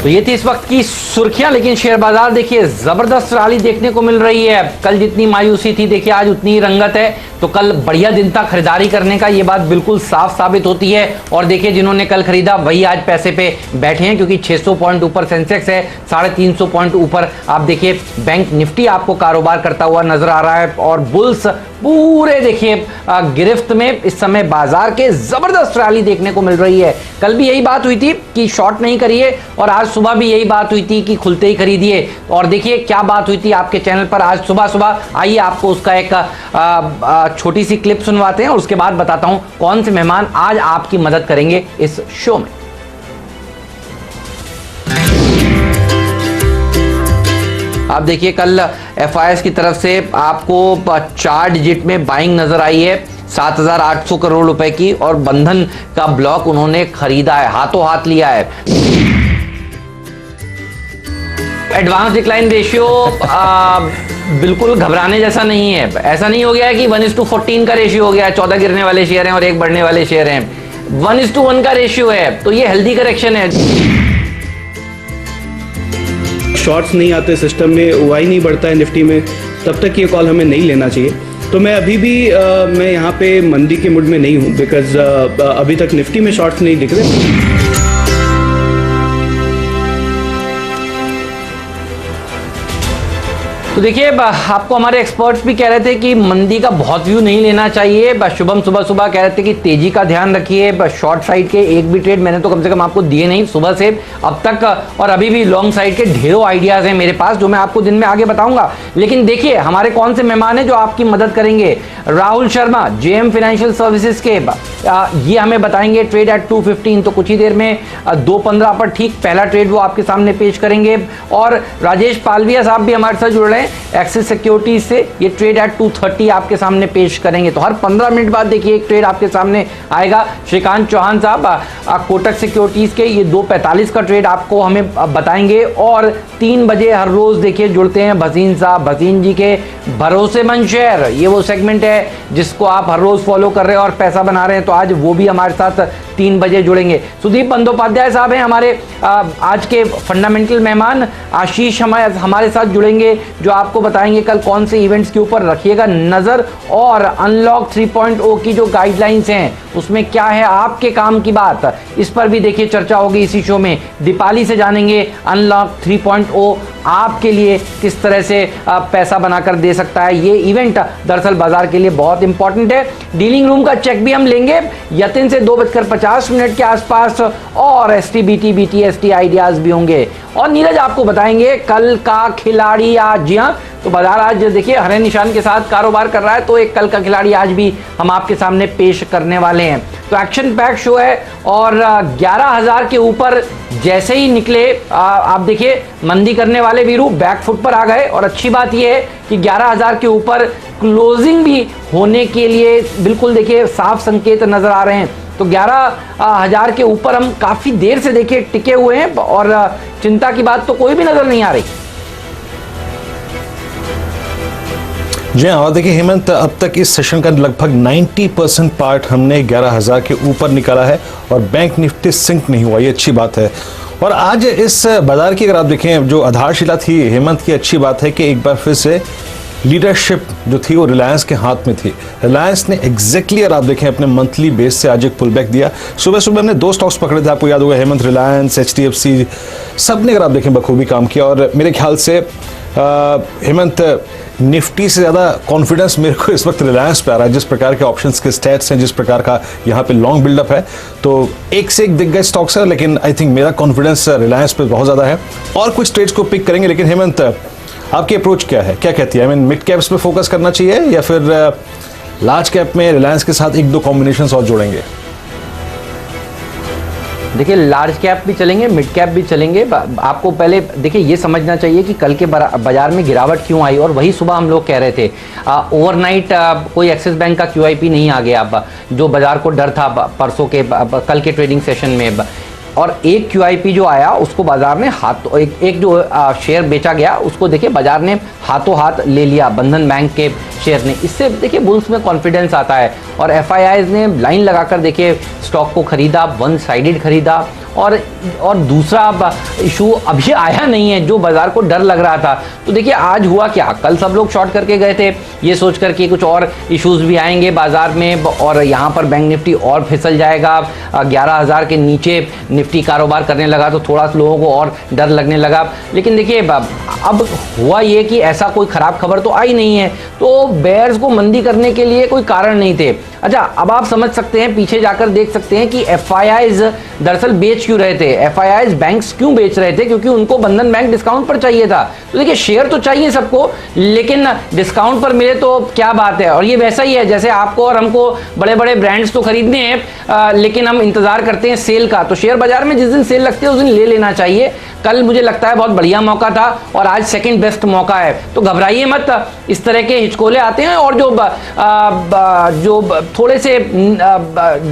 तो ये थी इस वक्त की सुर्खियां, लेकिन शेयर बाजार देखिए जबरदस्त रैली देखने को मिल रही है। कल जितनी मायूसी थी देखिए आज उतनी ही रंगत है। तो कल बढ़िया दिन था खरीदारी करने का, ये बात बिल्कुल साफ साबित होती है। और देखिए जिन्होंने कल खरीदा वही आज पैसे पे बैठे हैं, क्योंकि 600 पॉइंट ऊपर सेंसेक्स है, 350 पॉइंट ऊपर आप देखिए बैंक निफ्टी आपको कारोबार करता हुआ नजर आ रहा है। और बुल्स पूरे देखिए गिरफ्त में इस समय बाजार के जबरदस्त रैली देखने को मिल रही है। कल भी यही बात हुई थी कि शॉर्ट नहीं करिए, और आज सुबह भी यही बात हुई थी कि खुलते ही खरीदिए। और देखिए क्या बात हुई थी आपके चैनल पर आज सुबह सुबह। आइए आपको उसका एक छोटी सी क्लिप सुनवाते हैं और उसके बाद बताता हूं कौन से मेहमान आज आपकी मदद करेंगे इस शो में। आप देखिए कल एफआईएस की तरफ से आपको 4 डिजिट में बाइंग नजर आई है 7,800 करोड़ रुपए की, और बंधन का ब्लॉक उन्होंने खरीदा है, हाथों हाथ लिया है। एडवांस डिक्लाइन रेशियो बिल्कुल घबराने जैसा नहीं है। ऐसा नहीं हो गया है कि 1:14 का रेशियो हो गया है, 14 गिरने वाले शेयर हैं और 1 बढ़ने वाले शेयर हैं। 1:1 का रेशियो है, तो ये हेल्दी करेक्शन है। शॉर्ट्स नहीं आते सिस्टम में, ओआई नहीं बढ़ता है निफ्टी में, तब तक ये कॉल हमें नहीं लेना चाहिए। तो मैं अभी भी मैं यहाँ पे मंदी के मूड में नहीं हूँ, बिकॉज अभी तक निफ्टी में शॉर्ट्स नहीं दिख रहे। तो देखिए आपको हमारे एक्सपर्ट्स भी कह रहे थे कि मंदी का बहुत व्यू नहीं लेना चाहिए। शुभम सुबह सुबह कह रहे थे कि तेजी का ध्यान रखिए। शॉर्ट साइड के एक भी ट्रेड मैंने तो कम से कम आपको दिए नहीं सुबह से अब तक, और अभी भी लॉन्ग साइड के ढेरों आइडियाज हैं मेरे पास जो मैं आपको दिन में आगे बताऊंगा। लेकिन देखिए हमारे कौन से मेहमान हैं जो आपकी मदद करेंगे। Rahul Sharma JM financial services के, ये हमें बताएंगे ट्रेड एट 215, तो कुछ ही देर में 2:15 पर ठीक पहला ट्रेड वो आपके सामने पेश करेंगे। और राजेश पालविया साहब भी हमारे साथ जुड़ रहे हैं एक्सिस सिक्योरिटीज से, ये ट्रेड एट 230 आपके सामने पेश करेंगे। तो हर 15 मिनट बाद देखिए एक ट्रेड आपके सामने आएगा। श्रीकांत चौहान साहब कोटक सिक्योरिटीज के, ये 2:45 का ट्रेड आपको हमें बताएंगे। और 3 बजे हर रोज देखिए जुड़ते हैं भसीन साहब, भसीन जी के भरोसेमंद शेयर, ये वो सेगमेंट है जिसको आप हर रोज फॉलो कर रहे हैं और पैसा बना रहे हैं। तो आज वो भी हमारे साथ 3 बजे जुड़ेंगे। सुदीप बंदोपाध्याय साहब हैं हमारे आज के फंडामेंटल मेहमान। आशीष हमारे साथ जुड़ेंगे जो आपको बताएंगे कल कौन से इवेंट्स के ऊपर रखिएगा नजर, और अनलॉक 3.0 की जो गाइडलाइंस हैं उसमें क्या है आपके काम की बात, इस पर भी देखिए चर्चा होगी इसी शो में। दीपाली से जानेंगे अनलॉक 3.0 आपके लिए किस तरह से पैसा बनाकर दे सकता है। ये इवेंट दरअसल बाजार के लिए बहुत इंपॉर्टेंट है। डीलिंग रूम का चेक भी हम लेंगे यतिन से 2:50 के आसपास, और एसटी बीटी आइडियाज भी होंगे। और नीरज आपको बताएंगे कल का खिलाड़ी आज। जी हाँ, तो बाजार आज देखिए हरे निशान के साथ कारोबार कर रहा है, तो एक कल का खिलाड़ी आज भी हम आपके सामने पेश करने वाले हैं। तो एक्शन पैक शो है, और 11,000 के ऊपर जैसे ही निकले आप देखिए मंदी करने वाले वीरू बैकफुट पर आ गए। और अच्छी बात यह है कि 11,000 के ऊपर क्लोजिंग भी होने के लिए बिल्कुल देखिए साफ संकेत नजर आ रहे हैं। तो 11,000 के ऊपर हम काफी देर से देखिए टिके हुए हैं, और चिंता की बात तो कोई भी नजर नहीं आ रही। जी हाँ, और देखिए हेमंत, अब तक इस सेशन का लगभग 90% पार्ट हमने 11,000 के ऊपर निकाला है, और बैंक निफ्टी सिंक नहीं हुआ, ये अच्छी बात है। और आज इस बाजार की अगर आप देखें जो आधारशिला थी हेमंत की, अच्छी बात है कि एक बार फिर से लीडरशिप जो थी वो रिलायंस के हाथ में थी। रिलायंस ने एग्जैक्टली अगर आप देखें अपने मंथली बेस से आज एक पुल बैक दिया। सुबह सुबह हमने 2 स्टॉक्स पकड़े थे, आपको याद होगा, हेमंत, रिलायंस, HDFC, सब ने अगर आप देखें बखूबी काम किया। और मेरे ख्याल से हेमंत निफ्टी से ज़्यादा कॉन्फिडेंस मेरे को इस वक्त रिलायंस पे आ रहा है, जिस प्रकार के ऑप्शंस के स्टैट्स हैं, जिस प्रकार का यहाँ पे लॉन्ग बिल्डअप है। तो एक से एक दिग्गज स्टॉक्स है, लेकिन आई थिंक मेरा कॉन्फिडेंस रिलायंस पे बहुत ज़्यादा है। और कुछ ट्रेड्स को पिक करेंगे, लेकिन हेमंत आपकी अप्रोच क्या है, क्या कहती है? आई मीन मिड कैप्स पे फोकस करना चाहिए या फिर लार्ज कैप में रिलायंस के साथ 1-2 कॉम्बिनेशंस और जोड़ेंगे? देखिए लार्ज कैप भी चलेंगे, मिड कैप भी चलेंगे। आपको पहले देखिए ये समझना चाहिए कि कल के बाजार में गिरावट क्यों आई, और वही सुबह हम लोग कह रहे थे। ओवरनाइट कोई एक्सिस बैंक का QIP नहीं आ गया, जो बाजार को डर था परसों के कल के ट्रेडिंग सेशन में। और एक QIP जो आया उसको बाजार ने एक जो शेयर बेचा गया उसको देखिए बाजार ने हाथों हाथ ले लिया, बंधन बैंक के शेयर ने। इससे देखिए बुल्स में कॉन्फिडेंस आता है, और FIIs ने लाइन लगाकर देखिए स्टॉक को खरीदा, वन साइडेड खरीदा, और दूसरा इशू अभी आया नहीं है जो बाजार को डर लग रहा था। तो देखिए आज हुआ क्या, कल सब लोग शॉर्ट करके गए थे ये सोच कर कि कुछ और इश्यूज भी आएंगे बाजार में और यहाँ पर बैंक निफ्टी और फिसल जाएगा। 11,000 के नीचे निफ्टी कारोबार करने लगा तो थोड़ा सा लोगों को और डर लगने लगा। लेकिन देखिए अब हुआ ये कि ऐसा कोई खराब खबर तो आई नहीं है, तो बेयर्स को मंदी करने के लिए कोई कारण नहीं थे। अच्छा, अब आप समझ सकते हैं, पीछे जाकर देख सकते हैं कि एफआईआईज दरअसल बेच क्यों रहे थे। एफआईआईज बैंक्स क्यों बेच रहे थे, क्योंकि उनको बंधन बैंक डिस्काउंट पर चाहिए था। तो देखिए शेयर तो चाहिए सबको, लेकिन डिस्काउंट पर मिले तो क्या बात है। और ये वैसा ही है जैसे आपको और हमको बड़े बड़े ब्रांड्स तो खरीदने हैं लेकिन हम इंतजार करते हैं सेल का। तो शेयर बाजार में जिस दिन सेल लगती है उस दिन ले लेना चाहिए। कल मुझे लगता है बहुत बढ़िया मौका था और आज सेकंड बेस्ट मौका है, तो घबराइए मत। इस तरह के हिचकोले आते हैं और जो थोड़े से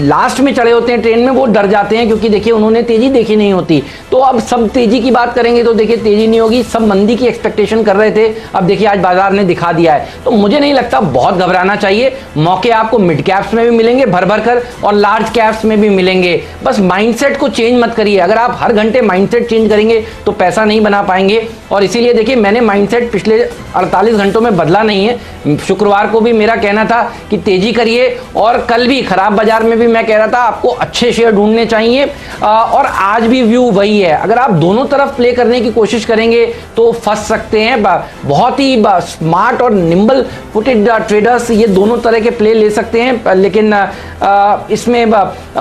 लास्ट में चढ़े होते हैं ट्रेन में वो डर जाते हैं, क्योंकि देखिए उन्होंने तेजी देखी नहीं होती। तो अब सब तेजी की बात करेंगे तो देखिए तेजी नहीं होगी, सब मंदी की एक्सपेक्टेशन कर रहे थे। अब देखिए आज बाजार ने दिखा दिया है, तो मुझे नहीं लगता बहुत घबराना चाहिए। मौके आपको मिड कैप्स में भी मिलेंगे भर भर कर और लार्ज कैप्स में भी मिलेंगे। बस माइंडसेट को चेंज मत करिए। अगर आप हर घंटे माइंडसेट चेंज करेंगे तो पैसा नहीं बना पाएंगे। और इसीलिए देखिए मैंने माइंडसेट पिछले 48 घंटों में बदला नहीं है। शुक्रवार को भी मेरा कहना था कि तेजी करिए और कल भी खराब बाजार में भी मैं कह रहा था आपको अच्छे शेयर ढूंढने चाहिए और आज भी व्यू वही है। अगर आप दोनों तरफ प्ले करने की कोशिश करेंगे तो फंस सकते हैं। बहुत ही स्मार्ट और निम्बल फुटेड ट्रेडर्स ये दोनों तरह के प्ले ले सकते हैं, लेकिन इसमें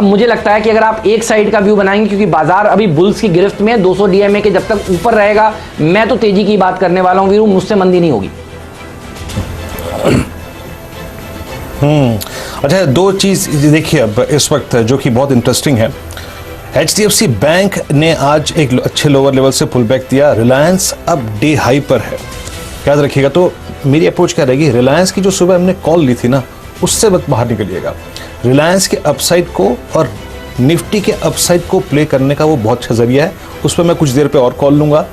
मुझे लगता है कि अगर आप एक साइड का व्यू बनाएंगे, क्योंकि बाजार अभी बुल्स की गिरफ्त में 200 डीएमए के जब तक ऊपर रहेगा, मैं तो तेजी की बात करने वाला हूं वीरू, मुझसे मंदी नहीं होगी। अच्छा, दो चीज देखिए अब इस वक्त जो कि बहुत इंटरेस्टिंग है। HDFC बैंक ने आज एक अच्छे लोअर लेवल से पुल बैक दिया। रिलायंस अब डे हाई पर है, याद रखिएगा। तो मेरी अप्रोच क्या रहेगी, रिलायंस की जो सुबह हमने कॉल ली थी ना, उससे बाहर निकलिएगा। रिलायंस के अपसाइड को और निफ्टी के अपसाइड को प्ले करने का वो बहुत अच्छा जरिया है। उस पर मैं कुछ देर पे और कॉल लूंगा।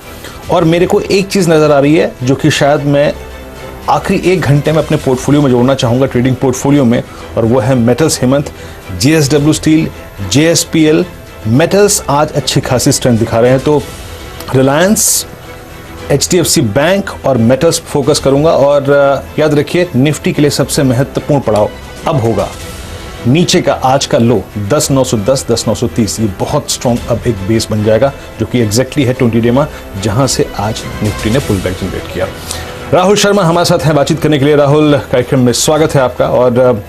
और मेरे को एक चीज़ नज़र आ रही है जो कि शायद मैं आखिरी 1 घंटे में अपने पोर्टफोलियो में जोड़ना चाहूँगा, ट्रेडिंग पोर्टफोलियो में, और वो है metals. Hemant, JSW steel, JSPL metals आज अच्छी खासी स्ट्रेंथ दिखा रहे हैं। तो रिलायंस, HDFC बैंक और मेटल्स फोकस करूंगा। और याद रखिए निफ्टी के लिए सबसे महत्वपूर्ण पड़ाव अब होगा नीचे का आज का लो 10,910, 10,930। ये बहुत स्ट्रॉन्ग अब एक बेस बन जाएगा जो कि एग्जैक्टली है 20 डेमा, जहां से आज निफ्टी ने पुल बैक जनरेट किया। राहुल शर्मा हमारे साथ हैं बातचीत करने के लिए। राहुल, कार्यक्रम में स्वागत है आपका। और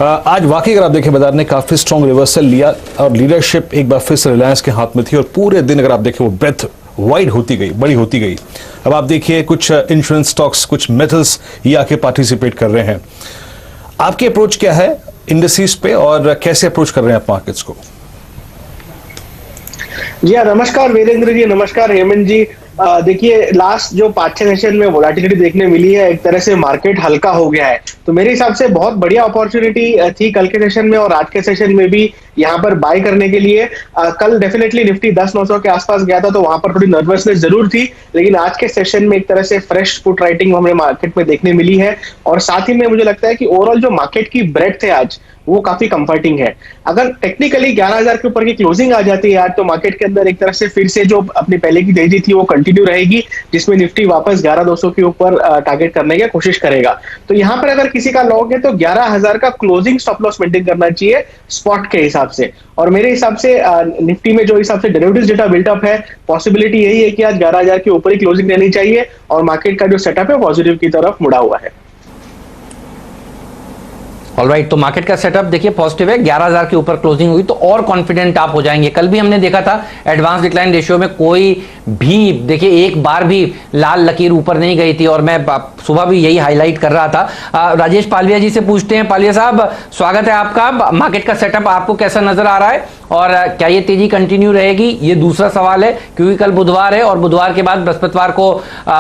आज वाकई अगर आप देखें बाजार ने काफी स्ट्रॉन्ग रिवर्सल लिया और लीडरशिप एक बार फिर से रिलायंस के हाथ में थी और पूरे दिन अगर आप देखें वो ब्रेथ वाइड होती गई, बड़ी होती गई। अब आप देखिए कुछ इंश्योरेंस स्टॉक्स, कुछ मेटल्स ये आके पार्टिसिपेट कर रहे हैं। आपकी अप्रोच क्या है इंडस्ट्रीज पे और कैसे अप्रोच कर रहे हैं आप मार्केट्स को? जी हाँ, नमस्कार वीरेंद्र जी, नमस्कार हेमंत जी। देखिए लास्ट जो 5-6 सेशन में वोलेटिलिटी देखने मिली है, एक तरह से मार्केट हल्का हो गया है। तो मेरे हिसाब से बहुत बढ़िया अपॉर्चुनिटी थी कल के सेशन में और आज के सेशन में भी यहाँ पर बाय करने के लिए। कल डेफिनेटली निफ्टी 10,900 के आसपास गया था तो वहां पर थोड़ी नर्वसनेस जरूर थी, लेकिन आज के सेशन में एक तरह से फ्रेश पुट राइटिंग हमें मार्केट में देखने मिली है। और साथ ही में मुझे लगता है कि ओवरऑल जो मार्केट की ब्रेड्थ है आज वो काफी कंफर्टिंग है। अगर टेक्निकली 11,000 के ऊपर की क्लोजिंग आ जाती है आज, तो मार्केट के अंदर एक तरह से फिर से जो अपनी पहले की तेजी थी वो कंटिन्यू रहेगी, जिसमें निफ्टी वापस 11,200 के ऊपर टारगेट करने की कोशिश करेगा। तो यहाँ पर अगर किसी का लॉन्ग है तो 11,000 का क्लोजिंग स्टॉप लॉस मेंटेन करना चाहिए स्पॉट के हिसाब से। और मेरे हिसाब से निफ्टी में जो हिसाब से डेरिवेटिव्स डेटा बिल्टअप है, पॉसिबिलिटी यही है कि आज 11,000 के ऊपर ही क्लोजिंग रहनी चाहिए और मार्केट का जो सेटअप है पॉजिटिव की तरफ मुड़ा हुआ है। ऑलराइट, तो मार्केट का सेटअप देखिए पॉजिटिव है। 11,000 के ऊपर क्लोजिंग हुई तो और कॉन्फिडेंट आप हो जाएंगे। कल भी हमने देखा था एडवांस डिक्लाइन रेशियो में कोई भी देखिए एक बार भी लाल लकीर ऊपर नहीं गई थी और मैं सुबह भी यही हाईलाइट कर रहा था। राजेश पालविया जी से पूछते हैं। पालविया साहब, स्वागत है आपका। मार्केट का सेटअप आपको कैसा नजर आ रहा है और क्या ये तेजी कंटिन्यू रहेगी, ये दूसरा सवाल है, क्योंकि कल बुधवार है और बुधवार के बाद बृहस्पतिवार को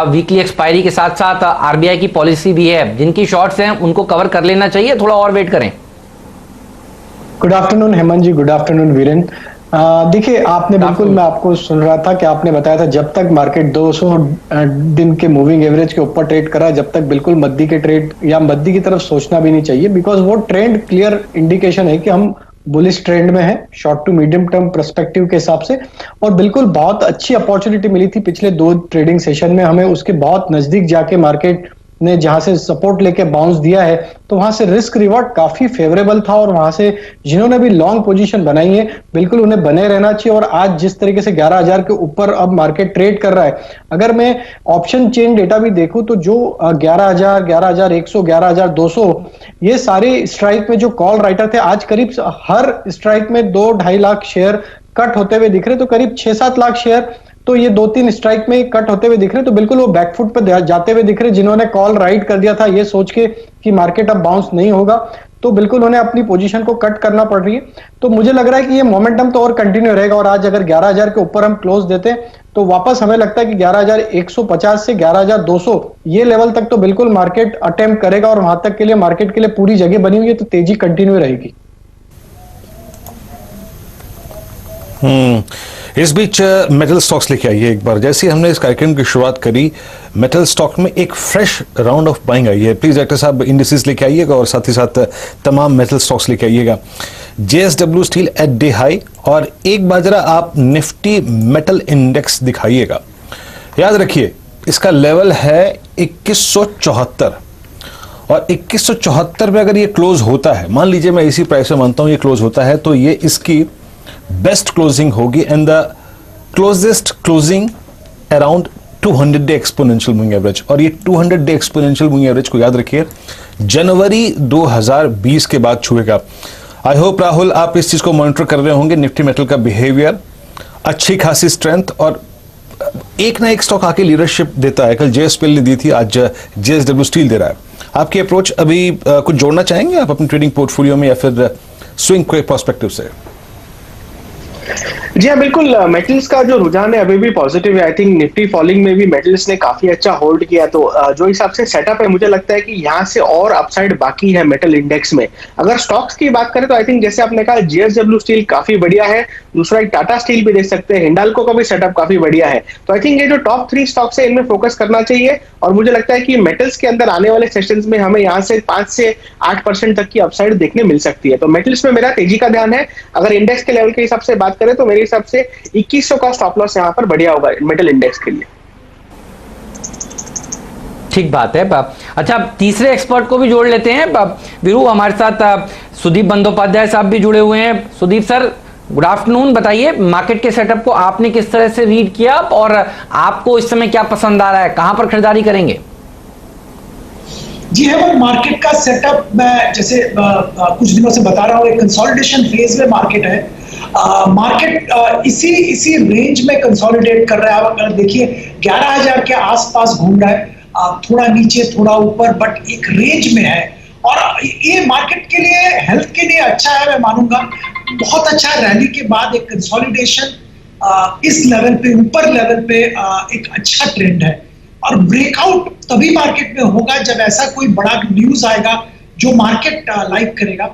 वीकली एक्सपायरी के साथ साथ आरबीआई की पॉलिसी भी है। जिनकी शॉर्ट्स हैं उनको कवर कर लेना चाहिए, थोड़ा और वेट करें। गुड आफ्टरनून हेमंत जी, गुड आफ्टरनून वीरेंद्र। देखिए आपने बिल्कुल, मैं आपको सुन रहा था कि आपने बताया था जब तक मार्केट 200 दिन के मूविंग एवरेज के ऊपर ट्रेड करा, जब तक बिल्कुल मद्दी के ट्रेड या मद्दी की तरफ सोचना भी नहीं चाहिए, बिकॉज वो ट्रेंड क्लियर इंडिकेशन है कि हम बुलिश ट्रेंड में है short to medium term perspective के हिसाब से, और बिल्कुल बहुत अच्छी अपॉर्चुनिटी मिली थी पिछले 2 ट्रेडिंग सेशन में हमें, उसके बहुत नजदीक जाके मार्केट ने जहां से सपोर्ट लेके बाउंस दिया है, तो वहां से रिस्क रिवॉर्ड काफी फेवरेबल था, और वहां से जिन्होंने भी लॉन्ग पोजीशन बनाई है बिल्कुल उन्हें बने रहना चाहिए। और आज जिस तरीके से 11,000 के ऊपर अब मार्केट ट्रेड कर रहा है, अगर मैं ऑप्शन चेन डेटा भी देखूं तो जो 11,000, 11,100, 11,200 ये सारे स्ट्राइक में जो कॉल राइटर थे, आज करीब हर स्ट्राइक में 2-2.5 लाख शेयर कट होते हुए दिख रहे, तो करीब 6-7 लाख शेयर तो ये 2-3 स्ट्राइक में कट होते हुए दिख रहे, तो बिल्कुल वो बैकफुट पे जाते हुए दिख रहे, जिन्होंने कॉल राइट कर दिया था ये सोच के कि मार्केट अब बाउंस नहीं होगा, तो बिल्कुल उन्हें अपनी पोजीशन को कट करना पड़ रही है। तो मुझे लग रहा है कि ये मोमेंटम तो और कंटिन्यू रहेगा, और आज अगर 11,000 के ऊपर हम क्लोज देते हैं तो वापस हमें लगता है कि 11,150 से 11,200 ये लेवल तक तो बिल्कुल मार्केट अटेम्प्ट करेगा, और वहां तक के लिए मार्केट के लिए पूरी जगह बनी हुई है, तो तेजी कंटिन्यू रहेगी। इस बीच मेटल स्टॉक्स लेके आइए एक बार। जैसे हमने इस कार्यक्रम की शुरुआत करी, मेटल स्टॉक में एक fresh round of buying I है। प्लीज डायरेक्टर साहब इंडिसेस लेके आइएगा और साथ ही साथ तमाम मेटल स्टॉक्स लेके आइएगा। JSW steel at day high, और एक बार जरा आप निफ्टी मेटल इंडेक्स दिखाइएगा। याद रखिए इसका लेवल है 2174, और 2174 में अगर ये क्लोज होता है, मान लीजिए मैं इसी प्राइस में मानता हूं ये क्लोज होता है, तो ये इसकी बेस्ट क्लोजिंग होगी, and the closest closing around 200 day exponential moving average. और ये 200 डे एक्सपोनेंशियल मूविंग एवरेज को याद रखिए जनवरी 2020 के बाद छुएगा। आई होप राहुल आप इस चीज को मॉनिटर कर रहे होंगे, निफ्टी मेटल का बिहेवियर, अच्छी खासी स्ट्रेंथ, और एक ना एक स्टॉक आके लीडरशिप देता है। कल JSPL ने दी थी, आज JSW स्टील दे रहा है। आपकी अप्रोच अभी कुछ जोड़ना चाहेंगे आप अपने ट्रेडिंग पोर्टफोलियो में, या फिर स्विंग के पर्सपेक्टिव से? जी हाँ, बिल्कुल। मेटल्स का जो रुझान है अभी भी पॉजिटिव है। आई थिंक निफ्टी फॉलिंग में भी मेटल्स ने काफी अच्छा होल्ड किया, तो जो हिसाब से सेटअप है मुझे लगता है कि यहाँ से और अपसाइड बाकी है मेटल इंडेक्स में। अगर स्टॉक्स की बात करें तो आई थिंक जैसे आपने कहा JSW स्टील काफी बढ़िया है, दूसरा एक टाटा स्टील भी देख सकते हैं, हिंडाल्को का भी सेटअप काफी बढ़िया है। तो आई थिंक ये जो टॉप 3 स्टॉक्स है इनमें फोकस करना चाहिए, और मुझे लगता है कि मेटल्स के अंदर आने वाले सेशंस में हमें यहाँ से 5 से 8% तक की अपसाइड देखने मिल सकती है। तो मेटल्स में मेरा तेजी का ध्यान है। अगर इंडेक्स के लेवल के हिसाब से बात करें तो मेरे हिसाब से 2100 का स्टॉप लॉस यहाँ पर बढ़िया होगा मेटल इंडेक्स के लिए। ठीक बात है। अच्छा, तीसरे एक्सपर्ट को भी जोड़ लेते हैं वीरू, हमारे साथ सुदीप बंदोपाध्याय साहब भी जुड़े हुए हैं। Sudeep sir, good afternoon. बताइए मार्केट के सेटअप को आपने किस तरह से रीड किया, और आपको इस समय क्या पसंद आ रहा है, कहां पर खरीदारी करेंगे? जी है, मार्केट का सेटअप मैं जैसे कुछ दिनों से बता रहा हूँ, एक कंसोलिडेशन फेज में मार्केट है। मार्केट इसी रेंज में कंसोलिडेट कर रहा है। अगर देखिए 11,000 के आसपास घूम रहा है, थोड़ा नीचे थोड़ा ऊपर, बट एक रेंज में है, और ये मार्केट के लिए, हेल्थ के लिए अच्छा है मैं मानूंगा। बहुत अच्छा रैली के बाद एक कंसोलिडेशन इस लेवल पे, ऊपर लेवल पे एक अच्छा ट्रेंड है, और ब्रेकआउट तभी मार्केट में होगा जब ऐसा कोई बड़ा न्यूज आएगा जो मार्केट लाइक करेगा।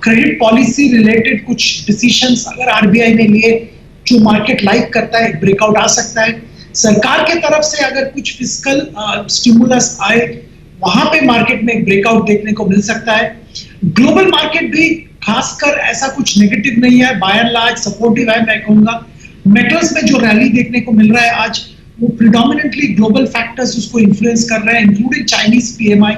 क्रेडिट पॉलिसी रिलेटेड कुछ डिसीजंस अगर RBI ने लिए जो मार्केट लाइक करता है, ब्रेकआउट आ सकता है। सरकार के तरफ से अगर कुछ फिस्कल स्टिमुलस आए, वहां पे मार्केट में एक ब्रेकआउट देखने को मिल सकता है। ग्लोबल मार्केट भी खासकर ऐसा कुछ नेगेटिव नहीं है, बाय एंड लार्ज सपोर्टिव है मैं कहूंगा। मेटल्स में जो रैली देखने को मिल रहा है आज, वो प्रिडोमिनेंटली ग्लोबल फैक्टर्स उसको इन्फ्लुएंस कर रहे हैं, इंक्लूडिंग चाइनीज PMI।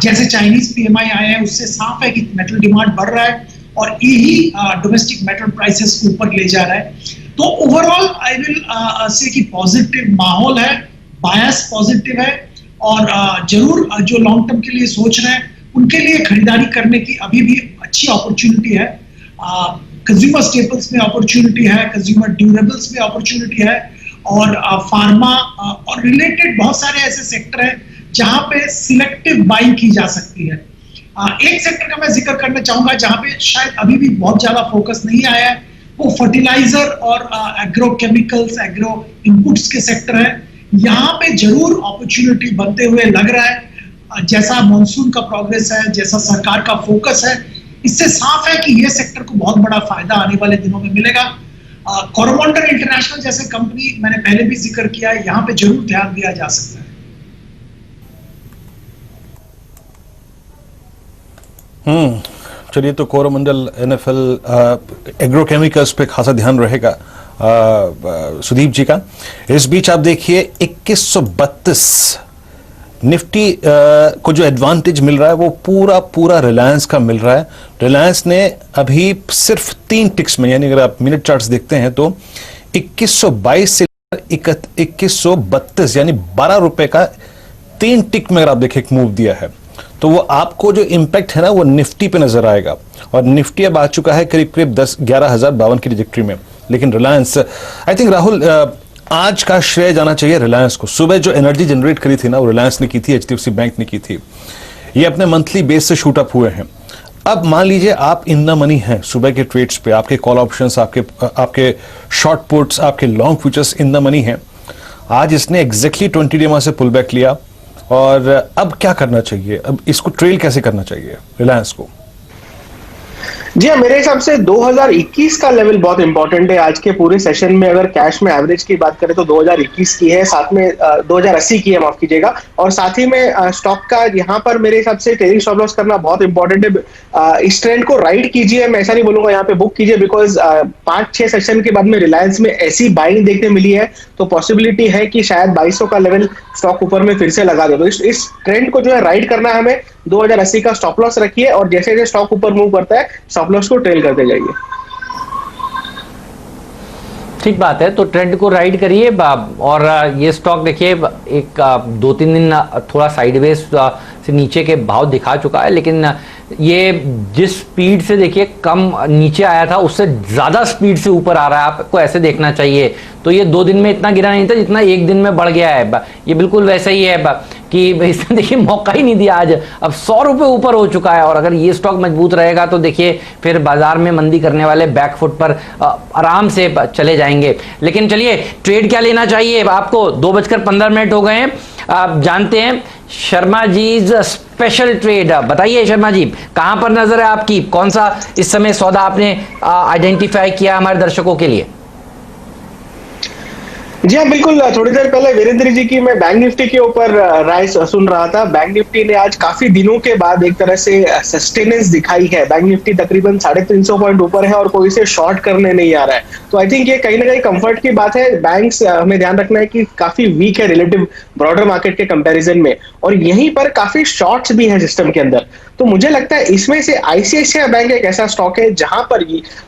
जैसे चाइनीज PMI आए हैं उससे साफ है कि मेटल डिमांड बढ़ रहा है, और यही डोमेस्टिक मेटल प्राइसेस को ऊपर ले जा रहा है। तो ओवरऑल आई विल से कि पॉजिटिव माहौल है, बायस पॉजिटिव है, और जरूर जो लॉन्ग टर्म के लिए सोच रहे हैं उनके लिए खरीदारी करने की अभी भी अच्छी अपॉर्चुनिटी है। कंज्यूमर स्टेपल्स में अपॉर्चुनिटी है, कंज्यूमर ड्यूरेबल्स में अपॉर्चुनिटी है, और फार्मा और रिलेटेड बहुत सारे ऐसे सेक्टर हैं जहां पे सिलेक्टिव बाइंग की जा सकती है। एक सेक्टर का मैं जिक्र करना चाहूंगा जहां पे शायद अभी भी बहुत ज्यादा फोकस नहीं आया है, वो फर्टिलाइजर और एग्रो केमिकल्स, एग्रो इनपुट्स के सेक्टर है। यहाँ पे जरूर अपॉर्चुनिटी बनते हुए लग रहा है। जैसा मॉनसून का प्रोग्रेस है, जैसा सरकार का फोकस है, इससे साफ है कि ये सेक्टर को बहुत बड़ा फायदा आने वाले दिनों में मिलेगा। कोरोमंडल इंटरनेशनल जैसे कंपनी मैंने पहले भी जिक्र किया है, यहाँ पे जरूर ध्यान दिया जा सकता है। चलिए, तो कोरोमंडल, एनएफएल, एग्रोकेमिकल्स पे खासा ध्यान रहेगा सुदीप जी का। इस बीच आप देखिए 2132 निफ्टी को जो एडवांटेज मिल रहा है वो पूरा रिलायंस का मिल रहा है। रिलायंस ने अभी सिर्फ 3 टिक्स में, यानी अगर आप मिनट चार्ट्स देखते हैं तो 2122 से 2132 यानी 12 रुपए का 3 टिक में अगर आप देखें एक मूव दिया है, तो वो आपको जो इंपैक्ट है ना वो निफ्टी पे नजर आएगा। और निफ्टी अब आ चुका है करीब 11,052 की ट्रैजेक्टरी में। लेकिन रिलायंस, आई थिंक राहुल, आज का श्रेय जाना चाहिए रिलायंस को। सुबह जो एनर्जी जनरेट करी थी ना वो रिलायंस ने की थी, एचडीएफसी बैंक ने की थी। ये अपने मंथली बेस से शूट अप हुए हैं। अब मान लीजिए आप इन द मनी हैं सुबह के ट्रेड्स पे, आपके कॉल ऑप्शंस, आपके शॉर्ट पुट्स, आपके long futures in the money हैं। आज इसने एग्जैक्टली 20 डे से पुल बैक लिया, और अब क्या करना चाहिए? अब इसको ट्रेल कैसे करना चाहिए रिलायंस को? जी हाँ, मेरे हिसाब से 2021 का लेवल बहुत इंपॉर्टेंट है आज के पूरे सेशन में। अगर कैश में एवरेज की बात करें तो 2021 की है, साथ में 2080 की है, माफ कीजिएगा। और साथ ही में स्टॉक का यहाँ पर मेरे हिसाब से ट्रेडिंग स्टॉप लॉस करना बहुत इंपॉर्टेंट है। इस ट्रेंड को राइड कीजिए, मैं ऐसा नहीं बोलूंगा यहाँ पे बुक कीजिए, बिकॉज 5-6 सेशन के बाद में रिलायंस में ऐसी बाइंग देखने मिली है, तो पॉसिबिलिटी है कि शायद 2200 का लेवल स्टॉक ऊपर में फिर से लगा दे। तो इस ट्रेंड को जो है राइड करना है हमें। 2080 का स्टॉप लॉस रखिए, और जैसे जैसे स्टॉक ऊपर मूव करता है स्टॉप लॉस को ट्रेल करते जाइए। ठीक बात है, तो ट्रेंड को राइड करिए। और ये स्टॉक देखिए एक 2-3 दिन थोड़ा साइडवेज से नीचे के भाव दिखा चुका है, लेकिन ये जिस स्पीड से देखिए कम नीचे आया था उससे ज्यादा स्पीड से ऊपर आ रहा है, आपको ऐसे देखना चाहिए। तो ये 2 दिन में इतना गिरा नहीं था जितना 1 दिन में बढ़ गया है। ये बिल्कुल वैसा ही है कि इसने देखिए मौका ही नहीं दिया। आज अब 100 रुपए ऊपर हो चुका है, और अगर ये स्टॉक मजबूत रहेगा तो देखिए फिर बाजार में मंदी करने वाले बैकफुट पर आराम से चले जाएंगे। लेकिन चलिए, ट्रेड क्या लेना चाहिए आपको? 2:15 हो गए हैं। आप जानते हैं शर्मा जी स्पेशल ट्रेड। बताइए शर्मा जी, कहां पर नजर है आपकी? कौन सा इस समय सौदा आपने आइडेंटिफाई किया हमारे दर्शकों के लिए? जी हाँ, बिल्कुल। थोड़ी देर पहले वीरेंद्र जी की मैं बैंक निफ्टी के ऊपर राय सुन रहा था। बैंक निफ्टी ने आज काफी दिनों के बाद एक तरह से सस्टेनेंस दिखाई है। बैंक निफ्टी तकरीबन 350 पॉइंट ऊपर है और कोई इसे शॉर्ट करने नहीं आ रहा है। तो आई थिंक ये कहीं ना कहीं कंफर्ट की बात है। बैंक्स हमें ध्यान रखना है कि काफी वीक है रिलेटिव ब्रॉडर मार्केट के कंपैरिजन में, और यहीं पर काफी शॉर्ट्स भी है सिस्टम के अंदर। तो मुझे लगता है इसमें से आईसीआईसीआई बैंक एक ऐसा स्टॉक है जहां पर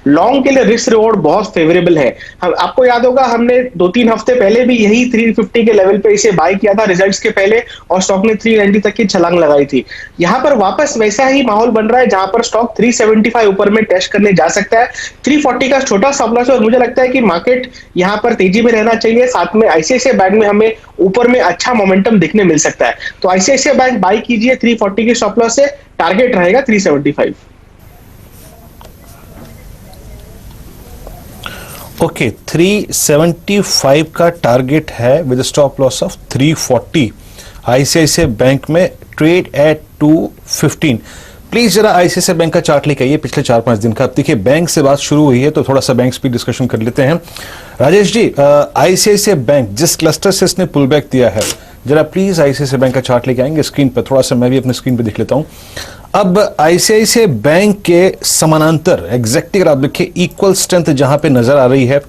लॉन्ग के लिए रिस्क रिवॉर्ड बहुत फेवरेबल है। आपको याद होगा हमने 2-3 हफ्ते पहले भी यही 350 के लेवल पे इसे बाय किया था रिजल्ट्स के पहले, और स्टॉक ने 390 तक की छलांग लगाई थी। यहां पर वापस वैसा ही माहौल बन रहा है जहां पर स्टॉक 375 ऊपर में टेस्ट करने जा सकता है। 340 का छोटा स्टॉप लॉस है, और मुझे लगता है कि मार्केट यहां पर तेजी में रहना चाहिए। साथ में आईसीआईसीआई बैंक में हमें ऊपर में अच्छा मोमेंटम दिखने मिल सकता है। तो आईसीआईसीआई बैंक बाय कीजिए 340 के स्टॉप लॉस से, टारगेट रहेगा 375। ओके, 375 का टारगेट है with stop loss of 340। ICICI bank में ट्रेड एट 215। प्लीज जरा आईसीआईसीआई बैंक का चार्ट लेके आइए पिछले 4-5 दिन का। अब देखिए बैंक से बात शुरू हुई है तो थोड़ा सा बैंक स्पीड डिस्कशन कर लेते हैं। राजेश जी, आईसीआईसीआई बैंक जिस क्लस्टर से इसने पुल बैक दिया है, जरा प्लीज आईसीआईसीआई बैंक का चार्ट लेके आएंगे स्क्रीन पर? थोड़ा सा मैं भी अपने स्क्रीन पर देख लेता हूं। अब आईसीआईसीआई बैंक के समानांतर एग्जैक्टली अगर आप देखिए इक्वल स्ट्रेंथ जहां पे नजर आ रही है,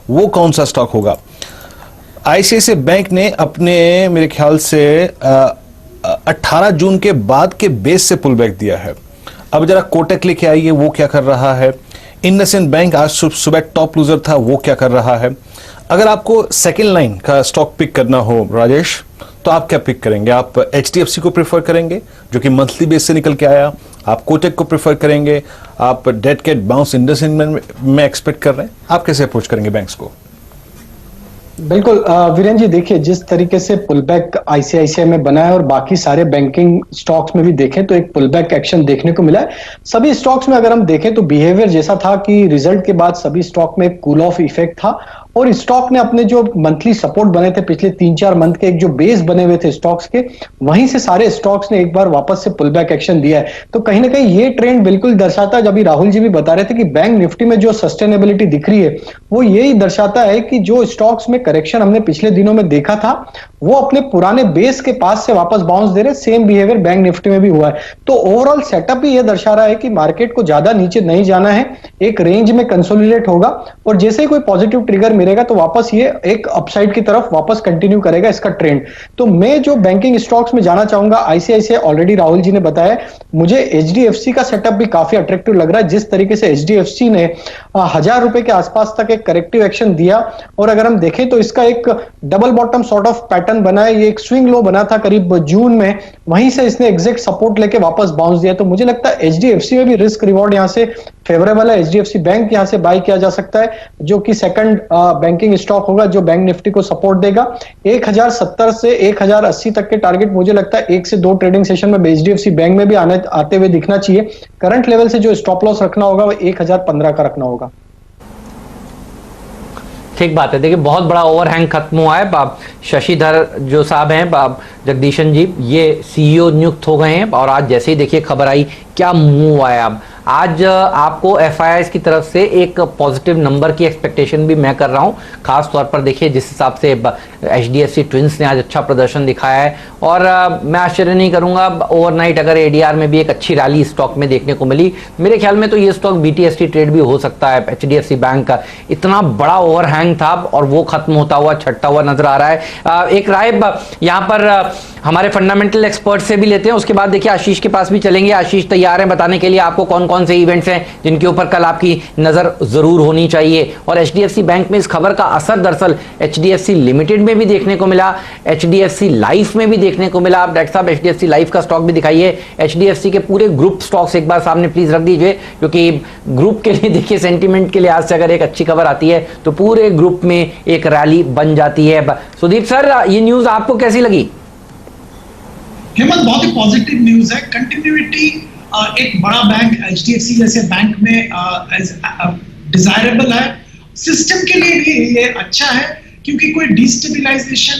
वो कौन सा स्टॉक होगा? आईसीआईसीआई बैंक ने अपने मेरे ख्याल से 18 जून के बाद के बेस से पुल बैक दिया है। अब जरा कोटक लेके आइए, वो क्या कर रहा है? इंडसइंड बैंक आज सुबह टॉप लूजर था, वो क्या कर रहा है? अगर आपको सेकेंड लाइन का स्टॉक पिक करना हो राजेश, तो आप क्या पिक करेंगे? आप एचडीएफसी को प्रेफर करेंगे जो कि मंथली बेस से निकल के आया? आप कोटक को प्रेफर करेंगे? आप डेड कैट बाउंस इंडसइंड में एक्सपेक्ट कर रहे हैं? आप कैसे अप्रोच करेंगे बैंक्स को? बिल्कुल वीरेंद्र जी, देखिए जिस तरीके से पुलबैक आईसीआईसीआई में बना है और बाकी सारे बैंकिंग स्टॉक्स में भी देखें तो एक पुलबैक एक्शन देखने को मिला है। सभी स्टॉक्स में अगर हम देखें तो बिहेवियर जैसा था कि रिजल्ट के बाद सभी स्टॉक में कूल ऑफ इफेक्ट था, और स्टॉक ने अपने जो मंथली सपोर्ट बने थे पिछले 3-4 मंथ के, एक जो बेस बने हुए थे स्टॉक्स के, वहीं से सारे स्टॉक्स ने एक बार वापस से पुल बैक एक्शन दिया है। तो कहीं ना कहीं ये ट्रेंड बिल्कुल दर्शाता है, जब राहुल जी भी बता रहे थे कि बैंक निफ्टी में जो सस्टेनेबिलिटी दिख रही है वो यही दर्शाता है कि जो स्टॉक्स में करेक्शन हमने पिछले दिनों में देखा था वो अपने पुराने बेस के पास से वापस बाउंस दे रहे। सेम बिहेवियर बैंक निफ्टी में भी हुआ है। तो ओवरऑल सेटअप ही यह दर्शा रहा है कि मार्केट को ज्यादा नीचे नहीं जाना है, एक रेंज में कंसोलिडेट होगा और जैसे ही कोई पॉजिटिव ट्रिगर मिलेगा तो वापस ये एक अपसाइड की तरफ वापस कंटिन्यू करेगा इसका ट्रेंड। तो मैं जो बैंकिंग स्टॉक्स में जाना चाहूंगा, आईसीआईसीआई ऑलरेडी राहुल जी ने बताया, मुझे एचडीएफसी का सेटअप भी काफी अट्रैक्टिव लग रहा है। जिस तरीके से एचडीएफसी ने 1000 रुपए के आसपास तक एक करेक्टिव एक्शन दिया और अगर हम देखें तो इसका एक double bottom sort of pattern बना है। ये एक स्विंग लो बना था करीब जून में, वहीं से इसने एग्जैक्ट सपोर्ट लेके वापस बाउंस दिया। तो मुझे लगता है एचडीएफसी में भी रिस्क रिवॉर्ड यहां से फेवरेबल है। एचडीएफसी बैंक यहां से बाय किया जा सकता है, जो कि सेकंड बैंकिंग स्टॉक होगा जो बैंक निफ्टी को सपोर्ट देगा। 1070 से 1080 तक के टारगेट मुझे लगता है 1 से 2 ट्रेडिंग सेशन में एचडीएफसी बैंक में भी आते हुए दिखना चाहिए। करंट लेवल से जो स्टॉप लॉस रखना होगा वो 1015 का रखना होगा। ठीक बात है। देखिए बहुत बड़ा ओवरहैंग खत्म हुआ है। शशिधर जो साहब हैं, जगदीशन जी, ये सीईओ नियुक्त हो गए हैं और आज जैसे ही देखिए खबर आई क्या मूव आया। अब आज आपको एफआईआईज की तरफ से एक पॉजिटिव नंबर की एक्सपेक्टेशन भी मैं कर रहा हूं। खास तौर पर देखिए जिस हिसाब से एचडीएफसी ट्विंस ने आज अच्छा प्रदर्शन दिखाया है और मैं आश्चर्य नहीं करूंगा ओवरनाइट अगर एडीआर में भी एक अच्छी रैली स्टॉक में देखने को मिली। मेरे ख्याल में तो ये स्टॉक बीटीएसटी ट्रेड भी हो सकता है। एचडीएफसी बैंक का इतना बड़ा ओवरहैंग था और वो खत्म होता हुआ छटता हुआ नजर आ रहा है। एक राय यहाँ पर हमारे फंडामेंटल एक्सपर्ट से भी लेते हैं, उसके बाद देखिए आशीष के पास भी चलेंगे। आशीष तैयार हैं बताने के लिए आपको कौन कौन से इवेंट्स हैं जिनके ऊपर कल आपकी नजर जरूर होनी चाहिए। और एचडीएफसी बैंक में इस खबर का असर दरअसल एचडीएफसी लिमिटेड में भी देखने को मिला, एचडीएफसी लाइफ में भी देखने को मिला। आप डॉक्टर साहब एचडीएफसी लाइफ का स्टॉक भी दिखाइए, एचडीएफसी के पूरे ग्रुप स्टॉक्स एक बार सामने प्लीज रख दीजिए, क्योंकि ग्रुप के लिए देखिए सेंटीमेंट के लिहाज से अगर एक अच्छी खबर आती है तो पूरे ग्रुप में एक रैली बन जाती है। सुदीप सर, ये न्यूज आपको कैसी लगी? हेमंत, बहुत ही पॉजिटिव न्यूज है। कंटिन्यूटी एक बड़ा बैंक एचडीएफसी जैसे बैंक में डिजायरेबल है। सिस्टम के लिए भी ये अच्छा है क्योंकि कोई डिस्टेबलाइजेशन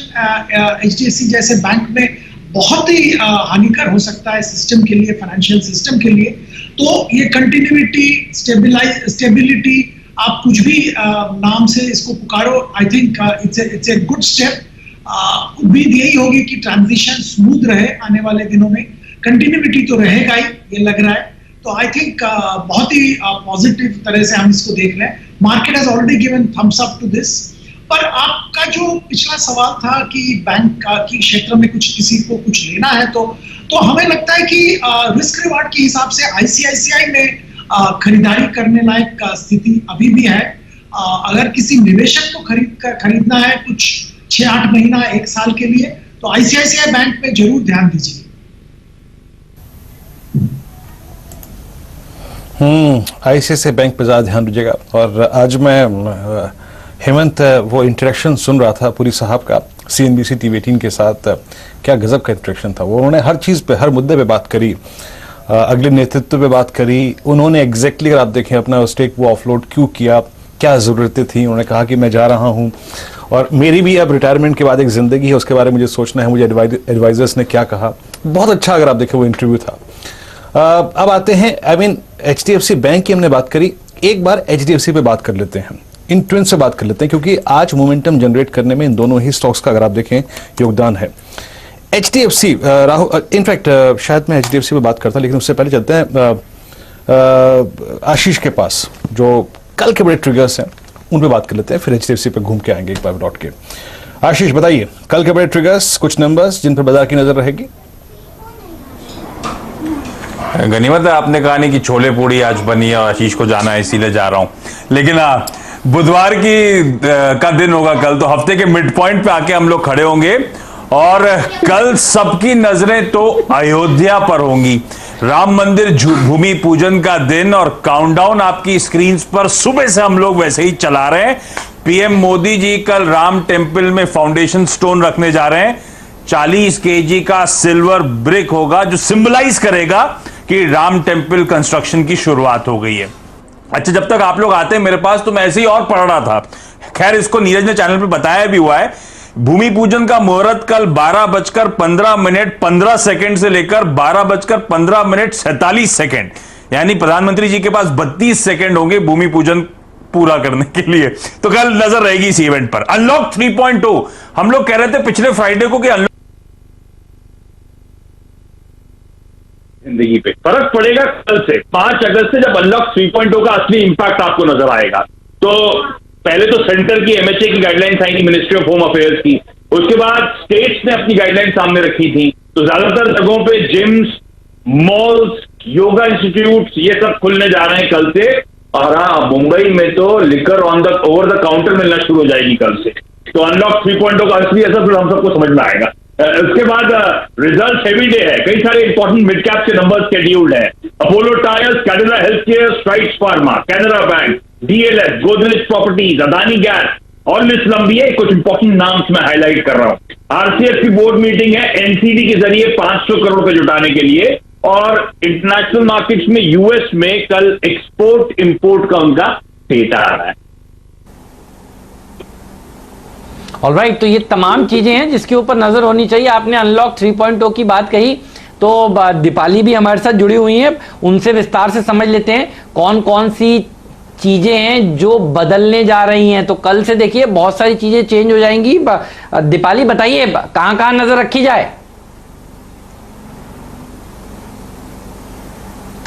एचडीएफसी जैसे बैंक में बहुत ही हानिकर हो सकता है सिस्टम के लिए, फाइनेंशियल सिस्टम के लिए। तो ये कंटिन्यूटी, स्टेबिलिटी, आप कुछ भी नाम से इसको पुकारो, I think it's a good step. उम्मीद यही होगी कि ट्रांजिशन स्मूथ रहे आने वाले दिनों में। कंटिन्यूटी तो रहेगा ही, ये लग रहा है। तो आई थिंक बहुत ही पॉजिटिव तरह से हम इसको देख रहे हैं। Market has already given thumbs up to this. पर आपका जो पिछला सवाल था कि बैंक की क्षेत्र में कुछ किसी को कुछ लेना है, तो हमें लगता है कि रिस्क रिवार्ड के हिसाब से आईसीआईसीआई में खरीदारी करने लायक स्थिति अभी भी है। अगर किसी निवेशक को खरीदना है कुछ 6-8 महीना 1 साल के लिए, तो आईसीआईसीआई बैंक पे जरूर ध्यान दीजिए। आईसीआईसीआई बैंक पे ज्यादा ध्यान दीजिएगा। और आज मैं हेमंत वो इंटरेक्शन सुन रहा था पुरी साहब का सीएनबीसी टीवी 18 के साथ। क्या गजब का इंटरेक्शन था। वो उन्होंने हर चीज पे, हर मुद्दे पे बात करी, अगले नेतृत्व पे बात करी। उन्होंने एग्जैक्टली अगर आप देखें अपना स्टेक वो ऑफलोड क्यों किया, क्या जरूरतें थी। उन्होंने कहा कि मैं जा रहा हूं और मेरी भी अब रिटायरमेंट के बाद एक जिंदगी है, उसके बारे में मुझे सोचना है, मुझे एडवाइजर्स ने क्या कहा। बहुत अच्छा अगर आप देखें वो इंटरव्यू था। अब आते हैं, आई मीन एचडीएफसी बैंक की हमने बात करी, एक बार एचडीएफसी पे बात कर लेते हैं, इन ट्विंस से बात कर लेते हैं, क्योंकि आज मोमेंटम जनरेट करने में इन दोनों ही स्टॉक्स का अगर आप देखें योगदान है। एचडीएफसी, राहुल, इनफैक्ट शायद मैं एचडीएफसी पे बात करता, लेकिन उससे पहले चलते हैं आशीष के पास, जो कल के बड़े ट्रिगर्स हैं उन पे बात कर लेते हैं, फिर एचडीएफसी पे घूम के आएंगे एक बार लौट के। आशीष बताइए, कल के बड़े ट्रिगर्स, कुछ नंबर्स जिन पर बाजार की नजर रहेगी। गनीमत है आपने कहा नहीं कि छोले पूड़ी आज बनी है और आशीष को जाना है इसीलिए जा रहा हूं। लेकिन बुधवार का दिन होगा कल, तो हफ्ते के मिड पॉइंट पे आके हम लोग खड़े होंगे और कल सबकी नजरें तो अयोध्या पर होंगी। राम मंदिर भूमि पूजन का दिन और काउंटडाउन आपकी स्क्रीन पर सुबह से हम लोग वैसे ही चला रहे हैं। पीएम मोदी जी कल राम टेम्पल में फाउंडेशन स्टोन रखने जा रहे हैं। 40 केजी का सिल्वर ब्रिक होगा जो सिंबलाइज करेगा कि राम टेम्पल कंस्ट्रक्शन की शुरुआत हो गई है। अच्छा, जब तक आप लोग आते हैं मेरे पास तो मैं ऐसे ही और पढ़ रहा था खैर इसको नीरज ने चैनल पे बताया भी हुआ है। भूमि पूजन का मुहूर्त कल 12:15 से लेकर 12:15 यानी प्रधानमंत्री जी के पास 32 सेकंड होंगे भूमि पूजन पूरा करने के लिए। तो कल नजर रहेगी इस इवेंट पर। अनलॉक 3.0 हम लोग कह रहे थे पिछले फ्राइडे को कि अनलॉक जिंदगी पे फर्क पड़ेगा कल से 5 अगस्त से, जब अनलॉक 3.0 का असली इंपैक्ट आपको नजर आएगा। तो पहले तो सेंटर की एमएचए की गाइडलाइंस आई थी, मिनिस्ट्री ऑफ होम अफेयर्स की, उसके बाद स्टेट्स ने अपनी गाइडलाइन सामने रखी थी। तो ज्यादातर जगहों पे जिम्स, मॉल्स, योगा इंस्टीट्यूट ये सब खुलने जा रहे हैं कल से। और हाँ, मुंबई में तो लिकर ओवर द काउंटर मिलना शुरू हो जाएगी कल से। तो अनलॉक 3.0 का असली असर फिर हम सबको समझ में आएगा। उसके बाद रिजल्ट हेवी डे है, कई सारे इंपॉर्टेंट मिड कैप के नंबर शेड्यूल्ड है। Apollo tyres, Cadila health care, strides pharma, Canara bank, DLF, Godrej properties, Adani gas, और लिस्ट लंबी है। कुछ इंपॉर्टेंट नाम्स मैं हाईलाइट कर रहा हूं। आरसीएफ की बोर्ड मीटिंग है एनसीडी के जरिए 500 करोड़ रुपए जुटाने के लिए। और इंटरनेशनल मार्केट्स में यूएस में कल एक्सपोर्ट इंपोर्ट का उनका डेटा आ रहा है। ऑलराइट, तो ये तमाम चीजें हैं जिसके ऊपर नजर होनी चाहिए। आपने अनलॉक 3.0 की बात कही, तो दीपाली भी हमारे साथ जुड़ी हुई हैं, उनसे विस्तार से समझ लेते हैं कौन कौन सी चीजें हैं जो बदलने जा रही हैं। तो कल से देखिए बहुत सारी चीजें चेंज हो जाएंगी। दीपाली बताइए कहां कहां नजर रखी जाए।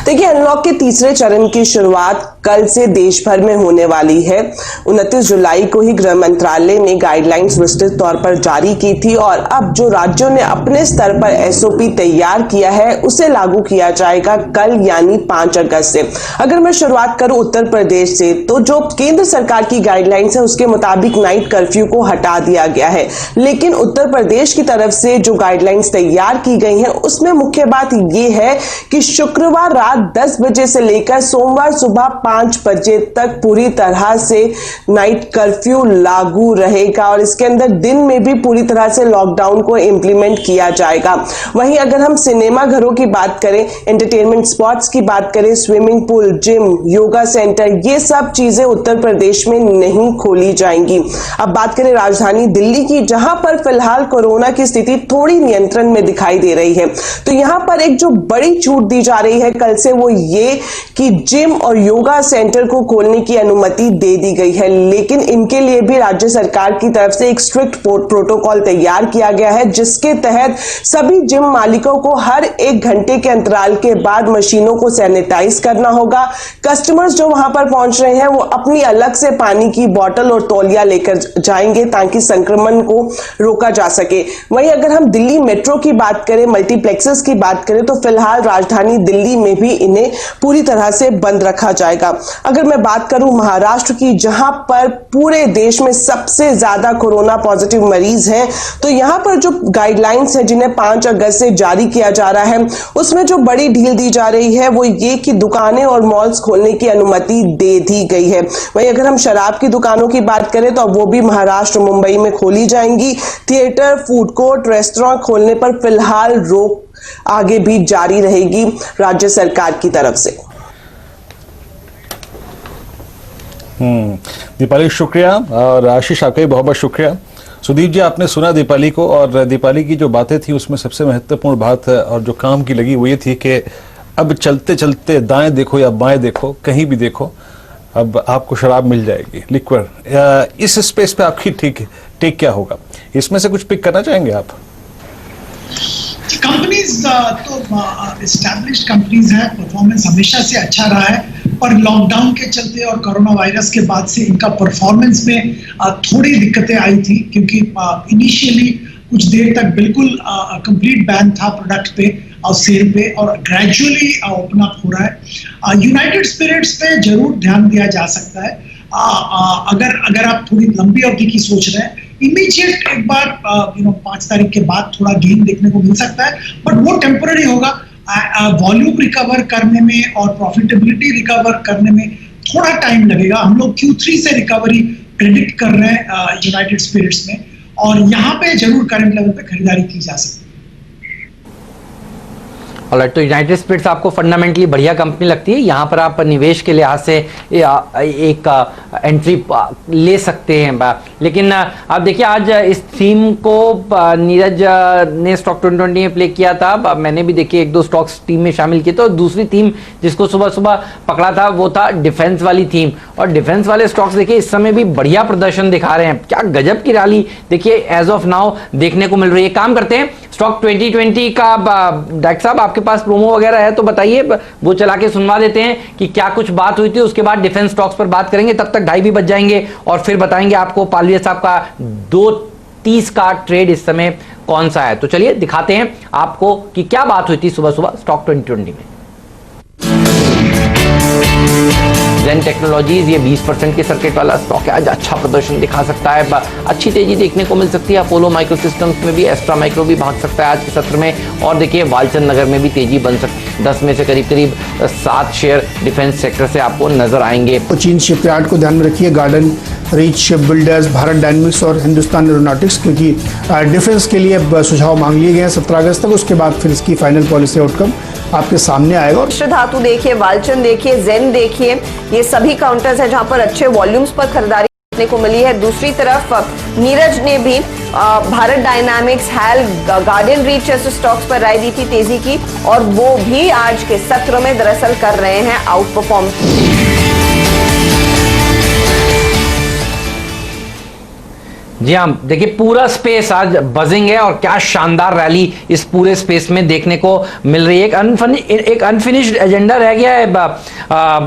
देखिए, अनलॉक के तीसरे चरण की शुरुआत कल से देश भर में होने वाली है। 29 जुलाई को ही गृह मंत्रालय ने गाइडलाइंस विस्तृत तौर पर जारी की थी और अब जो राज्यों ने अपने स्तर पर एसओपी तैयार किया है उसे लागू किया जाएगा कल यानी 5 अगस्त से। अगर मैं शुरुआत करूं उत्तर प्रदेश से, तो जो केंद्र सरकार की गाइडलाइंस है उसके मुताबिक नाइट कर्फ्यू को हटा दिया गया है, लेकिन उत्तर प्रदेश की तरफ से जो गाइडलाइंस तैयार की गई है उसमें मुख्य बात यह है कि शुक्रवार रात 10 बजे से लेकर सोमवार सुबह 5 बजे तक पूरी तरह से नाइट कर्फ्यू लागू रहेगा और इसके अंदर दिन में भी पूरी तरह से लॉकडाउन को इंप्लीमेंट किया जाएगा। वहीं अगर हम सिनेमा घरों की बात करें, एंटरटेनमेंट स्पॉट्स की बात करें, swimming pool, gym, yoga centre, ये सब चीजें उत्तर प्रदेश में नहीं खोली जाएंगी। अब बात करें राजधानी दिल्ली की, जहां पर फिलहाल कोरोना की स्थिति थोड़ी नियंत्रण में दिखाई दे रही है, तो यहां पर एक जो बड़ी छूट दी जा रही है कल से, वो ये कि जिम और योगा सेंटर को खोलने की अनुमति दे दी गई है, लेकिन इनके लिए भी राज्य सरकार की तरफ से एक स्ट्रिक्ट प्रोटोकॉल तैयार किया गया है, जिसके तहत सभी जिम मालिकों को हर 1 घंटे के अंतराल के बाद मशीनों को सैनिटाइज करना होगा। कस्टमर्स जो वहां पर पहुंच रहे हैं वो अपनी अलग से पानी की बोतल और तौलिया लेकर जाएंगे ताकि संक्रमण को रोका जा सके। वहीं अगर हम दिल्ली मेट्रो की बात करें, मल्टीप्लेक्सेस की बात करें, तो फिलहाल राजधानी दिल्ली में भी इन्हें पूरी तरह से बंद रखा जाएगा। अगर मैं बात करूं महाराष्ट्र की, जहां पर पूरे देश में सबसे ज्यादा कोरोना पॉजिटिव मरीज हैं, तो यहां पर जो गाइडलाइंस है जिन्हें 5 अगस्त से जारी किया जा रहा है, उसमें जो बड़ी ढील दी जा रही है वो ये कि दुकानें और मॉल्स खोलने की अनुमति दे दी गई है। वहीं अगर हम शराब की दुकानों की बात करें तो वो भी महाराष्ट्र मुंबई में खोली जाएंगी। थिएटर, फूड कोर्ट, रेस्टोरेंट खोलने पर फिलहाल रोक आगे भी जारी रहेगी राज्य सरकार की तरफ से। दीपाली शुक्रिया, और आशीष आपका भी बहुत बहुत शुक्रिया। सुदीप जी, आपने सुना दीपाली को, और दीपाली की जो बातें थी उसमें सबसे महत्वपूर्ण बात और जो काम की लगी वो ये थी कि अब चलते चलते दाएं देखो या बाएं देखो, कहीं भी देखो, अब आपको शराब मिल जाएगी, लिक्विड। इस स्पेस पे आपकी टेक क्या होगा? इसमें से कुछ पिक करना चाहेंगे आप? कंपनीज तो एस्टैब्लिश्ड कंपनीज हैं, परफॉर्मेंस हमेशा से अच्छा रहा है, पर लॉकडाउन के चलते और कोरोना वायरस के बाद से इनका परफॉर्मेंस में थोड़ी दिक्कतें आई थी, क्योंकि इनिशियली कुछ देर तक बिल्कुल कंप्लीट बैन था प्रोडक्ट पे और सेल पे, और ग्रेजुअली ओपन अप हो रहा है। यूनाइटेड स्पिरिट्स पे जरूर ध्यान दिया जा सकता है। अगर आप थोड़ी लंबी अवधि की सोच रहे हैं, इमीडिएट एक बार 5 तारीख के बाद थोड़ा गेन देखने को मिल सकता है, बट वो टेम्पररी होगा। वॉल्यूम रिकवर करने में और प्रॉफिटेबिलिटी रिकवर करने में थोड़ा टाइम लगेगा। हम लोग Q3 से रिकवरी प्रेडिक्ट कर रहे हैं यूनाइटेड स्पिरिट्स में, और यहाँ पे जरूर करंट लेवल पे खरीदारी की जा सकती है। ऑलराइट, तो यूनाइटेड स्पिरिट्स आपको फंडामेंटली बढ़िया कंपनी लगती है, यहाँ पर आप निवेश के लिहाज से एक एंट्री ले सकते हैं। लेकिन आप देखिए आज इस थीम को नीरज ने स्टॉक 2020 में प्ले किया था, मैंने भी देखिए एक दो स्टॉक्स टीम में शामिल किए, तो दूसरी थीम जिसको सुबह सुबह पकड़ा था वो था डिफेंस वाली थीम, और डिफेंस वाले स्टॉक्स देखिए इस समय भी बढ़िया प्रदर्शन दिखा रहे हैं। क्या गजब की रैली देखिए एज ऑफ नाउ देखने को मिल रही है। काम करते हैं स्टॉक 2020 का, डॉक्टर साहब आपके पास प्रोमो वगैरह है तो बताइए, वो चला के सुनवा देते हैं कि क्या कुछ बात हुई थी, उसके बाद डिफेंस स्टॉक्स पर बात करेंगे, तब तक 2:30 भी बज जाएंगे और फिर बताएंगे आपको पालविया साहब का 2:30 का ट्रेड इस समय कौन सा है। तो चलिए दिखाते हैं आपको कि क्या बात हुई थी सुबह सुबह स्टॉक 2020 में। जेन टेक्नोलॉजीज ये 20% के सर्किट वाला स्टॉक है, आज अच्छा प्रदर्शन दिखा सकता है, अच्छी तेजी देखने को मिल सकती है। अपोलो माइक्रो सिस्टम्स में भी एस्ट्रा माइक्रो भी भाग सकता है आज के सत्र में, और देखिए वालचंद नगर में भी तेजी बन सकती है। 10 में से करीब 7 शेयर डिफेंस सेक्टर से आपको नजर आएंगे। कोचीन शिपयार्ड को ध्यान में रखिए, garden reach ship builders, Bharat dynamics और हिंदुस्तान एरोनॉटिक्स, क्योंकि डिफेंस के लिए सुझाव मांग लिए गए हैं 17 अगस्त तक, उसके बाद फिर इसकी फाइनल पॉलिसी आउटकम आपके सामने आएगा। मिश्र धातु देखिए, वालचंद देखिए, जेन देखिए, ये सभी काउंटर्स हैं जहां पर अच्छे वॉल्यूम्स पर खरीदारी देखने को मिली है। दूसरी तरफ नीरज ने भी Bharat Dynamics, HAL, Garden Reach जैसे स्टॉक्स पर राय दी थी तेजी की, और वो भी आज के सत्र में दरअसल कर रहे हैं आउट परफॉर्म। जी हाँ, देखिए पूरा स्पेस आज बजिंग है और क्या शानदार रैली इस पूरे स्पेस में देखने को मिल रही है। एक अनफिनिश्ड एजेंडा रह गया है,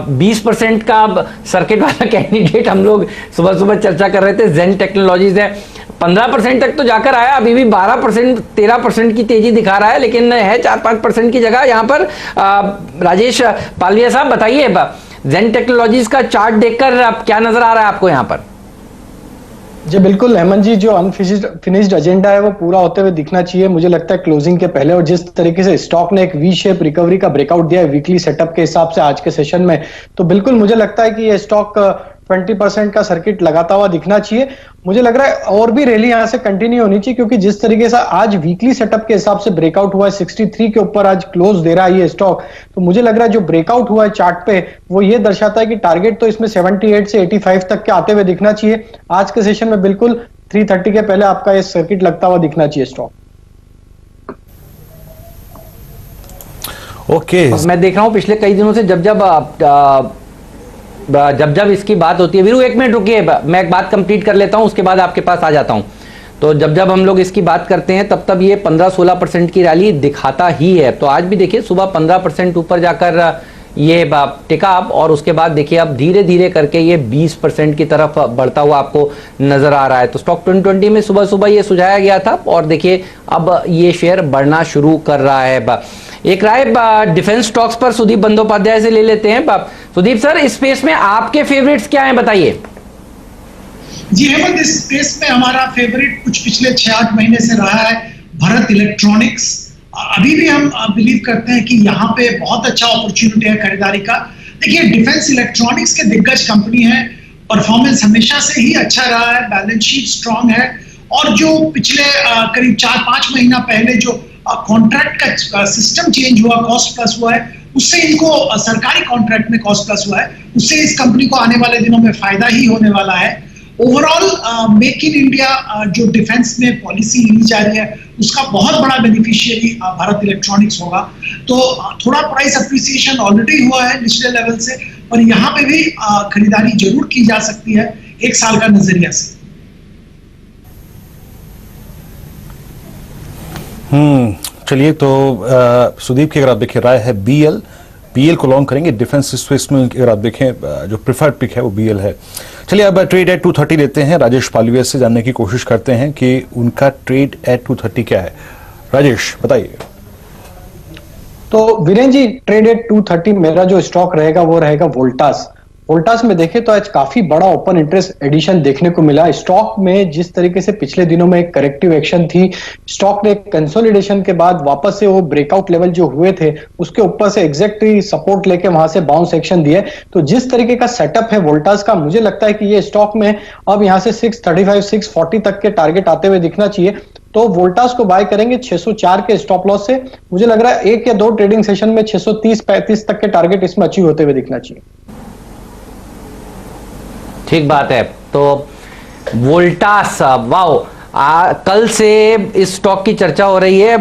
20% का सर्किट वाला कैंडिडेट हम लोग सुबह सुबह चर्चा कर रहे थे, जेन टेक्नोलॉजीज है, 15% तक तो जाकर आया, अभी भी 12% 13% की तेजी दिखा रहा है, लेकिन है 4-5% की जगह यहाँ पर। राजेश पालविया साहब बताइए, जेन टेक्नोलॉजीज का चार्ट देखकर क्या नजर आ रहा है आपको यहाँ पर? जी बिल्कुल हेमंत जी, जो अनफिनिश्ड एजेंडा है वो पूरा होते हुए दिखना चाहिए मुझे लगता है क्लोजिंग के पहले, और जिस तरीके से स्टॉक ने एक वी शेप रिकवरी का ब्रेकआउट दिया है वीकली सेटअप के हिसाब से आज के सेशन में, तो बिल्कुल मुझे लगता है कि ये स्टॉक 20% का सर्किट लगाता हुआ दिखना चाहिए। मुझे लग रहा है और भी रैली यहां से कंटिन्यू होनी चाहिए, क्योंकि जिस तरीके से आज वीकली सेटअप के हिसाब से ब्रेकआउट हुआ है, 63 के ऊपर आज क्लोज दे रहा है ये स्टॉक, तो मुझे लग रहा है जो ब्रेकआउट हुआ है चार्ट पे वो ये दर्शाता है कि टारगेट तो इसमें 78 से 85 तक के आते हुए दिखना चाहिए। आज के सेशन में बिल्कुल 330 के पहले आपका ये सर्किट लगता हुआ दिखना चाहिए स्टॉक। ओके, मैं देख रहा हूं पिछले कई दिनों से जब जब इसकी बात होती है, वीरू एक मिनट रुकिए, मैं एक बात कंप्लीट कर लेता हूं, उसके बाद आपके पास आ जाता हूं। तो जब जब हम लोग इसकी बात करते हैं तब तब ये 15-16% की रैली दिखाता ही है। तो आज भी देखिए सुबह 15% ऊपर जाकर ये टिका अब, और उसके बाद देखिए अब धीरे धीरे करके ये 20% की तरफ बढ़ता हुआ आपको नजर आ रहा है। तो स्टॉक 2020 में सुबह सुबह ये सुझाया गया था, और देखिए अब ये शेयर बढ़ना शुरू कर रहा है। एक राय डिफेंस स्टॉक्स पर सुदीप बंदोपाध्याय से ले लेते हैं। सुदीप सर, इस स्पेस में आपके फेवरेट्स क्या हैं, बताइए। जी हेमंत, इस स्पेस में हमारा फेवरेट कुछ पिछले 6-8 महीने से रहा है भारत इलेक्ट्रॉनिक्स। अभी भी हम बिलीव करते हैं कि यहाँ पे बहुत अच्छा अपॉर्चुनिटी है खरीदारी का। देखिए डिफेंस इलेक्ट्रॉनिक्स के दिग्गज कंपनी है, परफॉर्मेंस हमेशा से ही अच्छा रहा है, बैलेंस शीट स्ट्रांग है, और जो पिछले करीब 4-5 महीना पहले जो कॉन्ट्रैक्ट का सिस्टम चेंज हुआ, कॉस्ट प्लस हुआ है, उससे इनको सरकारी कॉन्ट्रैक्ट में कॉस्ट प्लस हुआ है, उससे इस कंपनी को आने वाले दिनों में फायदा ही होने वाला है। ओवरऑल मेक इन इंडिया जो डिफेंस में पॉलिसी ली जा रही है उसका बहुत बड़ा बेनिफिशियरी भारत इलेक्ट्रॉनिक्स होगा। तो थोड़ा प्राइस अप्रिसिएशन ऑलरेडी हुआ है निचले लेवल से, पर यहाँ पे भी खरीदारी जरूर की जा सकती है 1 साल का नजरिया से। चलिए, तो सुदीप की अगर आप देखें राय है बीएल को लॉन्ग करेंगे डिफेंस स्पेस में। अगर आप देखें जो प्रिफर्ड पिक है वो बीएल है। चलिए अब ट्रेड एट 230 लेते हैं, राजेश पालविया से जानने की कोशिश करते हैं कि उनका ट्रेड एट 230 क्या है। राजेश बताइए। तो वीरेन जी, ट्रेड एट 230 मेरा जो स्टॉक रहेगा वो रहेगा वोल्टास। वोल्टास में देखें तो आज काफी बड़ा ओपन इंटरेस्ट एडिशन देखने को मिला स्टॉक में। जिस तरीके से पिछले दिनों में एक करेक्टिव एक्शन थी, स्टॉक ने कंसोलिडेशन के बाद वापस से वो ब्रेकआउट लेवल जो हुए थे उसके ऊपर से एग्जैक्टली सपोर्ट लेके वहां से बाउंस एक्शन दिए। तो जिस तरीके का सेटअप है वोल्टास का, मुझे लगता है कि ये स्टॉक में अब यहां से 635 640 तक के टारगेट आते हुए दिखना चाहिए। तो वोल्टास को बाय करेंगे 604 के स्टॉप लॉस से। मुझे लग रहा है 1 या 2 ट्रेडिंग सेशन में 630-35 तक के टारगेट इसमें अचीव होते हुए दिखना चाहिए। ठीक बात है। तो वोल्टास, वाओ, कल से इस स्टॉक की चर्चा हो रही है।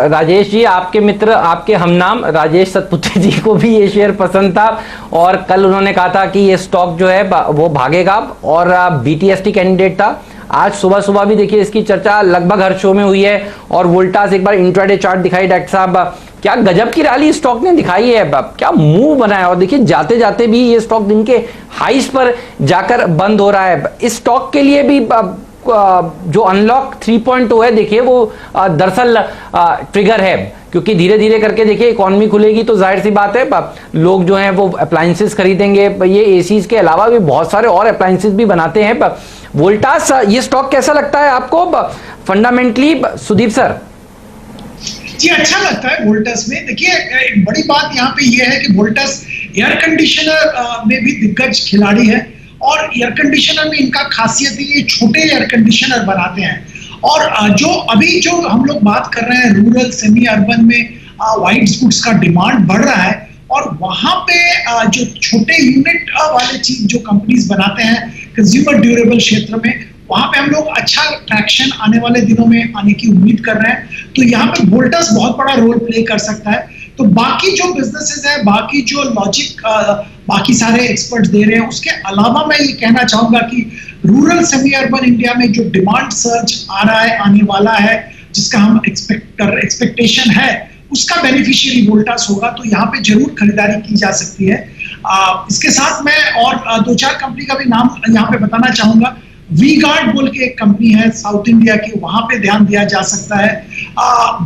राजेश जी, आपके मित्र, आपके हमनाम राजेश सतपुते जी को भी ये शेयर पसंद था और कल उन्होंने कहा था कि ये स्टॉक जो है वो भागेगा और बीटीएसटी कैंडिडेट था। आज सुबह सुबह भी देखिए इसकी चर्चा लगभग हर शो में हुई है और वोल्टास, एक बार इंट्राडे चार्ट दिखाई डॉक्टर साहब, क्या गजब की रैली स्टॉक ने दिखाई है, क्या मूव बनाया और देखिए जाते जाते भी ये स्टॉक दिन के हाईस पर जाकर बंद हो रहा है। इस स्टॉक के लिए भी जो अनलॉक 3.0 है देखिए वो दरअसल ट्रिगर है, क्योंकि धीरे धीरे करके देखिए इकोनॉमी खुलेगी तो जाहिर सी बात है लोग जो हैं वो अप्लायंसेस खरीदेंगे। ये एसीज के अलावा भी बहुत सारे और अप्लायंसेस भी बनाते हैं। वोल्टास, ये स्टॉक कैसा लगता है आपको फंडामेंटली, सुदीप सर? जी, अच्छा लगता है वोल्टास में। देखिए, एक बड़ी बात यहाँ पे ये है कि वोल्टास एयर कंडीशनर में भी दिग्गज खिलाड़ी है और एयर कंडीशनर में इनका खासियत है ये छोटे एयर कंडीशनर बनाते हैं और जो हम लोग बात कर रहे हैं रूरल सेमी अर्बन में व्हाइट गुड्स का डिमांड बढ़ रहा है और वहां पे जो छोटे यूनिट वाले चीज जो कंपनीज बनाते हैं कंज्यूमर ड्यूरेबल क्षेत्र में, वहां पे हम लोग अच्छा ट्रैक्शन आने वाले दिनों में आने की उम्मीद कर रहे हैं। तो यहाँ पे वोल्टास बहुत बड़ा रोल प्ले कर सकता है। तो बाकी जो बिजनेसेस है, बाकी जो लॉजिक बाकी सारे एक्सपर्ट्स दे रहे हैं, उसके अलावा मैं ये कहना चाहूंगा कि रूरल सेमी अर्बन इंडिया में जो डिमांड सर्ज आ रहा है, आने वाला है, जिसका हम एक्सपेक्टेशन है, उसका बेनिफिशियरी वोल्टास होगा। तो यहाँ पे जरूर खरीदारी की जा सकती है। इसके साथ मैं और 2-4 कंपनी का भी नाम यहाँ पे बताना चाहूंगा। वी गार्ड बोल के एक कंपनी है साउथ इंडिया की, वहां पे ध्यान दिया जा सकता है।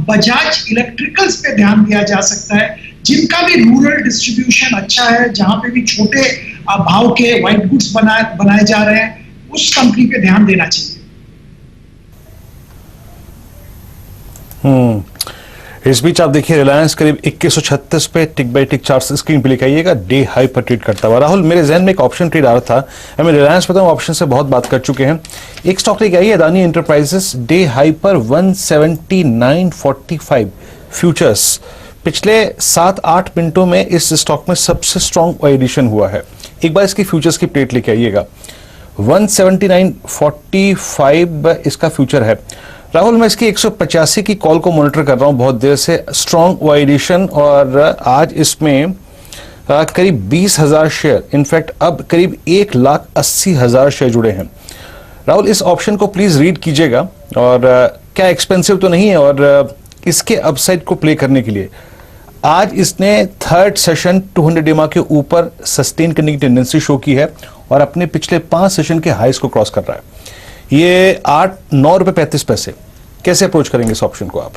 बजाज इलेक्ट्रिकल्स पे ध्यान दिया जा सकता है, जिनका भी रूरल डिस्ट्रीब्यूशन अच्छा है, जहां पे भी छोटे भाव के व्हाइट गुड्स बनाए जा रहे हैं, उस कंपनी पे ध्यान देना चाहिए। इस बीच आप देखिए रिलायंस करीब 2136 पे टिक बाई टिक चार्ट स्क्रीन पे लिखाइएगा, डे हाई पर ट्रेड करता हुआ। राहुल, मेरे जहन में एक ऑप्शन ट्रेड आ रहा था, हमें रिलायंस बताऊं, ऑप्शन से बहुत बात कर चुके हैं। एक स्टॉक लेके आई है अदानी एंटरप्राइजेस, डे हाई पर 179.45 फ्यूचर्स। पिछले 7-8 मिनटों में इस स्टॉक में सबसे स्ट्रॉन्ग एडिशन हुआ है। एक बार इसकी फ्यूचर्स की प्लेट लेके आइएगा, 179.45 इसका फ्यूचर है। राहुल, मैं इसकी 185 की कॉल को मॉनिटर कर रहा हूं बहुत देर से, स्ट्रॉन्ग एडिशन, और आज इसमें करीब 20,000 शेयर, इनफैक्ट अब करीब 1,80,000 शेयर जुड़े हैं। राहुल, इस ऑप्शन को प्लीज रीड कीजिएगा और क्या एक्सपेंसिव तो नहीं है, और इसके अपसाइड को प्ले करने के लिए आज इसने थर्ड सेशन 200 EMA के ऊपर सस्टेन करने की टेंडेंसी शो की है और अपने पिछले 5 सेशन के हाईस को क्रॉस कर रहा है। ये 8-9 रुपए 35 पैसे। कैसे अप्रोच करेंगे इस ऑप्शन को आप?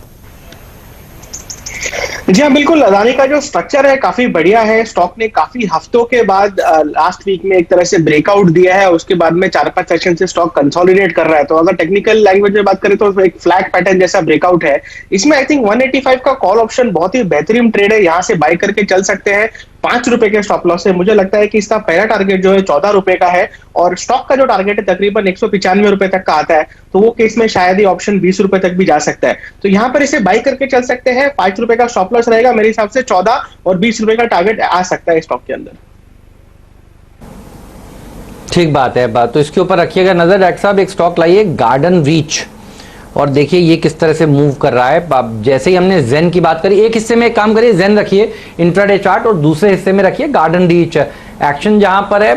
जी हाँ, बिल्कुल। अदानी का जो स्ट्रक्चर है काफी बढ़िया है। स्टॉक ने काफी हफ्तों के बाद लास्ट वीक में एक तरह से ब्रेकआउट दिया है, उसके बाद में 4-5 सेशन से स्टॉक कंसोलिडेट कर रहा है। तो अगर टेक्निकल लैंग्वेज में बात करें तो एक फ्लैग पैटर्न जैसा ब्रेकआउट है। इसमें आई थिंक 185 का कॉल ऑप्शन बहुत ही बेहतरीन ट्रेड है, यहाँ से बाय करके चल सकते हैं। 5 रुपए के स्टॉप लॉस है। मुझे लगता है कि इसका पहला टारगेट जो है 14 रुपए का है और स्टॉक का जो टारगेट है तकरीबन 195 रुपए तक का आता है। तो वो केस में शायद ही ऑप्शन 20 रुपए तक भी जा सकता है। तो यहाँ पर इसे बाई करके चल सकते हैं। 5 रुपए का स्टॉप लॉस रहेगा, मेरे हिसाब से 14 और 20 रुपए का टारगेट आ सकता है स्टॉक के अंदर। ठीक बात है। तो इसके ऊपर रखिएगा नजर। डॉक्टर साहब, एक स्टॉक लाइए गार्डन रीच, और देखिए ये किस तरह से मूव कर रहा है। जैसे ही हमने जेन की बात करी, एक हिस्से में एक काम करिए, जेन रखिए इंट्राडे चार्ट, और दूसरे हिस्से में रखिए गार्डन रीच। एक्शन जहां पर है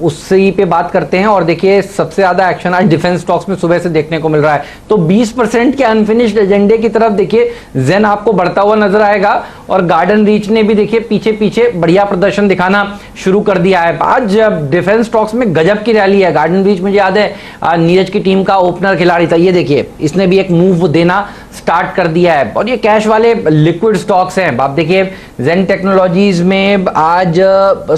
उसी पे बात करते हैं। और देखिए सबसे ज्यादा एक्शन आज डिफेंस स्टॉक्स में सुबह से देखने को मिल रहा है। तो 20% के अनफिनिश्ड एजेंडे की तरफ देखिए जेन आपको बढ़ता हुआ नजर आएगा, और गार्डन रीच ने भी देखिए पीछे पीछे बढ़िया प्रदर्शन दिखाना शुरू कर दिया है। आज डिफेंस स्टॉक्स में गजब की रैली है। गार्डन रीच मुझे याद है नीरज की टीम का ओपनर खिलाड़ी था, ये देखिए इसने भी एक मूव देना स्टार्ट कर दिया है। और ये कैश वाले लिक्विड स्टॉक्स हैं। आप देखिए जेन टेक्नोलॉजीज में आज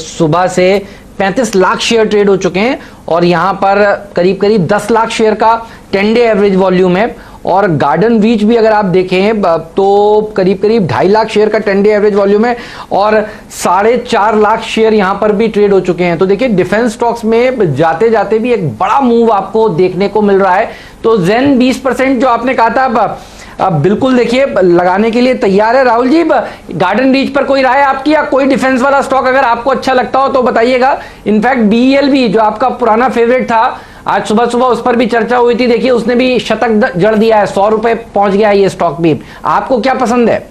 सुबह से 35 लाख शेयर ट्रेड हो चुके हैं और यहां पर करीब करीब 10 लाख शेयर का 10 डे एवरेज वॉल्यूम है। और गार्डन रीच भी अगर आप देखें तो करीब करीब 2.5 लाख शेयर का 10 डे एवरेज वॉल्यूम है और 4.5 लाख शेयर यहां पर भी ट्रेड हो चुके हैं। तो देखिए डिफेंस स्टॉक्स में जाते जाते भी एक बड़ा मूव आपको देखने को मिल रहा है। तो जेन 20% जो आपने कहा था अब बिल्कुल देखिए लगाने के लिए तैयार है। राहुल जी, गार्डन रीच पर कोई राय आपकी या कोई डिफेंस वाला स्टॉक अगर आपको अच्छा लगता हो तो बताइएगा। इनफैक्ट बीईएल भी जो आपका पुराना फेवरेट था, आज सुबह सुबह उस पर भी चर्चा हुई थी, देखिए उसने भी शतक जड़ दिया है, 100 रुपए पहुंच गया है ये स्टॉक भी। आपको क्या पसंद है?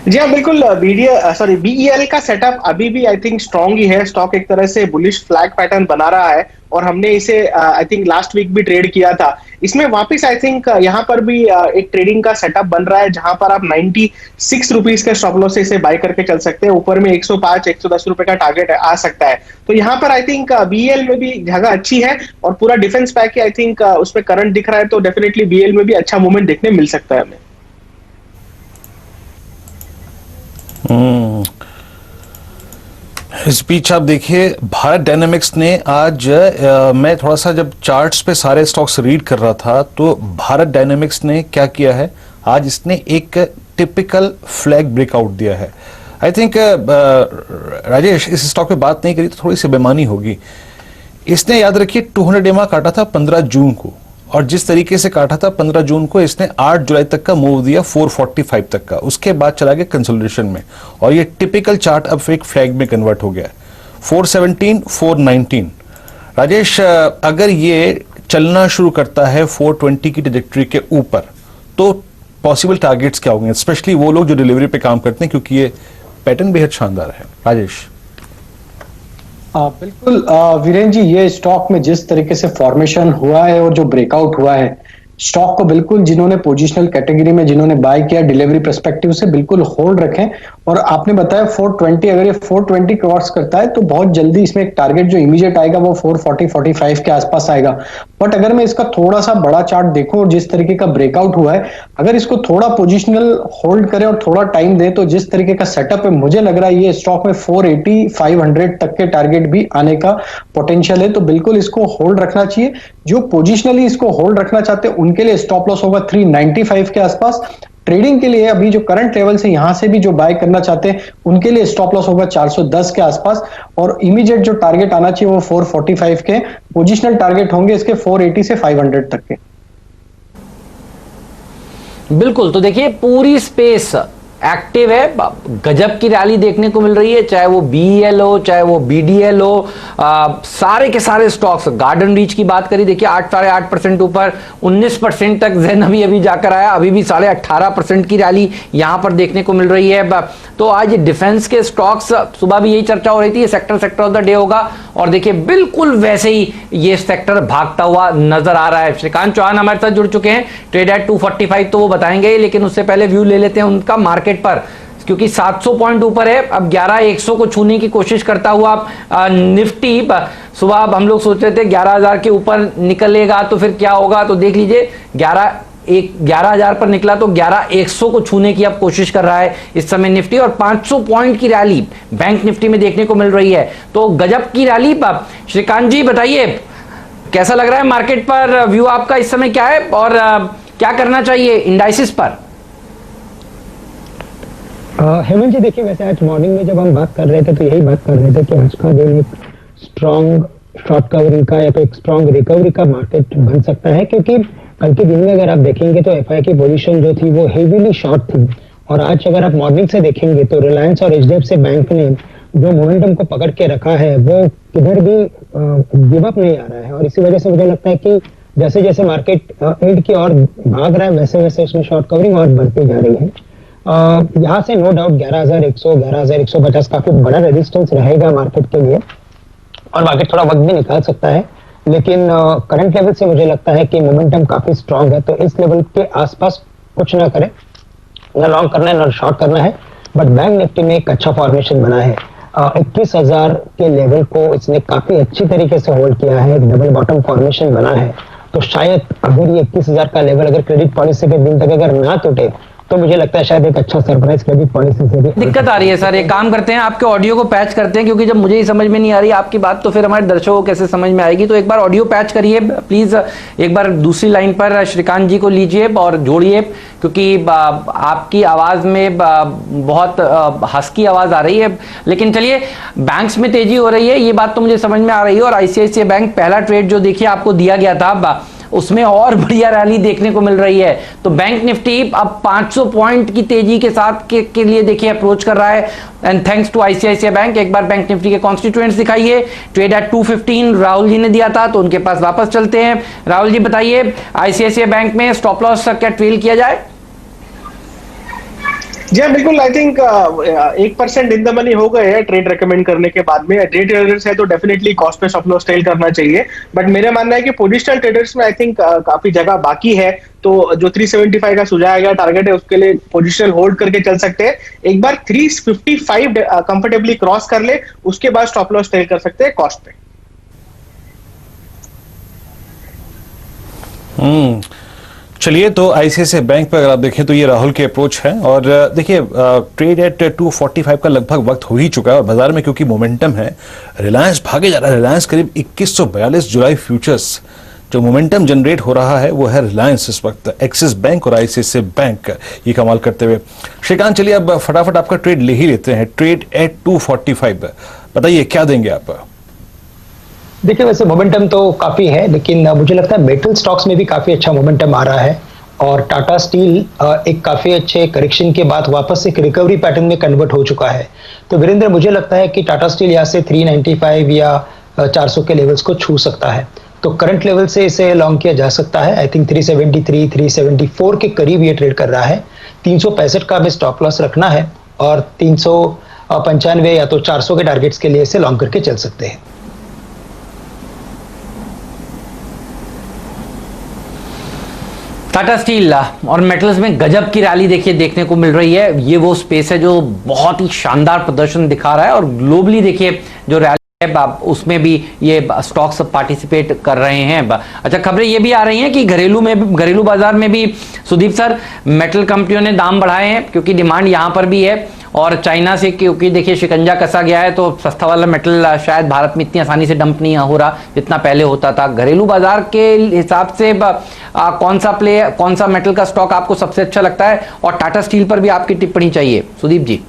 जी हाँ, बिल्कुल। बीईएल का सेटअप अभी भी आई थिंक स्ट्रांग ही है। स्टॉक एक तरह से बुलिश फ्लैग पैटर्न बना रहा है और हमने इसे आई थिंक लास्ट वीक भी ट्रेड किया था। इसमें वापस आई थिंक यहाँ पर भी एक ट्रेडिंग का सेटअप बन रहा है जहां पर आप 96 रुपीज के स्टॉप लॉस से इसे बाय करके चल सकते हैं। ऊपर में 105 110 रुपए का टारगेट आ सकता है। तो यहाँ पर आई थिंक बीएल में भी जगह अच्छी है और पूरा डिफेंस पैक आई थिंक उसमें करंट दिख रहा है, तो डेफिनेटली बीएल में भी अच्छा मूवमेंट देखने मिल सकता है हमें। इस बीच आप देखिए भारत डायनामिक्स ने आज मैं थोड़ा सा जब चार्ट्स पे सारे स्टॉक्स रीड कर रहा था तो भारत डायनामिक्स ने क्या किया है, आज इसने एक टिपिकल फ्लैग ब्रेकआउट दिया है। आई थिंक राजेश इस स्टॉक पे बात नहीं करी तो थोड़ी सी बेमानी होगी। इसने याद रखिए 200 EMA काटा था 15 जून को और जिस तरीके से काटा था 15 जून को इसने 8 जुलाई तक का मूव दिया 445 तक का, उसके बाद चला गया कंसोलिडेशन में और ये टिपिकल चार्ट अब एक फ्लैग में कन्वर्ट हो गया है 417 419। राजेश अगर ये चलना शुरू करता है 420 की ट्रैजेक्टरी के ऊपर तो पॉसिबल टारगेट्स क्या होंगे, स्पेशली वो लोग जो डिलीवरी पे काम करते हैं, क्योंकि ये पैटर्न बेहद शानदार है। राजेश बिल्कुल वीरेन जी, ये स्टॉक में जिस तरीके से फॉर्मेशन हुआ है और जो ब्रेकआउट हुआ है, स्टॉक को बिल्कुल जिन्होंने पोजिशनल कैटेगरी में जिन्होंने बाय किया डिलीवरी पर्सपेक्टिव से बिल्कुल होल्ड रखें। और आपने बताया 420, अगर ये 420 क्रॉस करता है तो बहुत जल्दी इसमें एक टारगेट जो इमीडिएट आएगा वो 440-45 के आसपास आएगा। बट अगर मैं इसका थोड़ा सा बड़ा चार्ट देखूं और जिस तरीके का ब्रेकआउट हुआ है, अगर इसको थोड़ा पोजिशनल होल्ड करें और थोड़ा टाइम दे तो जिस तरीके का सेटअप है मुझे लग रहा है ये स्टॉक में 480-500 तक के टारगेट भी आने का पोटेंशियल है। तो बिल्कुल इसको होल्ड रखना चाहिए। जो पोजिशनली इसको होल्ड रखना चाहते हैं उनके लिए स्टॉप लॉस होगा 395 के आसपास। ट्रेडिंग के लिए अभी जो करंट लेवल से यहां से भी जो बाय करना चाहते हैं उनके लिए स्टॉप लॉस होगा 410 के आसपास और इमीडिएट जो टारगेट आना चाहिए वो 445 के। पोजिशनल टारगेट होंगे इसके 480 से 500 तक के। बिल्कुल, तो देखिए पूरी स्पेस एक्टिव है, गजब की रैली देखने को मिल रही है, चाहे वो बीईएल हो चाहे वो बीडीएल हो, सारे के सारे स्टॉक्स। गार्डन रीच की बात करी, देखिए 8.5% ऊपर 19% तक जेन अभी जाकर आया, अभी भी 18.5% की रैली यहां पर देखने को मिल रही है। तो आज डिफेंस के स्टॉक्स, सुबह भी यही चर्चा हो रही थी, सेक्टर ऑफ द डे होगा और देखिए बिल्कुल वैसे ही ये सेक्टर भागता हुआ नजर आ रहा है। श्रीकांत चौहान हमारे साथ जुड़ चुके हैं, ट्रेड एट 245 तो वो बताएंगे, लेकिन उससे पहले व्यू ले लेते हैं उनका मार्केट पर, क्योंकि 700 पॉइंट ऊपर है। अब 11,100 को छूने की कोशिश करता हुआ निफ्टी, सुबह अब हम लोग सोच रहे थे 11,000 के ऊपर निकलेगा तो फिर क्या होगा, तो देख लीजिए 11,000 पर निकला तो 11,100 को छूने की अब कोशिश कर रहा है इस समय निफ्टी और 500 पॉइंट की रैली बैंक निफ्टी में देखने को मिल रही है। तो गजब की रैली। श्रीकांत जी बताइए कैसा लग रहा है मार्केट पर, व्यू आपका इस समय क्या है और क्या करना चाहिए इंडाइसिस पर? हेमंत जी देखिए, वैसे आज मॉर्निंग में जब हम बात कर रहे थे तो यही बात कर रहे थे कि आज का दिन एक स्ट्रॉन्ग शॉर्ट कवरिंग का या तो एक स्ट्रॉन्ग रिकवरी का मार्केट बन सकता है, क्योंकि कल के दिन में अगर आप देखेंगे तो एफआई की पोजीशन जो थी वो हेवीली शॉर्ट थी और आज अगर आप मॉर्निंग से देखेंगे तो रिलायंस और एचडीएफसी बैंक ने जो मोमेंटम को पकड़ के रखा है वो किधर भी गिव अप नहीं आ रहा है और इसी वजह से मुझे लगता है कि जैसे जैसे मार्केट एंड की ओर भाग रहा है वैसे वैसे उसमें शॉर्ट कवरिंग और बढ़ती जा रही है। यहाँ से नो डाउट 11,100 11,150 काफी बड़ा रेजिस्टेंस रहेगा मार्केट के लिए और मार्केट थोड़ा वक्त भी निकाल सकता है, लेकिन करंट लेवल से मुझे लगता है कि मोमेंटम काफी स्ट्रांग है, तो इस लेवल के आसपास कुछ ना करें, न लॉन्ग करना है न शॉर्ट करना है। बट बैंक निफ्टी में एक अच्छा फॉर्मेशन बना है, 21,000 के लेवल को इसने काफी अच्छी तरीके से होल्ड किया है, डबल बॉटम फॉर्मेशन बना है, तो शायद अगर ये 21,000 का लेवल अगर क्रेडिट पॉलिसी के दिन तक अगर ना टूटे तो मुझे लगता है शायद एक अच्छा सरप्राइज क्रेडिट पॉलिसी से भी दिक्कत आ रही है सर, एक काम करते हैं, आपके ऑडियो को पैच करते हैं, क्योंकि जब मुझे ही समझ में नहीं आ रही आपकी बात तो फिर हमारे दर्शकों को कैसे समझ में आएगी। तो एक बार ऑडियो पैच करिए प्लीज, एक बार दूसरी लाइन पर श्रीकांत जी को लीजिए और जोड़िए, क्योंकि आपकी आवाज में बहुत हस्की आवाज आ रही है। लेकिन चलिए, बैंक्स में तेजी हो रही है, ये बात तो मुझे समझ में आ रही है, और आईसीआईसीआई बैंक पहला ट्रेड जो देखिए आपको दिया गया था उसमें और बढ़िया रैली देखने को मिल रही है। तो बैंक निफ्टी अब 500 पॉइंट की तेजी के साथ के लिए देखिए अप्रोच कर रहा है, and thanks to ICICI bank. एक बार बैंक निफ्टी के कॉन्स्टिट्यूएंट्स दिखाइए, ट्रेड एट 215 राहुल जी ने दिया था, तो उनके पास वापस चलते हैं। राहुल जी बताइए, आईसीआईसीआई बैंक में स्टॉप लॉस क्या ट्रेल किया जाए? जी हाँ, बिल्कुल। I think 1% in the money हो गए हैं ट्रेड रेकमेंड करने के बाद में। डे ट्रेडर्स है तो डेफिनेटली कॉस्ट पे स्टॉप लॉस ट्रेल करना चाहिए, बट मेरा मानना है कि पोजिशनल ट्रेडर्स में आई थिंक काफी जगह बाकी है। तो जो 375 का सुझाया गया टारगेट है उसके लिए पोजिशनल होल्ड करके चल सकते हैं। एक बार 355 कंफर्टेबली क्रॉस कर ले, उसके बाद स्टॉप लॉस ट्रेल कर सकते हैं कॉस्ट पे। चलिए, तो आईसीआईसीआई बैंक पर अगर आप देखें तो ये राहुल की अप्रोच है, और देखिए ट्रेड एट 245 का लगभग वक्त हो ही चुका है, और बाजार में क्योंकि मोमेंटम है, रिलायंस भागे जा रहा है। रिलायंस करीब 2142 जुलाई फ्यूचर्स जो मोमेंटम जनरेट हो रहा है वो है रिलायंस इस वक्त, एक्सिस बैंक और आईसीआईसीआई बैंक ये कमाल करते हुए। श्रीकांत, चलिए अब फटाफट आपका ट्रेड ले ही लेते हैं, ट्रेड एट 245 बताइए क्या देंगे आप? देखिए, वैसे मोमेंटम तो काफी है, लेकिन मुझे लगता है मेटल स्टॉक्स में भी काफी अच्छा मोमेंटम आ रहा है, और टाटा स्टील एक काफी अच्छे करेक्शन के बाद वापस एक रिकवरी पैटर्न में कन्वर्ट हो चुका है। तो वीरेंद्र, मुझे लगता है कि टाटा स्टील यहाँ से 395 या 400 के लेवल्स को छू सकता है। तो करंट लेवल से इसे लॉन्ग किया जा सकता है। आई थिंक 373 374 के करीब ये ट्रेड कर रहा है। 365 का भी स्टॉप लॉस रखना है, और 395 या तो 400 के टारगेट्स के लिए इसे लॉन्ग करके चल सकते हैं। टाटा स्टील और मेटल्स में गजब की रैली देखिए देखने को मिल रही है। ये वो स्पेस है जो बहुत ही शानदार प्रदर्शन दिखा रहा है, और ग्लोबली देखिए जो रैली है उसमें भी ये स्टॉक्स पार्टिसिपेट कर रहे हैं। अच्छा, खबरें ये भी आ रही हैं कि घरेलू बाजार में भी सुदीप सर मेटल कंपनियों ने दाम बढ़ाए हैं, क्योंकि डिमांड यहां पर भी है, और चाइना से क्योंकि देखिए शिकंजा कसा गया है, तो सस्ता वाला मेटल शायद भारत में इतनी आसानी से डंप नहीं हो रहा जितना पहले होता था। घरेलू बाजार के हिसाब से कौन सा मेटल का स्टॉक आपको सबसे अच्छा लगता है, और टाटा स्टील पर भी आपकी टिप्पणी चाहिए सुदीप जी।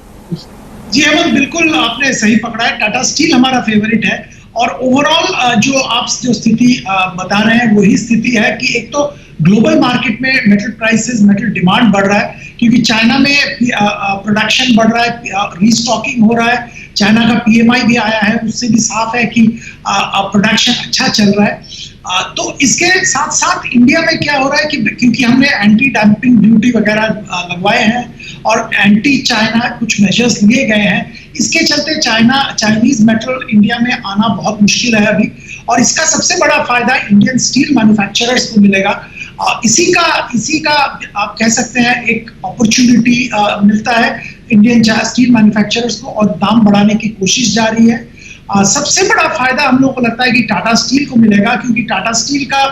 जी हेमंत, बिल्कुल आपने सही पकड़ा है। टाटा स्टील हमारा फेवरेट है, और ओवरऑल जो स्थिति बता रहे हैं वही स्थिति है कि एक तो ग्लोबल मार्केट में मेटल प्राइसेस, मेटल डिमांड बढ़ रहा है, क्योंकि चाइना में प्रोडक्शन बढ़ रहा है, रीस्टॉकिंग हो रहा है। चाइना का पीएमआई भी आया है, उससे भी साफ है कि प्रोडक्शन अच्छा चल रहा है। तो इसके साथ साथ इंडिया में क्या हो रहा है कि क्योंकि हमने एंटी डंपिंग ड्यूटी वगैरह लगवाए हैं और एंटी चाइना कुछ मेजर्स लिए गए हैं, इसके चलते चाइनीज मेटल इंडिया में आना बहुत मुश्किल है अभी, और इसका सबसे बड़ा फायदा इंडियन स्टील मैन्युफैक्चरर्स को मिलेगा। इसी का आप कह सकते हैं एक अपॉर्चुनिटी मिलता है इंडियन स्टील मैन्युफैक्चरर्स को, और दाम बढ़ाने की कोशिश जारी है। सबसे बड़ा फायदा हम लोग को लगता है कि टाटा स्टील को मिलेगा, क्योंकि टाटा स्टील का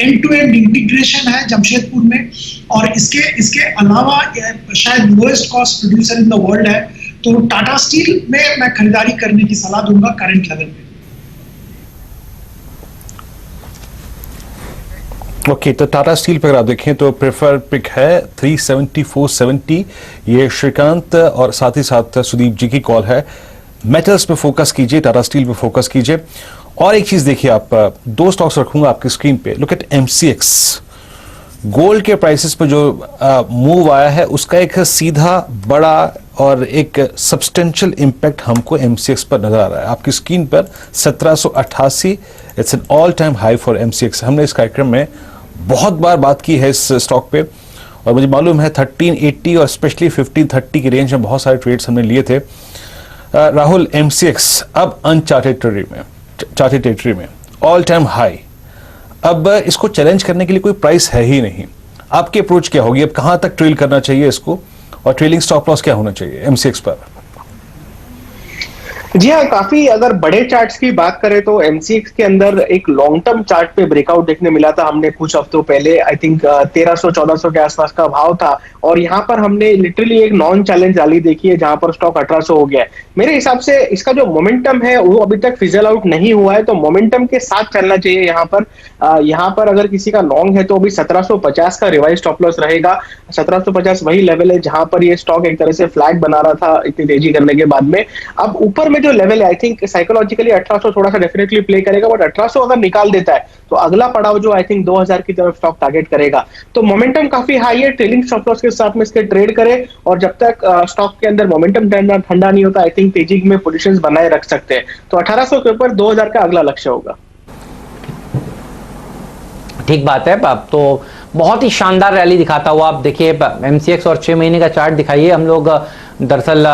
एंड टू एंड इंटीग्रेशन है जमशेदपुर में, और इसके अलावा शायद lowest cost producer in the world है। तो टाटा स्टील में मैं खरीदारी करने की सलाह दूंगा करंट लेवल पे। ओके, तो टाटा स्टील पर अगर आप देखें तो प्रेफर पिक है 374.70, ये श्रीकांत और साथ ही साथ सुदीप जी की कॉल है। मेटल्स पे फोकस कीजिए, टाटा स्टील पे फोकस कीजिए। और एक चीज देखिए, आप दो स्टॉक्स रखूंगा आपकी स्क्रीन पे। Look at MCX. गोल्ड के प्राइसेस पे जो मूव आया है उसका एक सीधा बड़ा और एक सब्सटेंशियल इंपैक्ट हमको एमसीएक्स पर नजर आ रहा है। आपकी स्क्रीन पर 1788, it's an all time high for MCX. हमने इस कार्यक्रम में बहुत बार बात की है इस स्टॉक पे, और मुझे मालूम है 1380 और स्पेशली 1530 की रेंज में बहुत सारे ट्रेड्स हमने लिए थे। राहुल, एमसीएक्स अब अनचार्टेड टेरिटरी में ऑल टाइम हाई, अब इसको चैलेंज करने के लिए कोई प्राइस है ही नहीं। आपकी अप्रोच क्या होगी, अब कहां तक ट्रेल करना चाहिए इसको, और ट्रेलिंग स्टॉप लॉस क्या होना चाहिए एमसीएक्स पर? जी हाँ, काफी अगर बड़े चार्ट्स की बात करें तो एमसीएक्स के अंदर एक लॉन्ग टर्म चार्ट पे ब्रेकआउट देखने मिला था हमने कुछ हफ्तों पहले। आई थिंक 1300-1400 के आसपास का भाव था और यहाँ पर हमने लिटरली एक नॉन चैलेंज रैली देखी है जहां पर स्टॉक 1800 हो गया है। मेरे हिसाब से इसका जो मोमेंटम है वो अभी तक फिजल आउट नहीं हुआ है, तो मोमेंटम के साथ चलना चाहिए यहाँ पर। यहाँ पर अगर किसी का लॉन्ग है तो अभी 1750 का रिवाइज स्टॉप लॉस रहेगा। 1750 वही लेवल है जहां पर ये स्टॉक एक तरह से फ्लैग बना रहा था इतनी तेजी करने के बाद में। अब ऊपर में जो लेवल है आई थिंक साइकोलॉजिकली 1800 थोड़ा सा डेफिनेटली प्ले करेगा, बट 1800 अगर निकाल देता है तो अगला पड़ाव जो आई थिंक 2000 की तरफ स्टॉक टारगेट करेगा। तो मोमेंटम काफी हाई है, ट्रेलिंग स्टॉप लॉस के साथ में इसके ट्रेड करे और जब तक स्टॉक के अंदर मोमेंटम ठंडा नहीं होता आई थिंक तेजी में पोजीशंस बनाए रख सकते हैं। तो 1800 के ऊपर 2000 का अगला लक्ष्य होगा। ठीक बात है। अब तो बहुत ही शानदार रैली दिखाता हुआ आप देखिए एमसीएक्स और 6 महीने का चार्ट दिखाइए। हम लोग दरअसल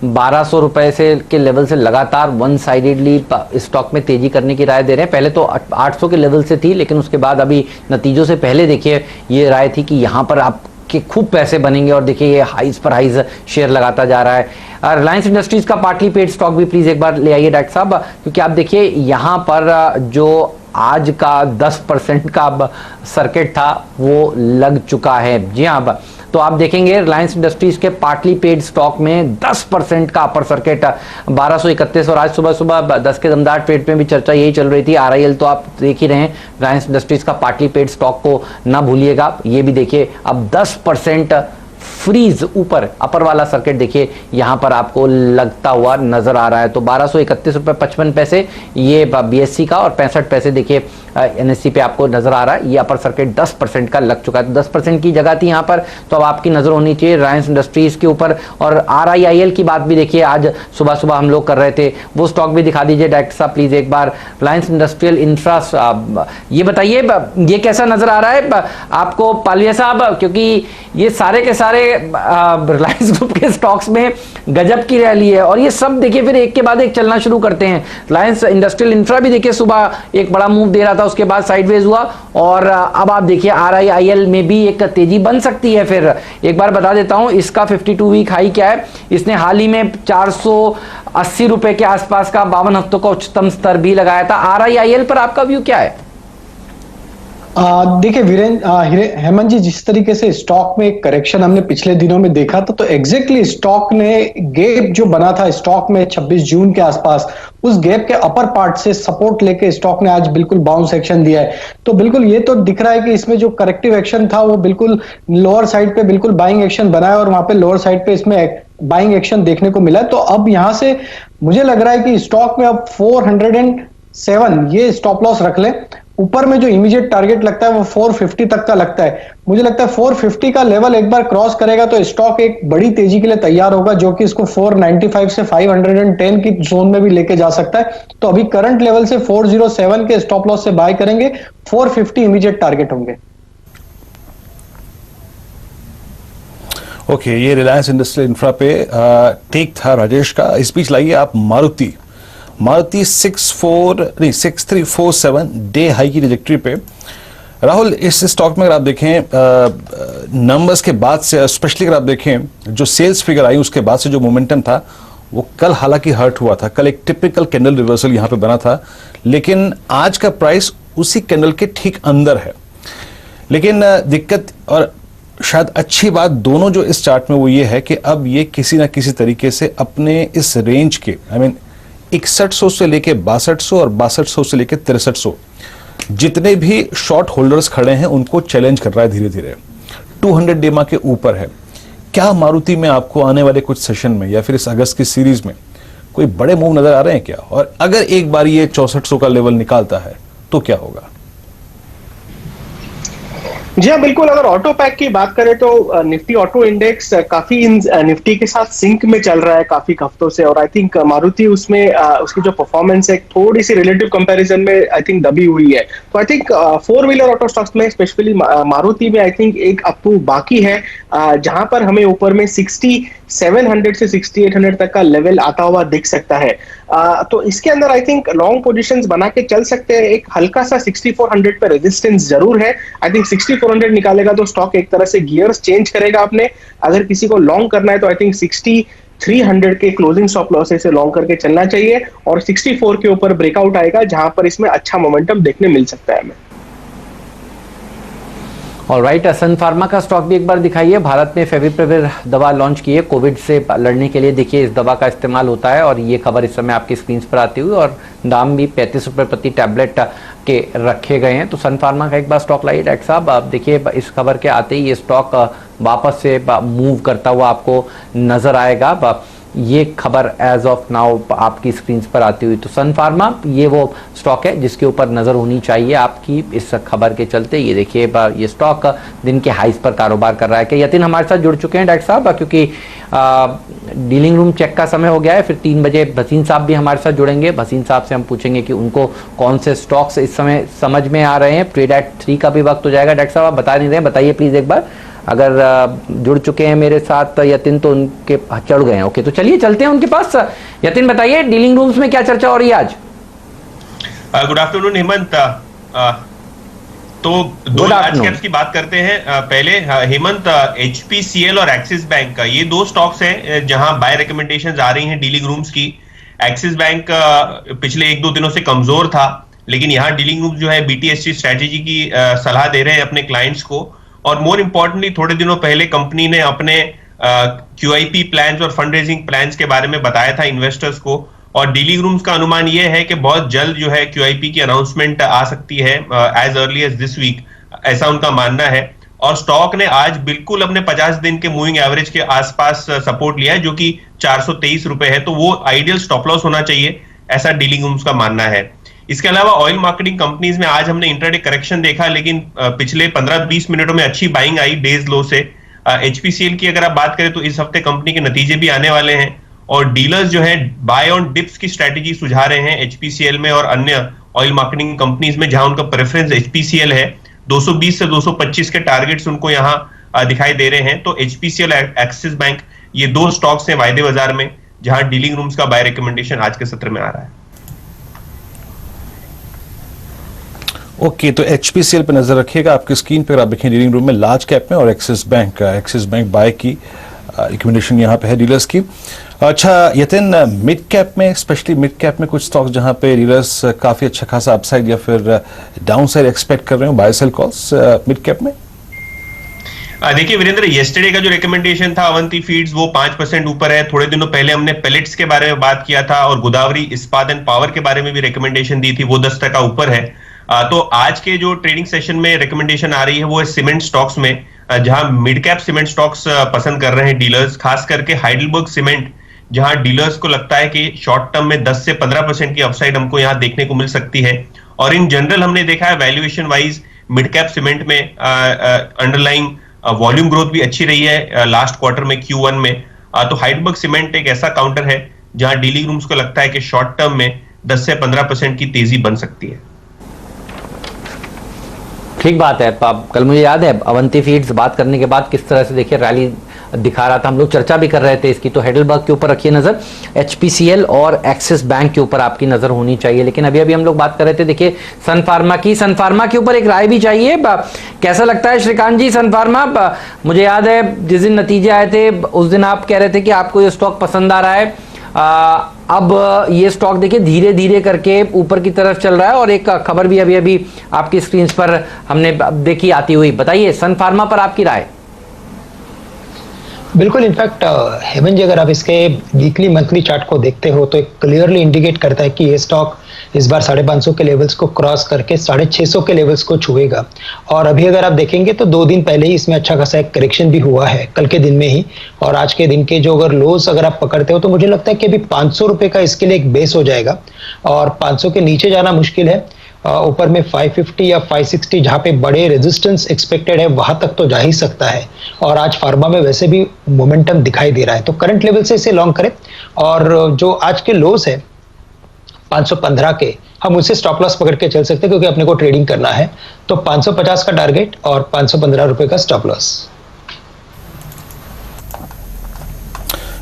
1200 रुपए से के लेवल से लगातार वन साइडेडली स्टॉक में तेजी करने की राय दे रहे हैं। पहले तो 800 के लेवल से थी, लेकिन उसके बाद अभी नतीजों से पहले देखिए ये राय थी कि यहाँ पर आप के खूब पैसे बनेंगे और देखिए ये हाइज पर हाइज शेयर लगाता जा रहा है। रिलायंस इंडस्ट्रीज का पार्टली पेड स्टॉक भी प्लीज एक बार ले आइए डॉक्टर साहब, क्योंकि आप देखिए यहाँ पर जो आज का 10% का अब सर्किट था वो लग चुका है। जी हाँ, तो आप देखेंगे रिलायंस इंडस्ट्रीज के पार्टली पेड स्टॉक में 10% का अपर सर्किट 1231 और आज सुबह सुबह 10 के दमदार ट्रेड में भी चर्चा यही चल रही थी। आरआईएल तो आप देख ही रहे हैं, रिलायंस इंडस्ट्रीज का पार्टली पेड स्टॉक को ना भूलिएगा। ये भी देखिए अब 10% फ्रीज ऊपर अपर वाला सर्किट देखिए यहां पर आपको लगता हुआ नजर आ रहा है। तो 1231 रुपए 55 पैसे ये बीएससी का और 65 पैसे देखिए एनएससी पे आपको नजर आ रहा है। ये अपर सर्किट 10% का लग चुका है। तो 10% की जगह थी यहां पर, तो अब आपकी नजर होनी चाहिए रिलायंस इंडस्ट्रीज के ऊपर। और आरआईआईएल की बात भी देखिए आज सुबह सुबह हम लोग कर रहे थे, वो स्टॉक भी दिखा दीजिए डायरेक्टर साहब प्लीज एक बार। रिलायंस इंडस्ट्रियल इंफ्रा ये बताइए ये कैसा नजर आ रहा है आपको पालविया साहब, क्योंकि ये सारे के सारे रिलायंस ग्रुप के स्टॉक्स में गजब की रैली है और ये सब देखिए फिर एक के बाद एक चलना शुरू करते हैं। रिलायंस इंडस्ट्रियल इंफ्रा भी देखिए सुबह एक बड़ा मूव दे रहा था, उसके बाद साइडवेज हुआ और अब आप देखिए आरआईआईएल में भी एक तेजी बन सकती है। फिर एक बार बता देता हूं इसका 52 वीक हाई क्या है। इसने हाल ही में 480 रुपए के आसपास का 52 हफ्तों का उच्चतम स्तर भी लगाया था। आरआईआईएल पर आपका व्यू क्या है? देखिए हेमंत जी, जिस तरीके से स्टॉक में एक करेक्शन हमने पिछले दिनों में देखा था, तो एग्जैक्टली स्टॉक ने गैप जो बना था स्टॉक में 26 जून के आसपास, उस गैप के अपर पार्ट से सपोर्ट लेके स्टॉक ने आज बिल्कुल बाउंस एक्शन दिया है। तो बिल्कुल ये तो दिख रहा है कि इसमें जो करेक्टिव एक्शन था वो बिल्कुल लोअर साइड पे बिल्कुल बाइंग एक्शन बनाया और वहां पे लोअर साइड पे इसमें बाइंग एक्शन देखने को मिला। तो अब यहां से मुझे लग रहा है कि स्टॉक में अब 407 ये स्टॉप लॉस रख ले। ऊपर में जो इमीडिएट टारगेट लगता है वो 450 तक का लगता है। मुझे लगता है 450 का लेवल एक बार क्रॉस करेगा तो स्टॉक एक बड़ी तेजी के लिए तैयार होगा, जो कि इसको 495 से 510 की जोन में भी लेके जा सकता है। तो अभी करंट लेवल से 407 के स्टॉप लॉस से बाय करेंगे, 450 इमीडिएट टारगेट होंगे। ओके, ये रिलायंस इंडस्ट्रियल इंफ्रा पे टेक था राजेश का। इस बीच लाइए आप मारुति 6347 डे हाई की ट्रैजेक्टरी पे। राहुल, इस स्टॉक में अगर आप देखें नंबर्स के बाद से, स्पेशली अगर आप देखें जो सेल्स फिगर आई उसके बाद से जो मोमेंटम था वो कल हालांकि हर्ट हुआ था। कल एक टिपिकल कैंडल रिवर्सल यहां पे बना था, लेकिन आज का प्राइस उसी कैंडल के ठीक अंदर है। लेकिन दिक्कत और शायद अच्छी बात दोनों जो इस चार्ट में वो ये है कि अब ये किसी ना किसी तरीके से अपने इस रेंज के 6100 से लेके 6200 और 6200 से लेके 6300 जितने भी शॉर्ट होल्डर्स खड़े हैं उनको चैलेंज कर रहा है धीरे धीरे। 200 डेमा के ऊपर है। क्या मारुति में आपको आने वाले कुछ सेशन में या फिर इस अगस्त की सीरीज में कोई बड़े मूव नजर आ रहे हैं क्या? और अगर एक बार ये 6400 का लेवल निकालता है तो क्या होगा? जी हाँ, बिल्कुल। अगर ऑटो पैक की बात करें तो निफ्टी ऑटो इंडेक्स काफी निफ्टी के साथ सिंक में चल रहा है काफी हफ्तों से, और आई थिंक मारुति उसमें उसकी जो परफॉर्मेंस है थोड़ी सी रिलेटिव कंपैरिजन में आई थिंक दबी हुई है। तो I think 4 wheeler auto stocks में स्पेशली मारुति में आई थिंक एक अप टू बाकी है, जहां पर हमें ऊपर में 6700 से 6800 तक का लेवल आता हुआ दिख सकता है। तो इसके अंदर आई थिंक लॉन्ग पोजीशंस बना के चल सकते हैं। एक हल्का सा 6400 पे रेजिस्टेंस जरूर है। आई थिंक 6400 निकालेगा तो स्टॉक एक तरह से गियर्स चेंज करेगा अपने। अगर किसी को लॉन्ग करना है तो आई थिंक 300 के क्लोजिंग स्टॉप लॉसेस से लॉन्ग करके चलना चाहिए और 64 के ऊपर ब्रेकआउट आएगा जहां पर इसमें अच्छा मोमेंटम देखने मिल सकता है हमें। ऑलराइट, सन फार्मा का स्टॉक भी एक बार दिखाइए। भारत में फेविपिराविर दवा लॉन्च की है कोविड से लड़ने के लिए। देखिए इस दवा का इस्तेमाल होता है और ये खबर इस समय आपकी स्क्रीन पर आती हुई और दाम भी 35 रुपये प्रति टैबलेट के रखे गए हैं। तो सन फार्मा का एक बार स्टॉक लाइए डॉक्टर साहब। आप देखिए इस खबर के आते ही ये स्टॉक वापस से मूव करता हुआ आपको नजर आएगा। ये खबर एज ऑफ नाउ आपकी स्क्रीन पर आती हुई। तो सन फार्मा ये वो स्टॉक है जिसके ऊपर नजर होनी चाहिए आपकी इस खबर के चलते। ये देखिए ये स्टॉक दिन के हाईस पर कारोबार कर रहा है। क्या यतिन हमारे साथ जुड़ चुके हैं डॉक्टर साहब? क्योंकि डीलिंग रूम चेक का समय हो गया है। फिर 3 बजे भसीन साहब भी हमारे साथ जुड़ेंगे। भसीन साहब से हम पूछेंगे कि उनको कौन से स्टॉक्स इस समय समझ में आ रहे हैं। ट्रेड एट 3 का भी वक्त हो जाएगा। डॉक्टर साहब आप बता नहीं रहे, बताइए प्लीज एक बार। अगर जुड़ चुके हैं मेरे साथ यतिन तो उनके चढ़ गए हैं। ओके, तो चलिए चलते हैं उनके पास। यतिन बताइए डीलिंग रूम्स में क्या चर्चा हो रही है आज? Good afternoon Hemant. तो दो लार्ज कैप्स की बात करते हैं। पहले हेमंत, HPCL और एक्सिस बैंक का ये 2 स्टॉक्स हैं जहां बाय रिकमेंडेशंस आ रही हैं डीलिंग रूम्स की। एक्सिस बैंक पिछले 1-2 दिनों से कमजोर था, लेकिन यहाँ डीलिंग रूम जो है BTSC स्ट्रेटेजी की सलाह दे रहे हैं अपने क्लाइंट्स को। और मोर इंपॉर्टेंटली थोड़े दिनों पहले कंपनी ने अपने QIP प्लान्स और फंड रेजिंग प्लान्स के बारे में बताया था इन्वेस्टर्स को। और डीलिंग रूम्स का अनुमान यह है कि बहुत जल्द जो है QIP की अनाउंसमेंट आ सकती है as early as this week, ऐसा उनका मानना है। और स्टॉक ने आज बिल्कुल अपने 50 दिन के मूविंग एवरेज के आसपास सपोर्ट लिया है जो कि 423 रुपए है। तो वो आइडियल स्टॉप लॉस होना चाहिए, ऐसा डीलिंग रूम्स का मानना है। इसके अलावा ऑयल मार्केटिंग कंपनीज में आज हमने इंट्राडे करेक्शन देखा, लेकिन पिछले 15-20 मिनटों में अच्छी बाइंग आई डेज लो से। HPCL की अगर आप बात करें तो इस हफ्ते कंपनी के नतीजे भी आने वाले हैं और डीलर्स जो है बाय ऑन डिप्स की स्ट्रेटेजी सुझा रहे हैं HPCL में और अन्य ऑयल मार्केटिंग कंपनीज में, जहां उनका प्रेफरेंस HPCL है। 220 से 225 के टारगेट्स उनको यहाँ दिखाई दे रहे हैं। तो HPCL एक्सिस बैंक ये 2 स्टॉक्स हैं वायदे बाजार में जहां डीलिंग रूम्स का बाय रिकमेंडेशन आज के सत्र में आ रहा है। ओके, तो HPCL पे नजर रखिएगा आपकी स्क्रीन पर। आप देखें डीलिंग रूम में लार्ज कैप में और एक्सिस बैंक बाय की रिकमेंडेशन यहाँ पे है डीलर्स की। अच्छा यतिन, मिड कैप में, स्पेशली मिड कैप में कुछ स्टॉक्स जहाँ पे डीलर्स काफी अच्छा खासा अपसाइड या फिर डाउन साइड एक्सपेक्ट कर रहे हो, buy sell calls mid cap में? देखिए वीरेंद्र, येस्टरडे का जो रिकमेंडेशन था अवंती फीड्स वो 5% ऊपर है। थोड़े दिनों पहले हमने पेलेट्स के बारे में बात किया था और गोदावरी इस्पात एंड पावर के बारे में भी रिकमेंडेशन दी थी, वो 10% ऊपर है। तो आज के जो ट्रेडिंग सेशन में रिकमेंडेशन आ रही है वो है सीमेंट स्टॉक्स में, जहां मिड कैप सीमेंट स्टॉक्स पसंद कर रहे हैं डीलर्स, खास करके हाइडेलबर्ग सीमेंट, जहां डीलर्स को लगता है कि शॉर्ट टर्म में 10 से 15% की अपसाइड हमको यहां देखने को मिल सकती है। और इन जनरल हमने देखा है valuation wise mid cap cement में अंडरलाइंग वॉल्यूम ग्रोथ भी अच्छी रही है लास्ट क्वार्टर में Q1 में। तो हाइडेलबर्ग सीमेंट एक ऐसा काउंटर है जहां डीलिंग रूम्स को लगता है कि शॉर्ट टर्म में 10 से 15% की तेजी बन सकती है। ठीक बात है। कल मुझे याद है अवंती फीड्स बात करने के बाद किस तरह से देखिए रैली दिखा रहा था, हम लोग चर्चा भी कर रहे थे इसकी। तो हाइडेलबर्ग के ऊपर रखिए नजर, HPCL और एक्सिस बैंक के ऊपर आपकी नजर होनी चाहिए। लेकिन अभी अभी हम लोग बात कर रहे थे देखिए सन फार्मा की, सन फार्मा के ऊपर एक राय भी चाहिए। कैसा लगता है श्रीकांत जी सन फार्मा? मुझे याद है जिस दिन नतीजे आए थे उस दिन आप कह रहे थे कि आपको ये स्टॉक पसंद आ रहा है। अब ये स्टॉक देखिए धीरे धीरे करके ऊपर की तरफ चल रहा है और एक खबर भी अभी अभी आपकी स्क्रीन पर हमने देखी आती हुई। बताइए सन फार्मा पर आपकी राय। बिल्कुल, इनफैक्ट हेमंत जी अगर आप इसके वीकली मंथली चार्ट को देखते हो तो क्लियरली इंडिकेट करता है कि ये स्टॉक इस बार 550 के लेवल्स को क्रॉस करके 650 के लेवल्स को छुएगा। और अभी अगर आप देखेंगे तो 2 दिन पहले ही इसमें अच्छा खासा एक करेक्शन भी हुआ है, कल के दिन में ही। और आज के दिन के जो अगर लोस अगर आप पकड़ते हो तो मुझे लगता है कि अभी 500 रुपए का इसके लिए एक बेस हो जाएगा और 500 के नीचे जाना मुश्किल है। ऊपर में 550 या 560 जहाँ पे बड़े रेजिस्टेंस एक्सपेक्टेड है वहां तक तो जा ही सकता है। और आज फार्मा में वैसे भी मोमेंटम दिखाई दे रहा है, तो करंट लेवल से इसे लॉन्ग करें। और जो आज के लोस है 515 के, हम उसे स्टॉप लॉस पकड़ के चल सकते हैं क्योंकि अपने को ट्रेडिंग करना है। तो 550 का टारगेट और 515 रुपए का स्टॉप लॉस।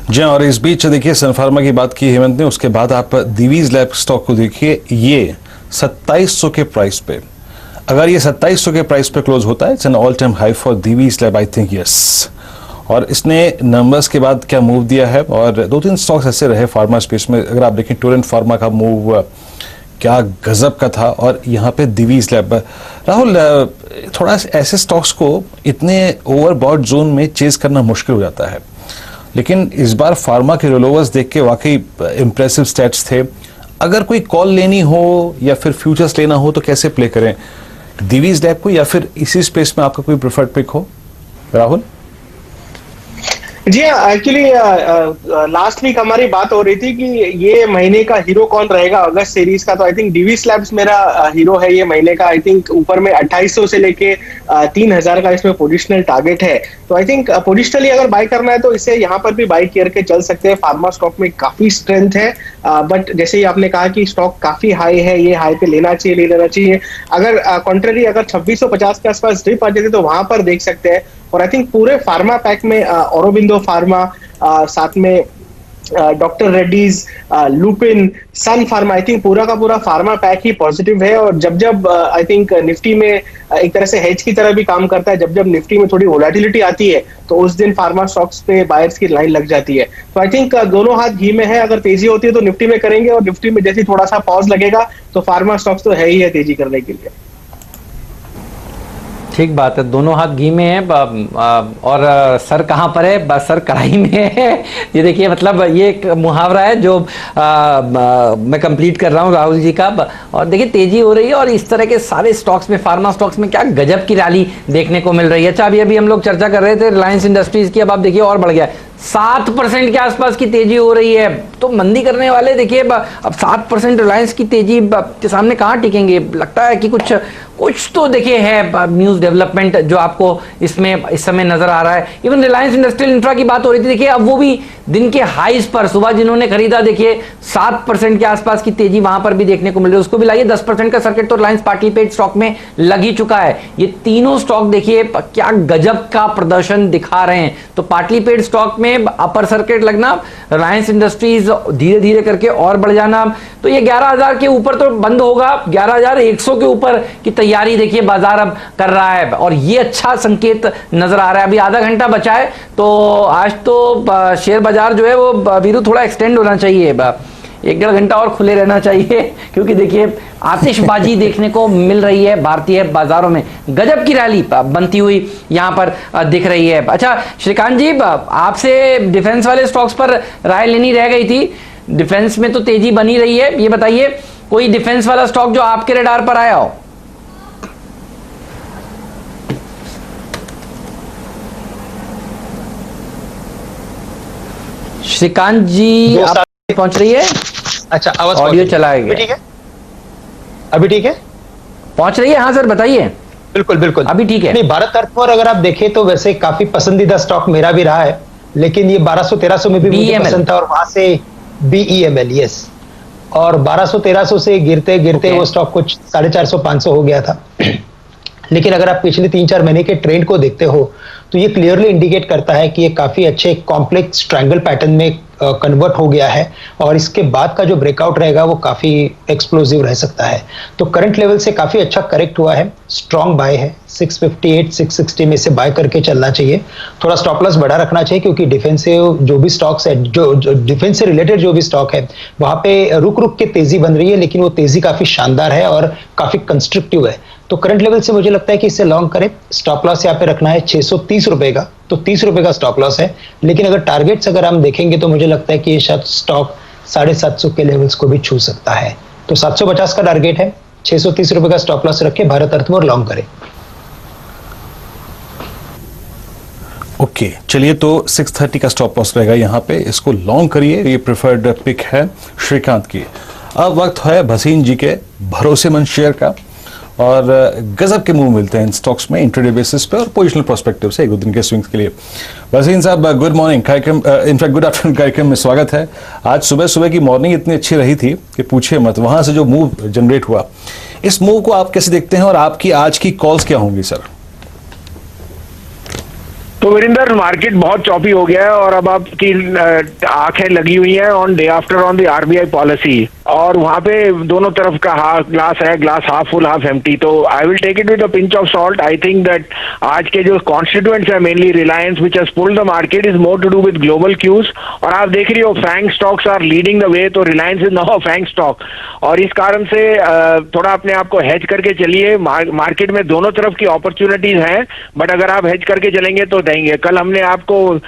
जी, और इस बीच देखिए सन फार्मा की बात की हेमंत ने, उसके बाद आप दिवीज लैब स्टॉक को देखिए। ये 2700 के प्राइस पे, अगर ये 2700 के प्राइस पे क्लोज होता है, it's an all time high for Divi's lab, I think yes. और इसने नंबर्स के बाद क्या मूव दिया है, और 2-3 स्टॉक्स ऐसे रहे फार्मा स्पेस में, अगर आप देखें टोरेंट फार्मा का मूव क्या गजब का था, और यहाँ पे दिवीज लैब। राहुल, थोड़ा ऐसे स्टॉक्स को इतने ओवरबॉट जोन में चेज करना मुश्किल हो जाता है, लेकिन इस बार फार्मा के रोलोवर्स देख के वाकई इंप्रेसिव स्टैट्स थे। अगर कोई कॉल लेनी हो या फिर फ्यूचर्स लेना हो तो कैसे प्ले करें, दिवीज लैब को या फिर इसी स्पेस में आपका कोई प्रेफर्ड पिक हो? राहुल जी हाँ, एक्चुअली लास्ट वीक हमारी बात हो रही थी कि ये महीने का हीरो कौन रहेगा अगस्त सीरीज का, तो आई थिंक डीवी स्लैब्स मेरा हीरो है ये महीने का। आई थिंक ऊपर में 2800 से लेके 3000 का इसमें पोजिशनल टारगेट है, तो आई थिंक पोजिशनली अगर बाय करना है तो इसे यहाँ पर भी बाय करके चल सकते हैं। फार्मा स्टॉक में काफी स्ट्रेंथ है, बट जैसे ही आपने कहा कि स्टॉक काफी हाई है, ये हाई पे लेना चाहिए, ले लेना चाहिए। अगर कॉन्ट्ररी अगर 2650 के आसपास ड्रिप आ जाती तो वहां पर देख सकते हैं। और आई थिंक पूरे फार्मा पैक में ऑरोबिंदो फार्मा, साथ में doctor Reddy's, Lupin, Sun pharma, I think पूरा का पूरा फार्मा पैक ही पॉजिटिव है। और जब जब आई थिंक निफ्टी में एक तरह से हेज की तरह भी काम करता है, जब जब निफ्टी में थोड़ी वोलेटिलिटी आती है तो उस दिन फार्मा स्टॉक्स पे बायर्स की लाइन लग जाती है। तो आई थिंक दोनों हाथ घी में है, अगर तेजी होती है तो निफ्टी में करेंगे, और निफ्टी में जैसे थोड़ा सा पॉज लगेगा तो फार्मा स्टॉक्स तो है ही है तेजी करने के लिए। ठीक बात है, दोनों हाथ घी में है, और सर कहाँ पर है? बस सर कढ़ाई में है। ये देखिए, मतलब ये एक मुहावरा है जो मैं कंप्लीट कर रहा हूँ राहुल जी का। और देखिए तेजी हो रही है, और इस तरह के सारे स्टॉक्स में, फार्मा स्टॉक्स में क्या गजब की रैली देखने को मिल रही है। अच्छा, अभी हम लोग चर्चा कर रहे थे रिलायंस इंडस्ट्रीज की, अब आप देखिए और बढ़ गया, 7% के आसपास की तेजी हो रही है। तो मंदी करने वाले देखिए अब 7% रिलायंस की तेजी के सामने कहाँ टिकेंगे? लगता है कि कुछ तो देखिए है न्यूज डेवलपमेंट जो आपको इसमें इस समय नजर आ रहा है। इवन रिलायंस इंडस्ट्रियल इंफ्रा की बात हो रही थी, देखिए अब वो भी दिन के हाईज पर, सुबह जिन्होंने खरीदा देखिए 7% के आसपास की तेजी वहां पर भी देखने को मिल रही है। उसको भी लाइए 10% का सर्किट तो रिलायंस पार्टली पेड स्टॉक में लग ही चुका है। ये तीनों स्टॉक देखिए क्या गजब का प्रदर्शन दिखा रहे हैं। तो पार्टली पेड स्टॉक में अपर सर्किट लगना, रिलायंस इंडस्ट्रीज धीरे धीरे करके और बढ़ जाना, तो ये 11,000 के ऊपर तो बंद होगा, 11,100 के ऊपर की तैयारी देखिए बाजार अब कर रहा है, और ये अच्छा संकेत नजर आ रहा है। अभी आधा घंटा बचा है, तो आज तो शेयर बाजार जो है वो वीरू थोड़ा एक्सटेंड होना चाहिए, 1-1.5 घंटा और खुले रहना चाहिए, क्योंकि देखिए आतिशबाजी देखने को मिल रही है भारतीय बाजारों में, गजब की रैली बनती हुई यहां पर दिख रही है। अच्छा श्रीकांत जी, आपसे डिफेंस वाले स्टॉक्स पर राय लेनी रह गई थी। डिफेंस में तो तेजी बनी रही है, ये बताइए कोई डिफेंस वाला स्टॉक जो आपके रडार पर आया हो? श्रीकांत जी आप पहुंच रही है? अच्छा, आवाज ऑडियो चलाएगा? ठीक है, अभी ठीक है, पहुंच रही है? हाँ सर बताइए। बिल्कुल बिल्कुल अभी ठीक है। नहीं, भारत अर्थ पर अगर आप देखें तो वैसे काफी पसंदीदा स्टॉक मेरा भी रहा है, लेकिन ये 1200-1300 में भी मुझे पसंद था, और वहां से BEML, यस, और 1200-1300 से गिरते गिरते वो स्टॉक कुछ 450-500 हो गया था। लेकिन अगर आप पिछले 3-4 महीने के ट्रेंड को देखते हो तो ये क्लियरली इंडिकेट करता है कि ये काफी अच्छे कॉम्प्लेक्स ट्रायंगल पैटर्न में कन्वर्ट हो गया है, और इसके बाद का जो ब्रेकआउट रहेगा वो काफी एक्सप्लोसिव रह सकता है। तो करंट लेवल से काफी अच्छा करेक्ट हुआ है, स्ट्रॉन्ग बाय है, 658-660 में से बाय करके चलना चाहिए। थोड़ा स्टॉप लॉस बढ़ा रखना चाहिए, क्योंकि डिफेंसिव जो भी स्टॉक्स है, जो डिफेंस से रिलेटेड जो भी स्टॉक है, वहां पे रुक रुक के तेजी बन रही है, लेकिन वो तेजी काफी शानदार है और काफी कंस्ट्रक्टिव है। तो करंट लेवल से मुझे लगता है कि इसे लॉन्ग करें। स्टॉप लॉस यहाँ पे रखना है 630 रुपए का, तो 30 रुपए का स्टॉप लॉस है। लेकिन अगर टारगेट्स अगर हम देखेंगे तो मुझे लगता है कि ये शायद स्टॉक 750 के लेवल्स को भी छू सकता है। तो 750 का टारगेट है, 630 रुपए का स्टॉप लॉस रखे, भारत अर्थ में लॉन्ग करें। ओके, चलिए तो 630 का स्टॉप लॉस रहेगा यहाँ पे, इसको लॉन्ग करिए, ये प्रेफर्ड पिक है श्रीकांत की। अब वक्त है भसीन जी के भरोसेमंद शेयर का, और गजब के मूव मिलते हैं इन स्टॉक्स में इंट्राडे बेसिस पे और पोजिशनल पर्सपेक्टिव से 1-2 दिन के स्विंग्स के लिए। वसीम साहब गुड मॉर्निंग, कार्यक्रम इनफैक्ट गुड आफ्टरनून कार्यक्रम में स्वागत है। आज सुबह सुबह की मॉर्निंग इतनी अच्छी रही थी कि पूछिए मत, वहां से जो मूव जनरेट हुआ, इस मूव को आप कैसे देखते हैं और आपकी आज की कॉल्स क्या होंगी सर? तो वीरेंद्र, मार्केट बहुत चॉपी हो गया है, और अब आपकी आंखें लगी हुई हैं on day after on the RBI policy. और वहां पे दोनों तरफ का ग्लास है, glass half full half empty, तो I will take it with a pinch of salt. I think that आज के जो कॉन्स्टिट्यूएंट्स है, mainly Reliance which has pulled the market, is more to do with global cues. और आप देख रही हो FANG stocks are leading the way, तो Reliance is now Fang stock, और इस कारण से थोड़ा अपने आप को हेज करके चलिए। मार्केट में दोनों तरफ की अपॉर्चुनिटीज हैं, बट अगर आप हेज करके चलेंगे तो देंगे। कल हमने आपको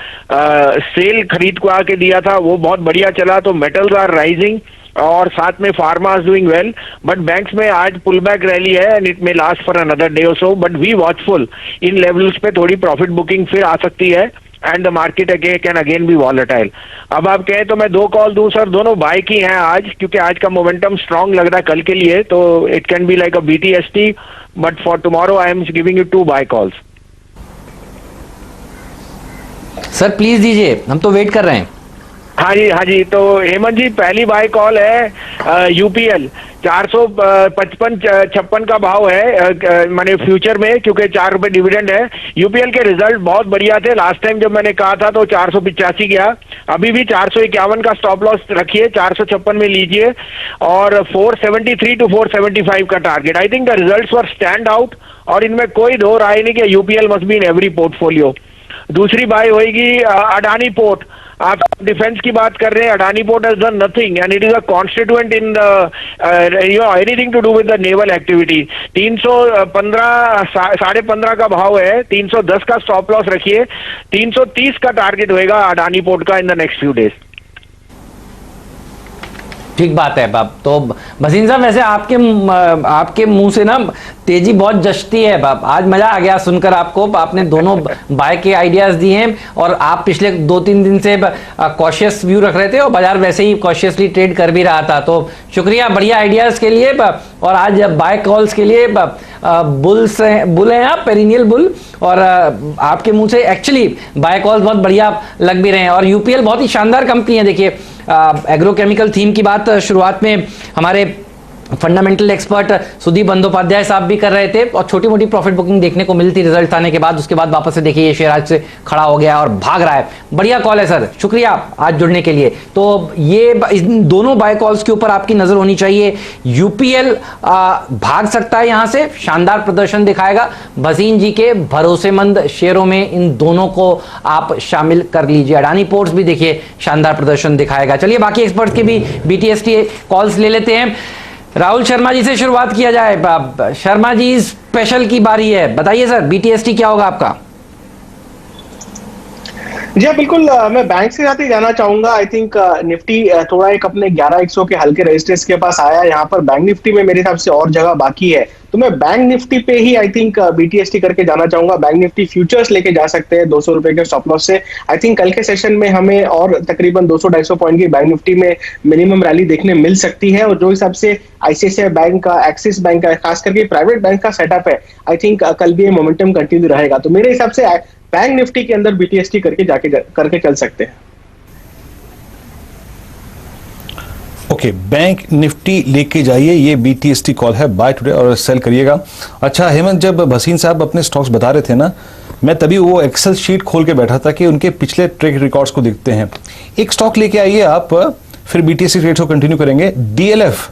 सेल खरीद को आके दिया था, वो बहुत बढ़िया चला, तो मेटल्स आर राइजिंग और साथ में pharma is doing well, but banks में आज पुल बैक रैली है and it may last for another day और सो, बट वी वॉचफुल। इन लेवल्स पे थोड़ी प्रॉफिट बुकिंग फिर आ सकती है and the market can again be volatile. अब आप कहें तो मैं 2 कॉल दूं सर, दोनों बाय की हैं आज, क्योंकि आज का मोमेंटम स्ट्रांग लग रहा है कल के लिए, तो it can be like a BTST, but for tomorrow I am giving you 2 buy calls. Sir please दीजिए, हम तो वेट कर रहे हैं। हाँ जी, तो हेमंत जी पहली बाय कॉल है यूपीएल, 455-56 का भाव है माने फ्यूचर में, क्योंकि 4 रुपए डिविडेंड है। यूपीएल के रिजल्ट बहुत बढ़िया थे, लास्ट टाइम जब मैंने कहा था तो 485 गया, अभी भी 451 का स्टॉप लॉस रखिए, 456 में लीजिए, और 473 to 475 का target. I think the results were stand out, और इनमें कोई दो राय नहीं कि UPL must be in every portfolio. दूसरी बाय होगी अडानी पोर्ट। आप डिफेंस की बात कर रहे हैं, Adani port has done nothing and it is a constituent in anything to do with the naval activity. 315 15.5 का भाव है, 310 का स्टॉप लॉस रखिए, 330 का टारगेट होएगा अडानी पोर्ट का in the next few days. ठीक बात है बाप। तो भसीन साहब, वैसे आपके मुंह से ना तेजी बहुत जचती है बाप, आज मजा आ गया सुनकर आपको। आपने दोनों बाय के आइडियाज दिए हैं, और आप पिछले 2-3 दिन से कॉशियस व्यू रख रहे थे, और बाजार वैसे ही कॉशियसली ट्रेड कर भी रहा था, तो शुक्रिया बढ़िया आइडियाज के लिए। और आज बाय कॉल्स के लिए बुल हैं आप, पेरिनियल बुल, और आपके मुंह से एक्चुअली बाय कॉल्स बहुत बढ़िया लग भी रहे हैं। और यूपीएल बहुत ही शानदार कंपनी है। देखिए एग्रोकेमिकल थीम की बात शुरुआत में हमारे फंडामेंटल एक्सपर्ट सुदीप बंदोपाध्याय साहब भी कर रहे थे, और छोटी मोटी प्रॉफिट बुकिंग देखने को मिलती रिजल्ट आने के बाद। उसके बाद वापस से देखिए ये शेयर आज से खड़ा हो गया और भाग रहा है। बढ़िया कॉल है सर, शुक्रिया आज जुड़ने के लिए। तो ये इन दोनों बाय कॉल्स के ऊपर आपकी नजर होनी चाहिए। यूपीएल भाग सकता है यहां से, शानदार प्रदर्शन दिखाएगा। भसीन जी के भरोसेमंद शेयरों में इन दोनों को आप शामिल कर लीजिए। अडानी पोर्ट्स भी देखिए शानदार प्रदर्शन दिखाएगा। चलिए बाकी एक्सपर्ट्स के भी BTST कॉल्स ले लेते हैं। राहुल शर्मा जी से शुरुआत किया जाए। शर्मा जी स्पेशल की बारी है, बताइए सर BTST क्या होगा आपका? जी बिल्कुल, मैं बैंक से साथ ही जाना चाहूंगा। आई थिंक निफ्टी थोड़ा एक अपने 11,100 के हल्के रेजिस्टेंस के पास आया। यहाँ पर बैंक निफ्टी में मेरे हिसाब से और जगह बाकी है, तो मैं बैंक निफ्टी पे ही आई थिंक BTST करके जाना चाहूंगा। बैंक निफ्टी फ्यूचर्स लेके जा सकते हैं 200 रुपए के स्टॉप लॉस से। आई थिंक कल के सेशन में हमें और तकरीबन 200-250 पॉइंट की बैंक निफ्टी में मिनिमम रैली देखने मिल सकती है। और जो हिसाब से ICICI बैंक का, एक्सिस बैंक का, खास करके प्राइवेट बैंक का सेटअप है, आई थिंक कल भी ये मोमेंटम कंटिन्यू रहेगा। तो मेरे हिसाब से बैंक निफ्टी के अंदर BTST करके चल सकते हैं। ओके, बैंक निफ्टी लेके जाइए, ये BTST कॉल है, बाय टुडे और सेल करिएगा। अच्छा हेमंत, जब भसीन साहब अपने स्टॉक्स बता रहे थे ना, मैं तभी वो एक्सेल शीट खोल के बैठा था कि उनके पिछले ट्रेक रिकॉर्ड्स को देखते हैं। एक स्टॉक लेके आइए आप, फिर BTST ट्रेड्स को कंटिन्यू करेंगे। DLF,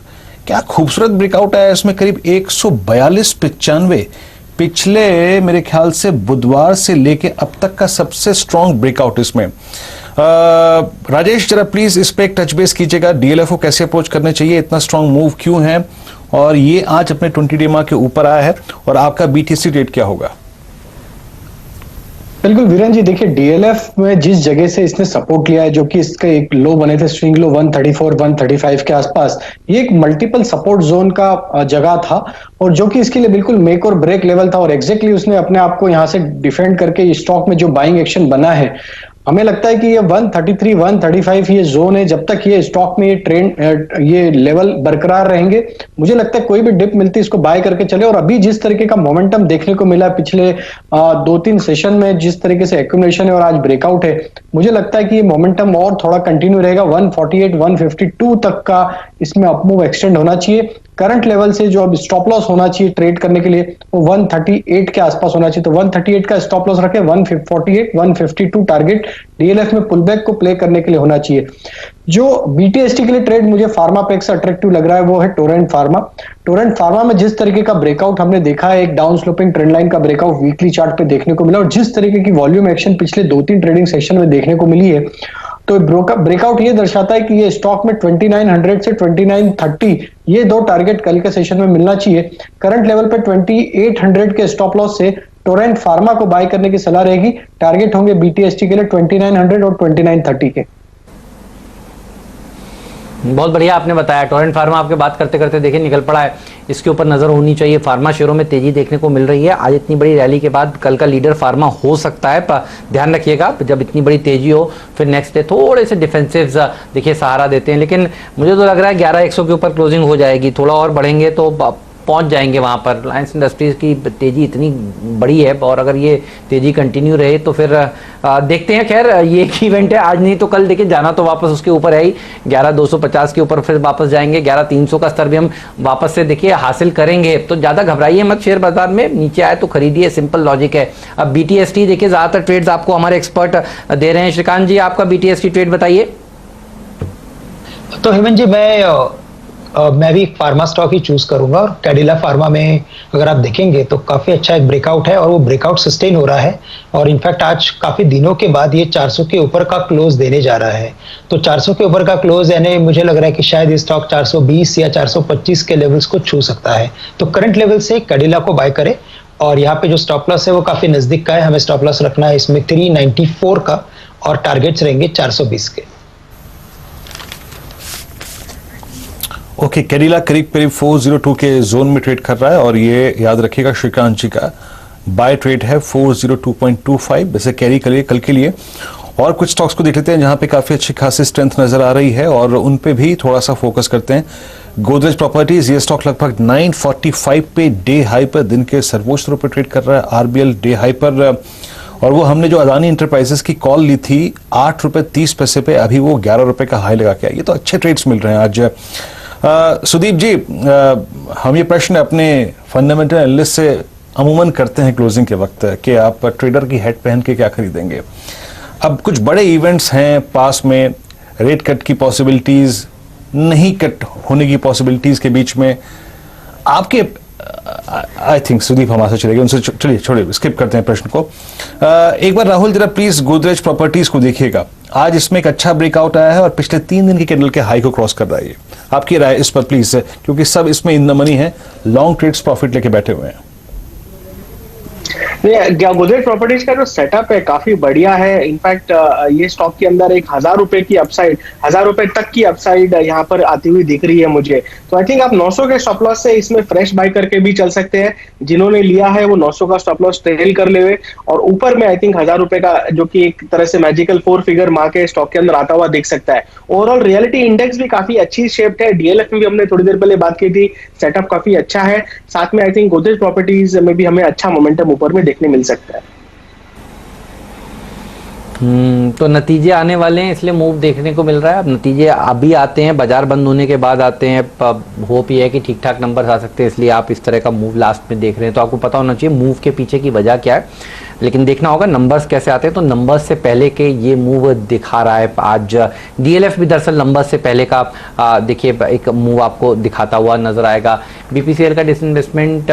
क्या खूबसूरत ब्रेकआउट आया इसमें, करीब 142.95 पिछले मेरे ख्याल से बुधवार से लेके अब तक का सबसे स्ट्रॉन्ग ब्रेकआउट इसमें। राजेश जरा प्लीज इस पे एक टच बेस कीजिएगा, DLF को कैसे अप्रोच करने चाहिए, इतना स्ट्रॉन्ग मूव क्यों है, और ये आज अपने 20 डे मार्क के ऊपर आया है, और आपका BTST रेट क्या होगा? बिल्कुल वीरेन जी, देखिए DLF में जिस जगह से इसने सपोर्ट लिया है, जो कि इसके एक लो बने थे, स्विंग लो 134 135 के आसपास, ये एक मल्टीपल सपोर्ट जोन का जगह था, और जो कि इसके लिए बिल्कुल मेक और ब्रेक लेवल था। और एग्जैक्टली उसने अपने आप को यहाँ से डिफेंड करके स्टॉक में जो बाइंग एक्शन बना है, हमें लगता है कि ये 133 135 ये जोन है। जब तक ये स्टॉक में ये ट्रेंड, ये लेवल बरकरार रहेंगे, मुझे लगता है कोई भी डिप मिलती है इसको बाय करके चले। और अभी जिस तरीके का मोमेंटम देखने को मिला पिछले 2-3 सेशन में, जिस तरीके से एक्यूमुलेशन है और आज ब्रेकआउट है, मुझे लगता है कि ये मोमेंटम और थोड़ा कंटिन्यू रहेगा। 148 152 तक का इसमें अपमूव एक्सटेंड होना चाहिए। करंट लेवल से जो अब स्टॉप लॉस होना चाहिए ट्रेड करने के लिए, वो 138 के आसपास होना चाहिए। तो 138 का स्टॉप लॉस रखें, 148 152 टारगेट डीएलएफ में पुलबैक को प्ले करने के लिए होना चाहिए। जो बीटीएसटी के लिए ट्रेड मुझे फार्मा पे से अट्रैक्टिव लग रहा है वो है टोरेंट फार्मा। टोरेंट फार्मा में जिस तरीके का ब्रेकआउट हमने देखा है, एक डाउन स्लोपिंग ट्रेंड लाइन का ब्रेकआउट वीकली चार्ट पे देखने को मिला और जिस तरीके की वॉल्यूम एक्शन पिछले 2-3 ट्रेडिंग सेशन में देखने को मिली है, तो ब्रेकआउट ये दर्शाता है कि ये स्टॉक में 2900 से 2930 ये दो टारगेट कल के सेशन में मिलना चाहिए। करंट लेवल पे 2800 के स्टॉप लॉस से टोरेंट फार्मा को बाय करने की सलाह रहेगी। टारगेट होंगे बीटीएसटी के लिए 2900 और 2930 के। बहुत बढ़िया आपने बताया। टोरेंट फार्मा आपके बात करते करते देखिए निकल पड़ा है, इसके ऊपर नजर होनी चाहिए। फार्मा शेयरों में तेजी देखने को मिल रही है। आज इतनी बड़ी रैली के बाद कल का लीडर फार्मा हो सकता है, पर ध्यान रखिएगा जब इतनी बड़ी तेजी हो फिर नेक्स्ट डे थोड़े से डिफेंसिव देखिए सहारा देते हैं, लेकिन मुझे तो लग रहा है 11,100 के ऊपर क्लोजिंग हो जाएगी। थोड़ा और बढ़ेंगे तो पहुंच जाएंगे वहां पर। रिलायंस इंडस्ट्रीज की तेजी इतनी बड़ी है और अगर ये तेजी कंटिन्यू रहे तो फिर देखते हैं। खैर ये एक इवेंट है, आज नहीं तो कल देखिए जाना तो वापस उसके ऊपर है ही। 11,250 के ऊपर फिर वापस जाएंगे। 11,300 का स्तर भी हम वापस से देखिए हासिल करेंगे। तो ज्यादा घबराइए मत शेयर बाजार में, नीचे आए तो खरीदिए, सिंपल लॉजिक है। अब बीटीएसटी देखिए ज्यादातर ट्रेड्स आपको हमारे एक्सपर्ट दे रहे हैं। श्रीकांत जी आपका बीटीएसटी ट्रेड बताइए। तो हेमंत जी मैं भी फार्मा स्टॉक ही चूज करूंगा और कैडिला फार्मा में अगर आप देखेंगे तो काफी अच्छा एक ब्रेकआउट है और वो ब्रेकआउट सस्टेन हो रहा है और इनफैक्ट आज काफी दिनों के बाद ये 400 के ऊपर का क्लोज देने जा रहा है। तो 400 के ऊपर का क्लोज यानी मुझे लग रहा है कि शायद ये स्टॉक 420 या 425 के लेवल्स को छू सकता है। तो करंट लेवल से कैडिला को बाय करें और यहाँ पे जो स्टॉप लॉस है वो काफी नजदीक का है। हमें स्टॉप लॉस रखना है इसमें 394 का और टारगेट्स रहेंगे 420 के। ओके, कैडिला करीब 402 के जोन में ट्रेड कर रहा है और ये याद रखिएगा श्रीकांत जी का बाय ट्रेड है 402.25। वैसे कैरी करिए कल के लिए। और कुछ स्टॉक्स को देख लेते हैं जहां पे काफी अच्छी खासी स्ट्रेंथ नजर आ रही है और उन पे भी थोड़ा सा फोकस करते हैं। गोदरेज प्रॉपर्टीज, ये स्टॉक लगभग 945 पे डे हाई पर दिन के सर्वोच्च स्तरों पर ट्रेड कर रहा है। आरबीएल डे हाई पर, और वो हमने जो अदानी इंटरप्राइजेस की कॉल ली थी 8 रुपए 30 पैसे पे, अभी वो 11 रुपए का हाई लगा के आया। ये तो अच्छे ट्रेड्स मिल रहे हैं आज। सुदीप जी, हम ये प्रश्न अपने फंडामेंटल एनालिस्ट से अमूमन करते हैं क्लोजिंग के वक्त कि आप ट्रेडर की हेड पहन के क्या खरीदेंगे। अब कुछ बड़े इवेंट्स हैं पास में, रेट कट की पॉसिबिलिटीज, नहीं कट होने की पॉसिबिलिटीज के बीच में आपके, आई थिंक सुदीप हमारे चले गए, उनसे चलिए छोड़िए, स्किप करते हैं प्रश्न को। एक बार राहुल जरा प्लीज गोदरेज प्रॉपर्टीज को देखिएगा। आज इसमें एक अच्छा ब्रेकआउट आया है और पिछले 3 दिन के कैंडल के हाई को क्रॉस कर रहा है। आपकी राय इस पर प्लीज, क्योंकि सब इसमें इन द मनी है, लॉन्ग ट्रेड्स प्रॉफिट लेके बैठे हुए हैं। गोदरेज प्रॉपर्टीज का जो सेटअप है काफी बढ़िया है। इनफैक्ट ये स्टॉक के अंदर एक 1,000 रुपए की अपसाइड, 1,000 रुपए तक की अपसाइड यहाँ पर आती हुई दिख रही है मुझे। तो आई थिंक आप 900 के स्टॉप लॉस से इसमें फ्रेश बाय करके भी चल सकते हैं। जिन्होंने लिया है वो 900 का स्टॉप लॉस ट्रेल कर ले और ऊपर में आई थिंक 1,000 रुपए का, जो कि एक तरह से मैजिकल 4 फिगर मार्क के स्टॉक के अंदर आता हुआ दिख सकता है। ओवरऑल रियलिटी इंडेक्स भी काफी अच्छी शेप्ड है। डीएलएफ में भी हमने थोड़ी देर पहले बात की थी, सेटअप काफी अच्छा है। साथ में आई थिंक गोदरेज प्रॉपर्टीज में भी हमें अच्छा मोमेंटम ऊपर में देखने मिल सकता है। तो नतीजे आने वाले हैं इसलिए मूव देखने को मिल रहा है। अब नतीजे अभी आते हैं, बाजार बंद होने के बाद आते हैं। होप ये है कि ठीक ठाक नंबर आ सकते हैं, इसलिए आप इस तरह का मूव लास्ट में देख रहे हैं। तो आपको पता होना चाहिए मूव के पीछे की वजह क्या है, लेकिन देखना होगा नंबर्स कैसे आते हैं। तो नंबर्स से पहले के ये मूव दिखा रहा है आज। डीएलएफ भी दरअसल नंबर्स से पहले का देखिए एक मूव आपको दिखाता हुआ नजर आएगा। बीपीसीएल का डिसइन्वेस्टमेंट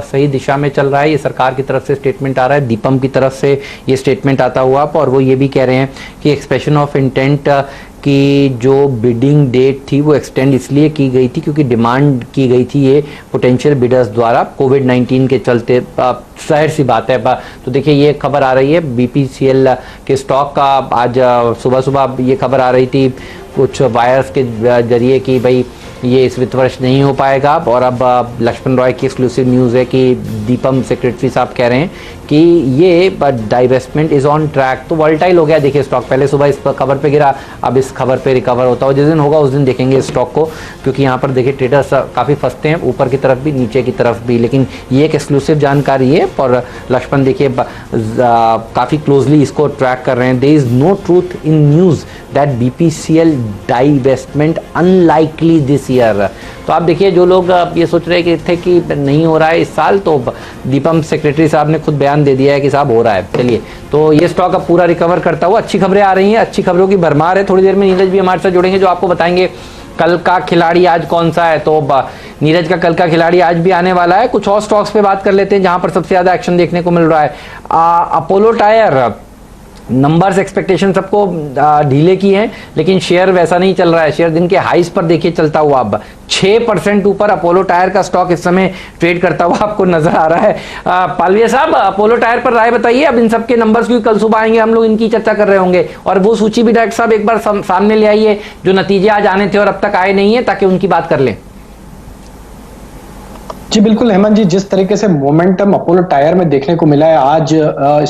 सही दिशा में चल रहा है, ये सरकार की तरफ से स्टेटमेंट आ रहा है, दीपम की तरफ से ये स्टेटमेंट आता हुआ, और वो ये भी कह रहे हैं कि एक्सप्रेशन ऑफ इंटेंट कि जो बिडिंग डेट थी वो एक्सटेंड इसलिए की गई थी क्योंकि डिमांड की गई थी ये पोटेंशियल बिडर्स द्वारा कोविड-19 के चलते। जाहिर सी बात है। तो देखिए ये खबर आ रही है बीपीसीएल के स्टॉक का। आज सुबह सुबह ये खबर आ रही थी कुछ वायर्स के जरिए कि भाई ये इस वित्त वर्ष नहीं हो पाएगा, और अब लक्ष्मण रॉय की एक्सक्लूसिव न्यूज़ है कि दीपम सेक्रेटरी साहब कह रहे हैं कि ये डाइवेस्टमेंट इज ऑन ट्रैक। तो वॉलेटाइल हो गया देखिए स्टॉक, पहले सुबह इस खबर पे गिरा, अब इस खबर पे रिकवर होता हो। जिस दिन होगा उस दिन देखेंगे इस स्टॉक को, क्योंकि यहाँ पर देखिए ट्रेडर्स काफ़ी फंसते हैं, ऊपर की तरफ भी नीचे की तरफ भी। लेकिन ये एक एक्सक्लूसिव जानकारी है और लक्ष्मण देखिए काफ़ी क्लोजली इसको ट्रैक कर रहे हैं। There is no truth in news that BPCL divestment unlikely this year. तो आप देखिए, जो लोग ये सोच रहे थे कि नहीं हो रहा है इस साल, तो दीपम सेक्रेटरी साहब ने खुद बयान दे दिया है कि साहब हो रहा है। चलिए, तो ये स्टॉक अब पूरा रिकवर करता हुआ, अच्छी खबरें आ रही हैं, अच्छी खबरों की भरमार है। थोड़ी देर में नीरज भी हमारे साथ जुड़ेंगे जो आपको बताएंगे कल का खिलाड़ी आज कौन सा है। तो नीरज का कल का खिलाड़ी आज भी आने वाला है। कुछ और स्टॉक्स पे बात कर लेते हैं जहां पर सबसे ज्यादा एक्शन देखने को मिल रहा है। अपोलो टायर, नंबर्स एक्सपेक्टेशन सबको ढीले की हैं, लेकिन शेयर वैसा नहीं चल रहा है। शेयर दिन के हाईस पर देखिए चलता हुआ अब 6% ऊपर अपोलो टायर का स्टॉक इस समय ट्रेड करता हुआ आपको नजर आ रहा है। पालविया साहब, अपोलो टायर पर राय बताइए। अब इन सबके नंबर्स क्योंकि कल सुबह आएंगे, हम लोग इनकी चर्चा कर रहे होंगे, और वो सूची भी डायरेक्टर साहब एक बार सामने ले आइए जो नतीजे आज आने थे और अब तक आए नहीं है, ताकि उनकी बात कर लें। जी बिल्कुल हेमंत जी, जिस तरीके से मोमेंटम अपोलो टायर में देखने को मिला है आज,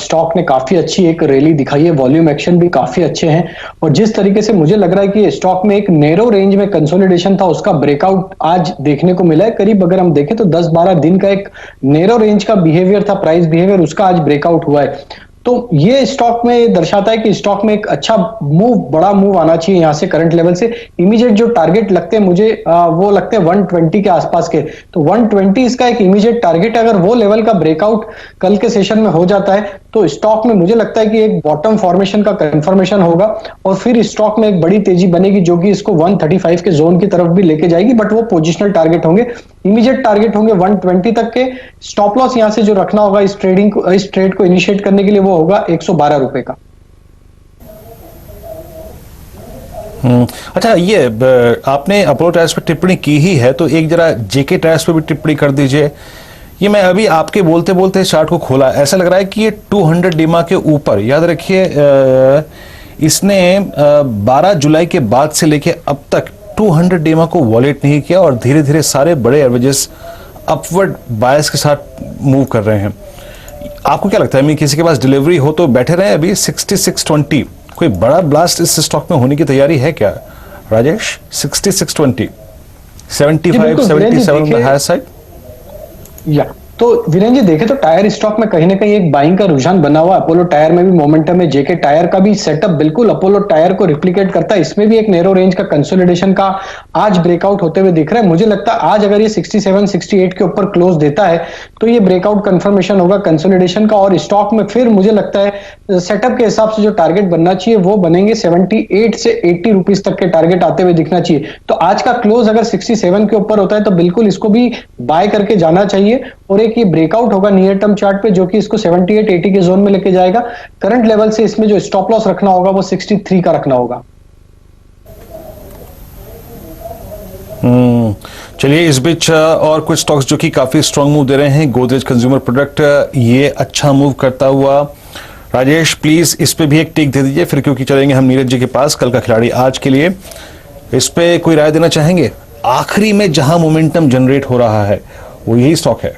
स्टॉक ने काफी अच्छी एक रैली दिखाई है, वॉल्यूम एक्शन भी काफी अच्छे हैं, और जिस तरीके से मुझे लग रहा है कि स्टॉक में एक नैरो रेंज में कंसोलिडेशन था, उसका ब्रेकआउट आज देखने को मिला है। करीब अगर हम देखें तो 10-12 दिन का एक नैरो रेंज का बिहेवियर था, प्राइस बिहेवियर, उसका आज ब्रेकआउट हुआ है। तो ये स्टॉक में दर्शाता है कि स्टॉक में एक अच्छा मूव, बड़ा मूव आना चाहिए यहां से करंट लेवल से। इमीडिएट जो टारगेट लगते हैं मुझे, वो लगते हैं 120 के आसपास के, तो 120 इसका एक इमीडिएट टारगेट है। अगर वो लेवल का ब्रेकआउट कल के सेशन में हो जाता है तो स्टॉक में मुझे लगता है कि एक बॉटम फॉर्मेशन का कंफर्मेशन होगा, और फिर स्टॉक में एक बड़ी तेजी बनेगी जो कि इसको 135 के जोन की तरफ भी लेके जाएगी। बट वो पोजिशनल टारगेट होंगे, इमीडिएट टारगेट होंगे 120 तक के। स्टॉप लॉस यहां से जो रखना होगा इस ट्रेड को इनिशिएट करने के लिए, वो होगा 112 रुपए का। अच्छा, ये आपने अपोलो टायर्स पे टिप्पणी की ही है, तो एक जरा जेके टायर्स पे भी टिप्पणी कर दीजिए। ये मैं अभी आपके बोलते बोलते चार्ट को खोला, ऐसा लग रहा है कि ये 200 डिमा के ऊपर, याद रखिए इसने 12 जुलाई के बाद से लेके अब तक 200 डिमा को वॉलेट नहीं किया, और धीरे धीरे सारे बड़े एवरेजेस अपवर्ड बायस के साथ मूव कर रहे हैं। आपको क्या लगता है, किसी के पास डिलीवरी हो तो बैठे रहे? अभी 6620 कोई बड़ा ब्लास्ट इस स्टॉक में होने की तैयारी है क्या राजेश? 6620 75 77 हायर साइड या तो वीरेंद्र जी देखे तो टायर स्टॉक में कहीं ना कहीं एक बाइंग का रुझान बना हुआ है। अपोलो टायर में भी मोमेंटम है, जेके टायर का भी सेटअप बिल्कुल अपोलो टायर को रिप्लिकेट करता है। इसमें भी एक नैरो रेंज का कंसोलिडेशन का आज ब्रेकआउट होते हुए दिख रहा है। मुझे लगता है आज अगर ये 67 68 के ऊपर क्लोज देता है तो ये ब्रेकआउट कंफर्मेशन होगा कंसोलिडेशन का, और स्टॉक में फिर मुझे लगता है सेटअप के हिसाब से जो टारगेट बनना चाहिए वो बनेंगे 78 से 80 रुपीज तक के टारगेट आते हुए दिखना चाहिए। तो आज का क्लोज अगर 67 के ऊपर होता है तो बिल्कुल इसको भी बाय करके जाना चाहिए, और एक ये ब्रेकआउट होगा नियर टर्म चार्ट पे जो कि इसको 78 80 के जोन में लेके जाएगा। करंट लेवल से इसमें जो स्टॉप लॉस रखना होगा वो 63 का रखना होगा। चलिए, इस बीच और कुछ स्टॉक्स जो कि काफी स्ट्रांग मूव दे रहे हैं। गोदरेज कंज्यूमर प्रोडक्ट, ये अच्छा मूव करता हुआ। राजेश प्लीज इस पे भी एक टेक दे दीजिए, फिर क्योंकि चलेंगे हम नीरज जी के पास कल का खिलाड़ी आज के लिए। इस पे कोई राय देना चाहेंगे? आखिरी में जहां मोमेंटम जनरेट हो रहा है वो यही स्टॉक है।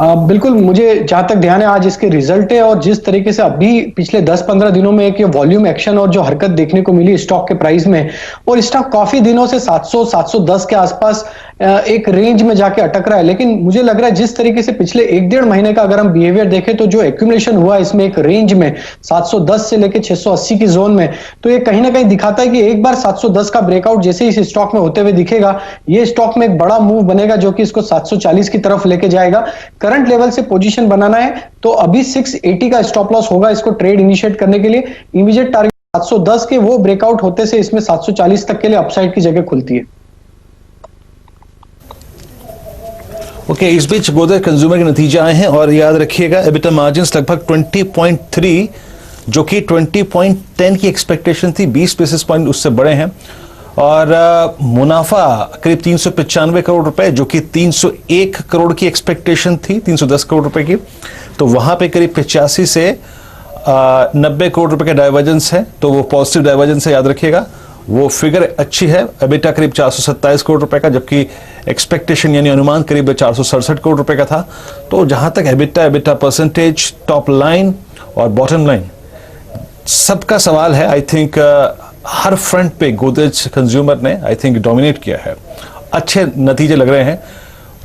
बिल्कुल, मुझे जहां तक ध्यान है आज इसके रिजल्ट है, और जिस तरीके से अभी पिछले 10-15 दिनों में एक ये वॉल्यूम एक्शन और जो हरकत देखने को मिली स्टॉक के प्राइस में, और स्टॉक काफी दिनों से 700-710 के आसपास एक रेंज में जाके अटक रहा है। लेकिन मुझे लग रहा है जिस तरीके से पिछले 1-1.5 महीने का अगर हम बिहेवियर देखें तो जो एक्यूमुलेशन हुआ इसमें एक रेंज में 710 से लेके 680 की जोन में, तो ये कहीं ना कहीं दिखाता है कि एक बार 710 का ब्रेकआउट जैसे इस स्टॉक में होते हुए दिखेगा, ये स्टॉक में एक बड़ा मूव बनेगा जो कि इसको 740 की तरफ लेके जाएगा। करंट लेवल से पोजीशन बनाना है तो अभी 680 का स्टॉप लॉस होगा इसको ट्रेड इनिशिएट करने के लिए। इमीडिएट टारगेट 710 के, वो ब्रेकआउट होते से इसमें 740 तक के लिए अपसाइड की जगह खुलती है। ओके, इस बीच गोदरेज कंज्यूमर के नतीजे आए हैं, और याद रखिएगा एबिटा मार्जिन्स लगभग 20.3 जो कि 20.10 की एक्सपेक्टेशन थी, 20 बेसिस पॉइंट उससे बड़े हैं, और मुनाफा करीब 395 करोड़ रुपए जो कि 301 करोड़ की एक्सपेक्टेशन थी, 310 करोड़ रुपए की, तो वहां पे करीब 85 से 90 करोड़ रुपए का डाइवर्जेंस है, तो वो पॉजिटिव डाइवर्जेंस है, याद रखिएगा। वो फिगर अच्छी है। एबिटा करीब 427 करोड़ रुपए का, जबकि एक्सपेक्टेशन यानी अनुमान करीब 467 करोड़ रुपए का था। तो जहां तक एबिटा परसेंटेज, टॉप लाइन और बॉटम लाइन सबका सवाल है, आई थिंक हर फ्रंट पे गोदरेज कंज्यूमर ने आई थिंक डोमिनेट किया है। अच्छे नतीजे लग रहे हैं।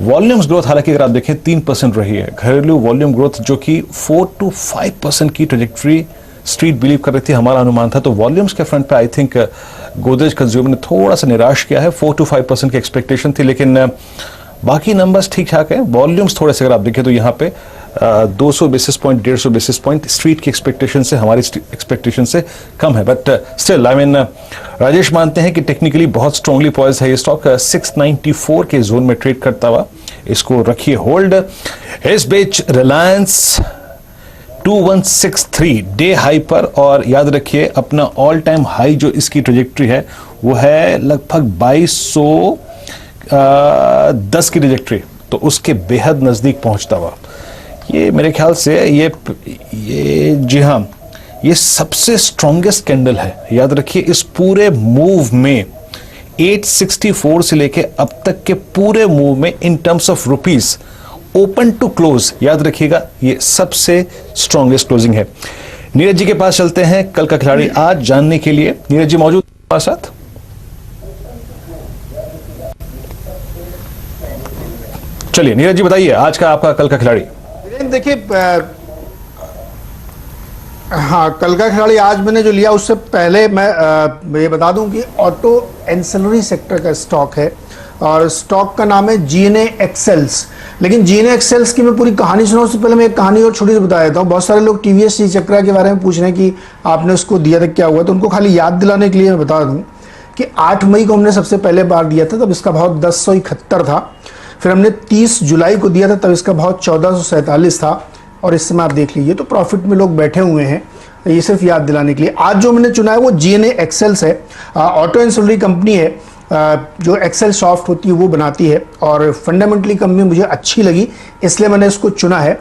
वॉल्यूम्स ग्रोथ हालांकि अगर आप देखें 3% रही है, घरेलू वॉल्यूम ग्रोथ जो कि 4 to 5% की ट्रेजेक्ट्री स्ट्रीट बिलीव कर रही थी, हमारा अनुमान था। तो वॉल्यूम्स के फ्रंट पे आई थिंक गोदरेज कंज्यूमर ने थोड़ा सा निराश किया है। 4 to 5% की एक्सपेक्टेशन थी, लेकिन बाकी नंबर्स ठीक ठाक है। वॉल्यूम्स थोड़े से अगर आप देखें तो यहाँ पे 200 basis point 150 basis point street की एक्सपेक्टेशन से, हमारी एक्सपेक्टेशन से कम है। But still I mean Rajesh मानते हैं कि टेक्निकली बहुत स्ट्रांगली पॉइज्ड है ये स्टॉक। 694 के जोन में ट्रेड करता हुआ इसको रखिए होल्ड। इस बीच रिलायंस 2163 डे हाई पर, और याद रखिए अपना ऑल टाइम हाई जो इसकी ट्रेजेक्ट्री है वो है लगभग 2210 की ट्रेजेक्ट्री, तो उसके बेहद नजदीक पहुंचता हुआ ये मेरे ख्याल से ये जी हाँ, ये सबसे स्ट्रॉन्गेस्ट कैंडल है। याद रखिए इस पूरे मूव में 864 से लेके अब तक के पूरे मूव में in terms of rupees open to close, याद रखिएगा ये सबसे स्ट्रॉन्गेस्ट क्लोजिंग है। नीरज जी के पास चलते हैं कल का खिलाड़ी आज जानने के लिए। नीरज जी मौजूद हमारे साथ? चलिए नीरज जी बताइए आज का आपका कल का खिलाड़ी। देखिए हाँ, कल का खिलाड़ी आज मैंने जो लिया उससे पहले मैं ये बता दूं कि ऑटो एंसिलरी सेक्टर का स्टॉक है और स्टॉक का नाम है जीएनए एक्सेल्स। लेकिन जीएनए एक्सेल्स की मैं पूरी कहानी सुनाऊं उससे पहले मैं एक कहानी और छोटी सी बता देता हूँ। बहुत सारे लोग टीवीएस सी चक्रा के बारे में पूछ रहे हैं कि आपने उसको दिया था क्या हुआ, तो उनको खाली याद दिलाने के लिए मैं बता दूं कि 8 मई को हमने सबसे पहले बार दिया था, तब इसका भाव 1071 था। फिर हमने 30 जुलाई को दिया था, तब इसका भाव 1447 था, और इस समय आप देख लीजिए तो प्रॉफिट में लोग बैठे हुए हैं। ये सिर्फ याद दिलाने के लिए। आज जो मैंने चुना है वो जीएनए एक्सेल्स है। ऑटो एंसिलरी कंपनी है, जो एक्सेल सॉफ्ट होती है वो बनाती है, और फंडामेंटली कंपनी मुझे अच्छी लगी इसलिए मैंने इसको चुना है।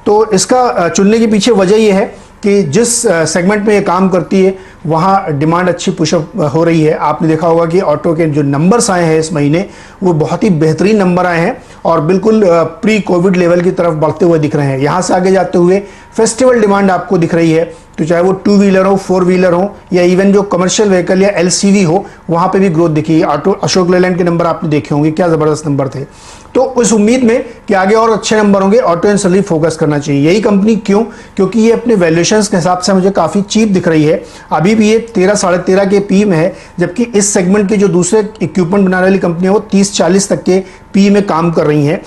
तो इसका चुनने के पीछे वजह ये है कि जिस सेगमेंट में ये काम करती है वहाँ डिमांड अच्छी पुशअप हो रही है। आपने देखा होगा कि ऑटो के जो नंबर्स आए हैं इस महीने वो बहुत ही बेहतरीन नंबर आए हैं और बिल्कुल प्री कोविड लेवल की तरफ बढ़ते हुए दिख रहे हैं। यहाँ से आगे जाते हुए फेस्टिवल डिमांड आपको दिख रही है, तो चाहे वो 2 व्हीलर हो, 4 व्हीलर हो, या इवन जो कमर्शियल व्हीकल या एलसीवी हो, वहाँ पे भी ग्रोथ दिखी है। ऑटो अशोक लेलैंड के नंबर आपने देखे होंगे, क्या ज़बरदस्त नंबर थे। तो उस उम्मीद में कि आगे और अच्छे नंबर होंगे, ऑटो एंसिलरी फोकस करना चाहिए। यही कंपनी क्यों? क्योंकि ये अपने वैल्यूएशंस के हिसाब से मुझे काफ़ी चीप दिख रही है। अभी भी ये 13 साढ़े 13 के पी में है, जबकि इस सेगमेंट के जो दूसरे इक्विपमेंट बनाने वाली कंपनियां वो 30-40 तक के पी में काम कर रही हैं।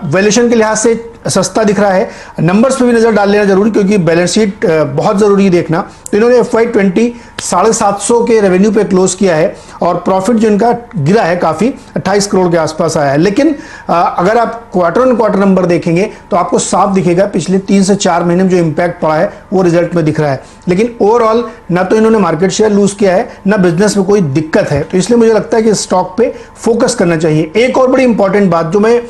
वैल्यूएशन के लिहाज से सस्ता दिख रहा है। नंबर्स पे भी नजर डाल लेना जरूरी, क्योंकि बैलेंस शीट बहुत जरूरी है देखना। तो इन्होंने FY20 750 के रेवेन्यू पे क्लोज किया है और प्रॉफिट जो इनका गिरा है काफी 28 करोड़ के आसपास आया है। लेकिन अगर आप क्वार्टर ऑन क्वार्टर नंबर देखेंगे तो आपको साफ दिखेगा पिछले 3 से 4 महीने में जो इंपैक्ट पड़ा है वो रिजल्ट में दिख रहा है। लेकिन ओवरऑल ना तो इन्होंने मार्केट शेयर लूज किया है, ना बिजनेस में कोई दिक्कत है। तो इसलिए मुझे लगता है कि स्टॉक पे फोकस करना चाहिए। एक और बड़ी इंपॉर्टेंट बात जो मैं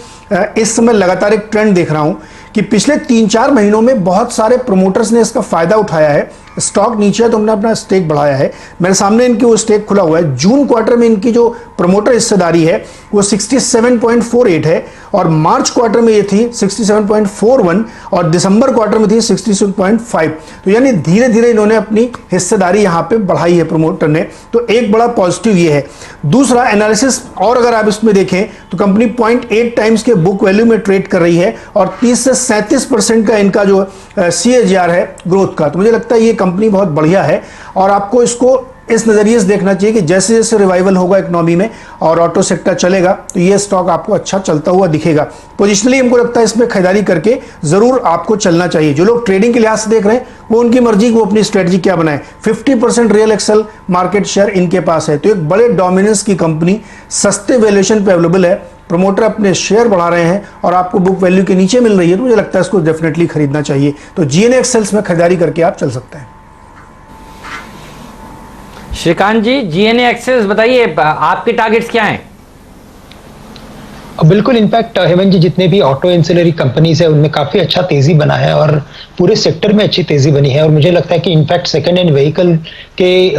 इस समय लगातार एक ट्रेंड देख रहा हूं कि पिछले 3-4 महीनों में बहुत सारे प्रमोटर्स ने इसका फायदा उठाया है। स्टॉक नीचे है तो उन्होंने अपना स्टेक बढ़ाया है। मेरे सामने इनकी वो स्टेक खुला हुआ है। जून क्वार्टर में इनकी जो प्रमोटर हिस्सेदारी है वो 67.48 है और मार्च क्वार्टर में ये थी 67.41 और दिसंबर क्वार्टर में थी 66.5। तो यानी धीरे धीरे इन्होंने अपनी हिस्सेदारी यहाँ पे बढ़ाई है प्रमोटर ने। तो एक बड़ा पॉजिटिव ये है। दूसरा एनालिसिस और अगर आप इसमें देखें तो कंपनी 0.8 टाइम्स के बुक वैल्यू में ट्रेड कर रही है और 30 से 37% का इनका जो CAGR है ग्रोथ का। तो मुझे लगता है ये कंपनी बहुत बढ़िया है और आपको इसको इस नजरिए से देखना चाहिए कि जैसे जैसे रिवाइवल होगा इकोनॉमी में और ऑटो सेक्टर चलेगा तो ये स्टॉक आपको अच्छा चलता हुआ दिखेगा। पोजिशनली हमको लगता है इसमें खरीदारी करके जरूर आपको चलना चाहिए। जो लोग ट्रेडिंग के लिहाज से देख रहे हैं वो उनकी मर्जी, वो अपनी स्ट्रेटजी क्या बनाए। 50% रियल एक्सेल मार्केट शेयर इनके पास है, तो एक बड़े डोमिनेंस की कंपनी सस्ते वैल्यूएशन पे अवेलेबल है। प्रमोटर अपने शेयर बढ़ा रहे हैं और आपको बुक वैल्यू के नीचे मिल रही है, तो मुझे लगता है इसको डेफिनेटली खरीदना चाहिए। तो जीएनए एक्सेल्स में खरीदारी करके आप चल सकते हैं। श्रीकांत जी, जीएनए एक्सेल्स बताइए आपके टारगेट्स क्या हैं? बिल्कुल, इनफैक्ट हेमंत जी जितने भी ऑटो एंसिलरी कंपनीज है उनमें काफी अच्छा तेजी बना है और पूरे सेक्टर में अच्छी तेजी बनी है। और मुझे लगता है कि इनफैक्ट सेकंड हैंड व्हीकल के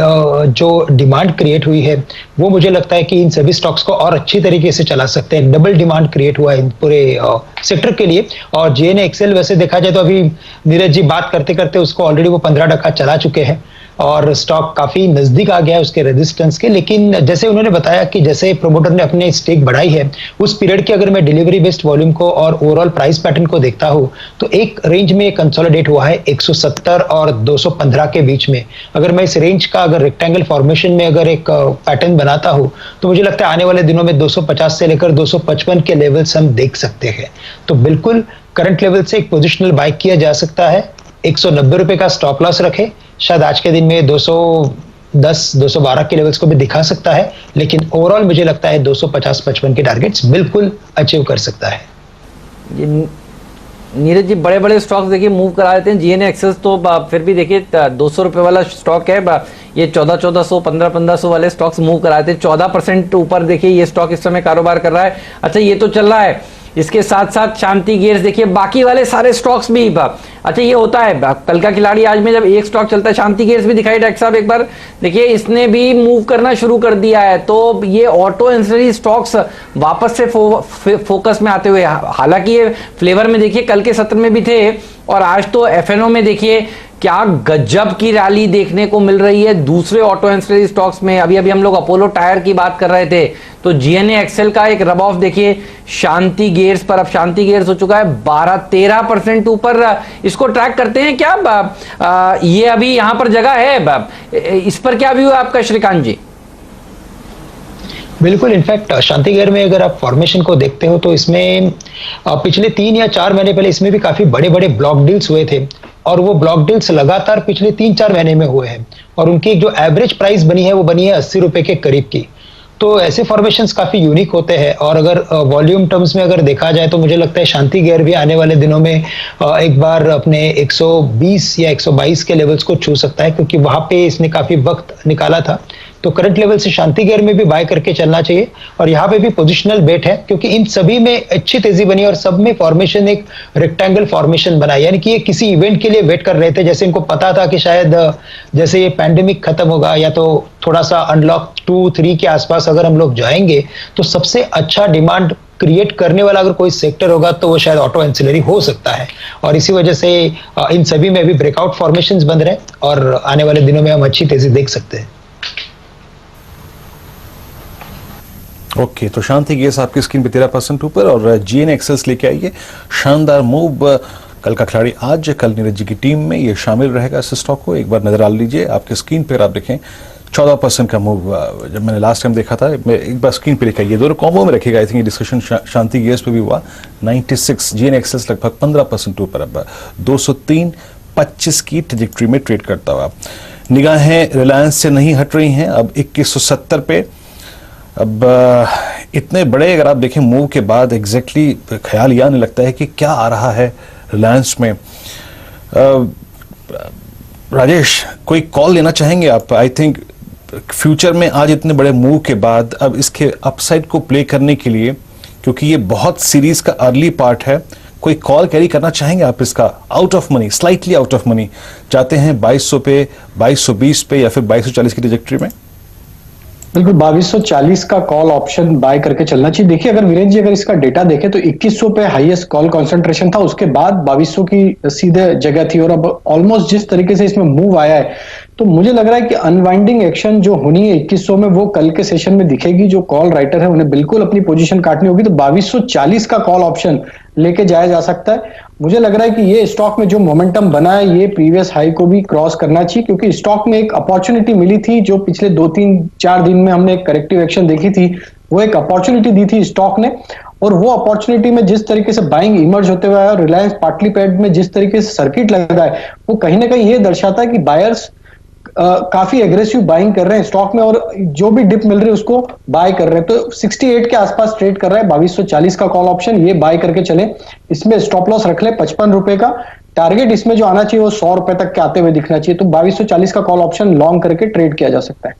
जो डिमांड क्रिएट हुई है वो मुझे लगता है कि इन सभी स्टॉक्स को और अच्छी तरीके से चला सकते हैं। डबल डिमांड क्रिएट हुआ है इन पूरे सेक्टर के लिए। और जीएनए एक्सेल वैसे देखा जाए तो अभी नीरज जी बात करते करते उसको ऑलरेडी वो 15 टका चला चुके हैं। और स्टॉक काफी नजदीक आ गया है उसके रेजिस्टेंस के। लेकिन जैसे उन्होंने बताया कि जैसे प्रोमोटर ने अपने स्टेक बढ़ाई है, उस पीरियड की अगर मैं डिलीवरी बेस्ड वॉल्यूम को और ओवरऑल प्राइस पैटर्न को देखता हूं तो एक रेंज में कंसोलिडेट हुआ है 170 और 215 के बीच में। अगर मैं इस रेंज का अगर रेक्टेंगल फॉर्मेशन में अगर एक पैटर्न बनाता हूं तो मुझे लगता है आने वाले दिनों में 250 से लेकर 255 के लेवल्स हम देख सकते हैं। तो बिल्कुल करंट लेवल से एक पोजिशनल बाय किया जा सकता है। 190 रुपए का स्टॉप लॉस रखे, शायद आज के दिन में 210-212 के लेवल्स को भी दिखा सकता है, लेकिन ओवरऑल मुझे लगता है 250-55 के टारगेट्स बिल्कुल अचीव कर सकता है। नीरज जी, बड़े बड़े स्टॉक्स देखिए मूव करा देते हैं। जीएनए एक्सेस तो फिर भी देखिए 200 रुपए वाला स्टॉक है, ये 1400 1500 वाले स्टॉक्स मूव करा देते हैं। 14% ऊपर देखिए ये स्टॉक इस समय कारोबार कर रहा है। अच्छा, ये तो चल रहा है, इसके साथ साथ शांति गियर्स देखिए, बाकी वाले सारे स्टॉक्स भी अच्छा ये होता है कल का खिलाड़ी आज में जब एक स्टॉक चलता है। शांति गियर्स भी दिखाई डॉक्टर साहब एक बार देखिए, इसने भी मूव करना शुरू कर दिया है। तो ये ऑटो एंसिलरी स्टॉक्स वापस से फोकस में आते हुए, हालांकि ये फ्लेवर में देखिए कल के सत्र में भी थे और आज तो एफएनओ में देखिए क्या गजब की रैली देखने को मिल रही है दूसरे ऑटो एंसिलरी स्टॉक्स में। अभी अभी हम लोग अपोलो टायर की बात कर रहे थे, तो जीएनए एक्सेल का एक रब ऑफ देखिए शांति गियर्स पर। अब शांति गियर्स हो चुका है 12-13% ऊपर। इसको ट्रैक करते हैं क्या? ये अभी यहां पर जगह है, इस पर क्या व्यू है आपका श्रीकांत जी? बिल्कुल, इनफैक्ट शांति गियर में अगर आप फॉर्मेशन को देखते हो तो इसमें पिछले 3 या 4 महीने पहले इसमें भी काफी बड़े बड़े ब्लॉक डील्स हुए थे और वो ब्लॉक डील्स लगातार पिछले 3-4 महीने में हुए हैं और उनकी जो एवरेज प्राइस बनी है वो बनी है 80 रुपए के करीब की। तो ऐसे फॉर्मेशंस काफी यूनिक होते हैं और अगर वॉल्यूम टर्म्स में अगर देखा जाए तो मुझे लगता है शांति गियर भी आने वाले दिनों में एक बार अपने 120 या 122 के लेवल्स को छू सकता है, क्योंकि वहां पे इसने काफी वक्त निकाला था। तो करंट लेवल से शांति गियर में भी बाय करके चलना चाहिए और यहाँ पे भी पोजिशनल बेट है, क्योंकि इन सभी में अच्छी तेजी बनी और सब में फॉर्मेशन एक रेक्टेंगल फॉर्मेशन बना, यानी कि ये किसी इवेंट के लिए वेट कर रहे थे। जैसे इनको पता था कि शायद जैसे ये पैंडेमिक खत्म होगा या तो थोड़ा सा अनलॉक 2-3 के आसपास अगर हम लोग जाएंगे तो सबसे अच्छा डिमांड क्रिएट करने वाला अगर कोई सेक्टर होगा तो वो शायद ऑटो एंसिलरी हो सकता है। और इसी वजह से इन सभी में भी ब्रेकआउट फॉर्मेशंस बन रहे हैं और आने वाले दिनों में हम अच्छी तेजी देख सकते हैं। ओके, तो शांति गियर्स आपकी स्क्रीन पे 13% ऊपर और जीएनए एक्सेल्स लेके आइए। शानदार मूव कल का खिलाड़ी आज, कल नीरज जी की टीम में ये शामिल रहेगा इस स्टॉक को। एक बार नजर डाल लीजिए आपके स्क्रीन पर, आप देखें 14% का मूव जब मैंने लास्ट टाइम देखा था। मैं एक बार स्क्रीन पे लिखाइए, दोनों कॉम्बो में रखेगा। आई थिंक ये डिस्कशन शांति गियर्स पे भी हुआ। 96 जीएनए एक्सेल्स लगभग 15% ऊपर, अब 203.25 की ट्रैजेक्टरी में ट्रेड करता हुआ। निगाहें रिलायंस से नहीं हट रही हैं, अब 2170 पे। अब इतने बड़े अगर आप देखें मूव के बाद एग्जैक्टली ख्याल ये आने लगता है कि क्या आ रहा है रिलायंस में। राजेश, कोई कॉल लेना चाहेंगे आप? आई थिंक फ्यूचर में आज इतने बड़े मूव के बाद अब इसके अपसाइड को प्ले करने के लिए, क्योंकि ये बहुत सीरीज का अर्ली पार्ट है, कोई कॉल कैरी करना चाहेंगे आप इसका? Out of money, slightly out of money जाते हैं 2200 पे, 2220 पे या फिर 2240 की ट्रैजेक्टरी में? बिल्कुल 2240 का कॉल ऑप्शन बाय करके चलना चाहिए। देखिए अगर वीरेंद्र जी अगर इसका डेटा देखें तो 2100 पे हाईएस्ट कॉल कंसंट्रेशन था, उसके बाद 2200 की सीधे जगह थी और अब ऑलमोस्ट जिस तरीके से इसमें मूव आया है तो मुझे लग रहा है कि अनवाइंडिंग एक्शन जो होनी है 2100 में वो कल के सेशन में दिखेगी। जो कॉल राइटर है उन्हें बिल्कुल अपनी पोजीशन काटनी होगी, तो 2240 का कॉल ऑप्शन लेके जाया जा सकता है। मुझे लग रहा है कि ये स्टॉक में जो मोमेंटम बना है ये प्रीवियस हाई को भी क्रॉस करना चाहिए, क्योंकि स्टॉक में एक अपॉर्चुनिटी मिली थी जो पिछले 2-3-4 दिन में हमने एक करेक्टिव एक्शन देखी थी, वो एक अपॉर्चुनिटी दी थी स्टॉक ने और वो अपॉर्चुनिटी में जिस तरीके से बाइंग इमर्ज होते हुए और रिलायंस पार्टली पैड में जिस तरीके से सर्किट लगा है वो कहीं ना कहीं ये दर्शाता है कि बायर्स काफी एग्रेसिव बाइंग कर रहे हैं स्टॉक में और जो भी डिप मिल रही है उसको बाय कर रहे हैं। तो 68 के आसपास ट्रेड कर रहा है 2240 का कॉल ऑप्शन, ये बाय करके चले। इसमें स्टॉप लॉस रख ले 55 रुपए का, टारगेट इसमें जो आना चाहिए वो 100 रुपए तक के आते हुए दिखना चाहिए। तो 2240 का कॉल ऑप्शन लॉन्ग करके ट्रेड किया जा सकता है।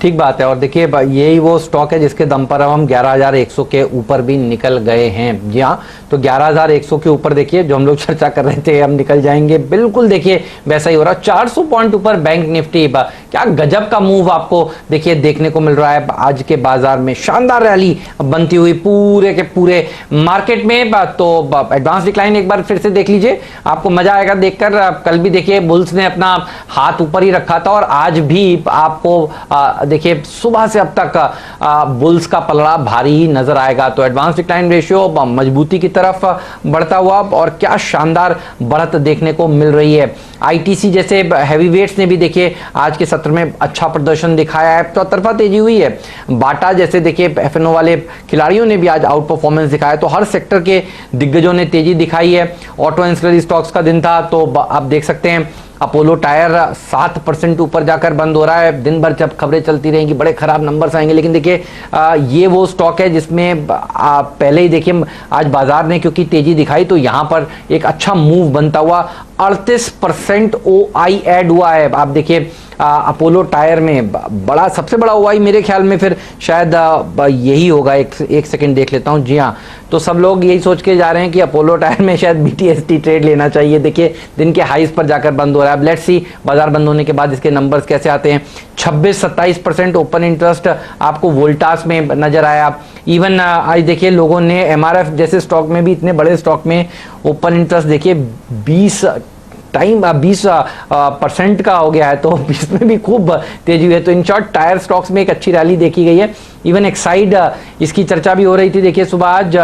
ठीक बात है। और देखिए यही वो स्टॉक है जिसके दम पर अब हम 11,100 के ऊपर भी निकल गए हैं। जी हाँ, तो 11,100 के ऊपर देखिए जो हम लोग चर्चा कर रहे थे हम निकल जाएंगे, बिल्कुल देखिए वैसा ही हो रहा है। 400 पॉइंट ऊपर बैंक निफ्टी, क्या गजब का मूव आपको देखिए देखने को मिल रहा है आज के बाजार में। शानदार रैली बनती हुई पूरे के पूरे मार्केट में। तो एडवांस डिक्लाइन एक बार फिर से देख लीजिए, आपको मजा आएगा देखकर। कल भी देखिए बुल्स ने अपना हाथ ऊपर ही रखा था और आज भी आपको देखिए सुबह से अब तक बुल्स का पलड़ा भारी ही नजर आएगा। तो एडवांस डिक्लाइन रेशियो मजबूती की तरफ बढ़ता हुआ और क्या शानदार बढ़त देखने को मिल रही है। आईटीसी जैसे हैवी वेट्स ने भी देखिए आज के सत्र में अच्छा प्रदर्शन दिखाया है, तो तरफा तेजी हुई है। बाटा जैसे देखिए एफएनओ वाले खिलाड़ियों ने भी आज आउट परफॉर्मेंस दिखाया, तो हर सेक्टर के दिग्गजों ने तेजी दिखाई है। ऑटो एंसिलरी स्टॉक्स का दिन था, तो आप देख सकते हैं अपोलो टायर 7% ऊपर जाकर बंद हो रहा है। दिन भर जब खबरें चलती रहेंगी बड़े खराब नंबर्स आएंगे, लेकिन देखिए ये वो स्टॉक है जिसमें पहले ही देखिए आज बाजार ने क्योंकि तेजी दिखाई तो यहां पर एक अच्छा मूव बनता हुआ 38% ओआई ऐड हुआ है। आप देखिए अपोलो टायर में बड़ा सबसे बड़ा ओआई मेरे ख्याल में फिर शायद यही होगा। एक सेकंड देख लेता हूं। जी हाँ, तो सब लोग यही सोच के जा रहे हैं कि अपोलो टायर में शायद बीटीएसटी ट्रेड लेना चाहिए। देखिए दिन के हाईज पर जाकर बंद हो रहा है। अब लेट्स सी बाजार बंद होने के बाद इसके नंबर्स कैसे आते हैं। 26-27% ओपन इंटरेस्ट आपको वोल्टास में नजर आया। इवन आज देखिए लोगों ने एमआरएफ जैसे स्टॉक में भी, इतने बड़े स्टॉक में ओपन इंटरेस्ट देखिए 20% का हो गया है, तो इसमें भी खूब तेजी हुई है। तो इन शॉर्ट टायर स्टॉक्स में एक अच्छी रैली देखी गई है। इवन एक्साइड इसकी चर्चा भी हो रही थी। देखिए सुबह आज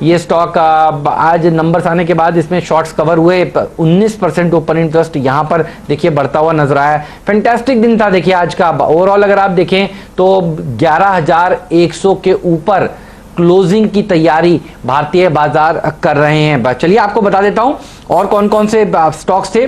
ये स्टॉक आज नंबर्स आने के बाद इसमें शॉर्ट्स कवर हुए। 19% ओपन इंटरेस्ट यहां पर देखिए बढ़ता हुआ नजर आया। फैंटास्टिक दिन था देखिए आज का। ओवरऑल अगर आप देखें तो 11,100 के ऊपर क्लोजिंग की तैयारी भारतीय बाजार कर रहे हैं। चलिए आपको बता देता हूं और कौन कौन से स्टॉक्स थे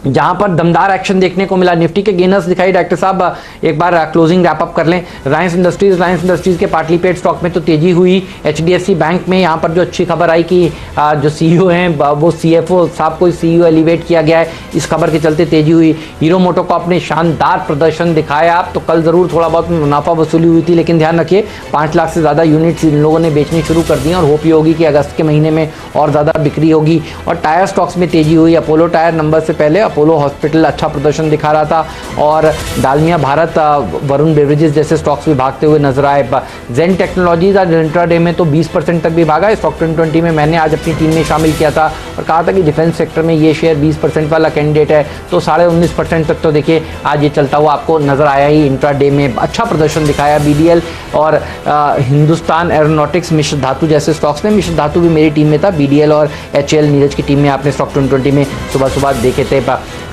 जहां पर दमदार एक्शन देखने को मिला। निफ्टी के गेनर्स दिखाई डायरेक्टर साहब, एक बार क्लोजिंग रैप अप कर लें। रिलायंस इंडस्ट्रीज के पार्टलीपेट स्टॉक में तो तेजी हुई। एचडीएफसी बैंक में यहां पर जो अच्छी खबर आई कि जो सीईओ हैं वो सीएफओ साहब को सीईओ एलिवेट किया गया है, इस खबर के चलते तेजी हुई। हीरो मोटोकॉर्प ने शानदार प्रदर्शन दिखाया। तो कल जरूर थोड़ा बहुत मुनाफा वसूली हुई थी, लेकिन ध्यान रखिए 5 लाख से ज्यादा यूनिट्स इन लोगों ने बेचनी शुरू कर दी और होप ये होगी कि अगस्त के महीने में और ज्यादा बिक्री होगी। और टायर स्टॉक्स में तेजी हुई। अपोलो टायर नंबर से पहले अपोलो हॉस्पिटल अच्छा प्रदर्शन दिखा रहा था और डालमिया भारत, वरुण बेवरेजेस जैसे स्टॉक्स भी भागते हुए नजर आए। जेन टेक्नोलॉजीज आज इंट्राडे में तो 20% तक भी भागा। स्टॉक 2020 में मैंने आज अपनी टीम में शामिल किया था और कहा था कि डिफेंस सेक्टर में ये शेयर 20% वाला कैंडिडेट है, तो 19.5% तक तो देखिए आज ये चलता हुआ आपको नजर आया ही। इंट्राडे में अच्छा प्रदर्शन दिखाया। बीडीएल और हिंदुस्तान एरोनॉटिक्स, मिश्र धातु जैसे स्टॉक्स ने, मिश्र धातु भी मेरी टीम में था। बीडीएल और एचएल नीरज की टीम में आपने स्टॉक 2020 में सुबह सुबह देखे थे।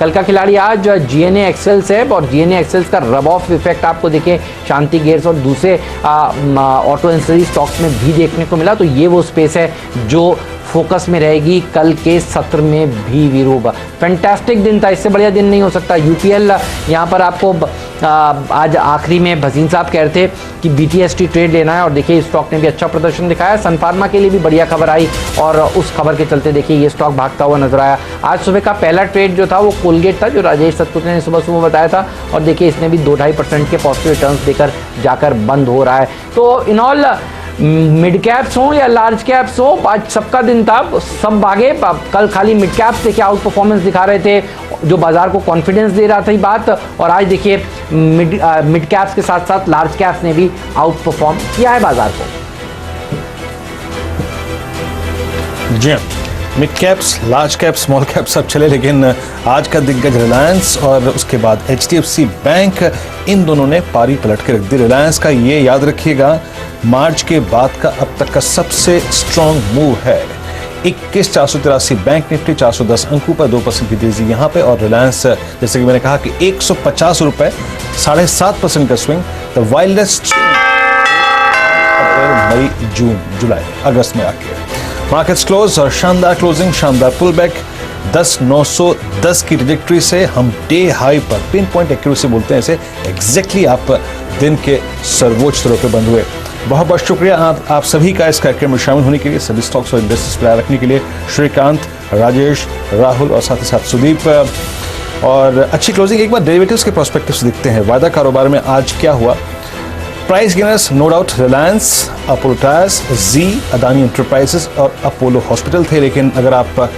कल का खिलाड़ी आज जीएनए एक्सेल्स है और जीएनए एक्सेल्स का रब ऑफ इफेक्ट आपको देखिए शांति गेयर्स और दूसरे ऑटो एंसिलरी स्टॉक्स में भी देखने को मिला। तो ये वो स्पेस है जो फोकस में रहेगी कल के सत्र में भी। वीरूब फैंटास्टिक दिन था, इससे बढ़िया दिन नहीं हो सकता। यूपीएल यहाँ पर आपको आज आखिरी में भसीन साहब कह रहे थे कि बीटीएसटी ट्रेड लेना है और देखिए स्टॉक ने भी अच्छा प्रदर्शन दिखाया। सन फार्मा के लिए भी बढ़िया खबर आई और उस खबर के चलते देखिए ये स्टॉक भागता हुआ नजर आया। आज सुबह का पहला ट्रेड जो था वो कोलगेट था, जो राजेश सतपुते ने सुबह सुबह बताया था और देखिए इसने भी 2-2.5% के पॉजिटिव रिटर्न्स देकर जाकर बंद हो रहा है। तो इन ऑल मिड कैप्स हो या लार्ज कैप्स हो, आज सबका दिन था, सब भागे। कल खाली मिड कैप्स देखिए आउट परफॉर्मेंस दिखा रहे थे जो बाजार को कॉन्फिडेंस दे रहा था ये बात, और आज देखिए मिड कैप्स के साथ साथ लार्ज कैप्स ने भी आउट परफॉर्म किया है बाजार को। जी mid caps, large caps, small caps सब चले, लेकिन आज का दिग्गज रिलायंस और उसके बाद एचडीएफसी बैंक, इन दोनों ने पारी पलट के रख दी। रिलायंस का ये याद रखिएगा मार्च के बाद का अब तक का सबसे स्ट्रॉन्ग मूव है। 21,483, बैंक निफ्टी 410 अंकों पर 2% की तेजी यहाँ पे, और रिलायंस जैसे कि मैंने कहा कि 150 रुपए 7.5% का स्विंग। द वाइल्डेस्ट अप्रैल, मई, जून, जुलाई, अगस्त में आके मार्केट्स क्लोज और शानदार क्लोजिंग, शानदार पुल बैक। 10,910 की ट्रैजेक्टरी से हम डे हाई पर पिन पॉइंट एक्यूरेसी बोलते हैं इसे, एग्जैक्टली आप दिन के सर्वोच्च स्तरों पे बंद हुए। बहुत बहुत शुक्रिया आप सभी का इस कार्यक्रम में शामिल होने के लिए, सभी स्टॉक्स और इंडस्ट्रीज पर रखने के लिए। श्रीकांत, राजेश, राहुल और साथ ही साथ सुदीप, और अच्छी क्लोजिंग। एक बार डेरिवेटिव्स के प्रोस्पेक्टिव से देखते हैं वायदा कारोबार में आज क्या हुआ। Price gainers no doubt Reliance, Apollo tyres, जी, अदानी एंटरप्राइजेस और अपोलो हॉस्पिटल थे। लेकिन अगर आप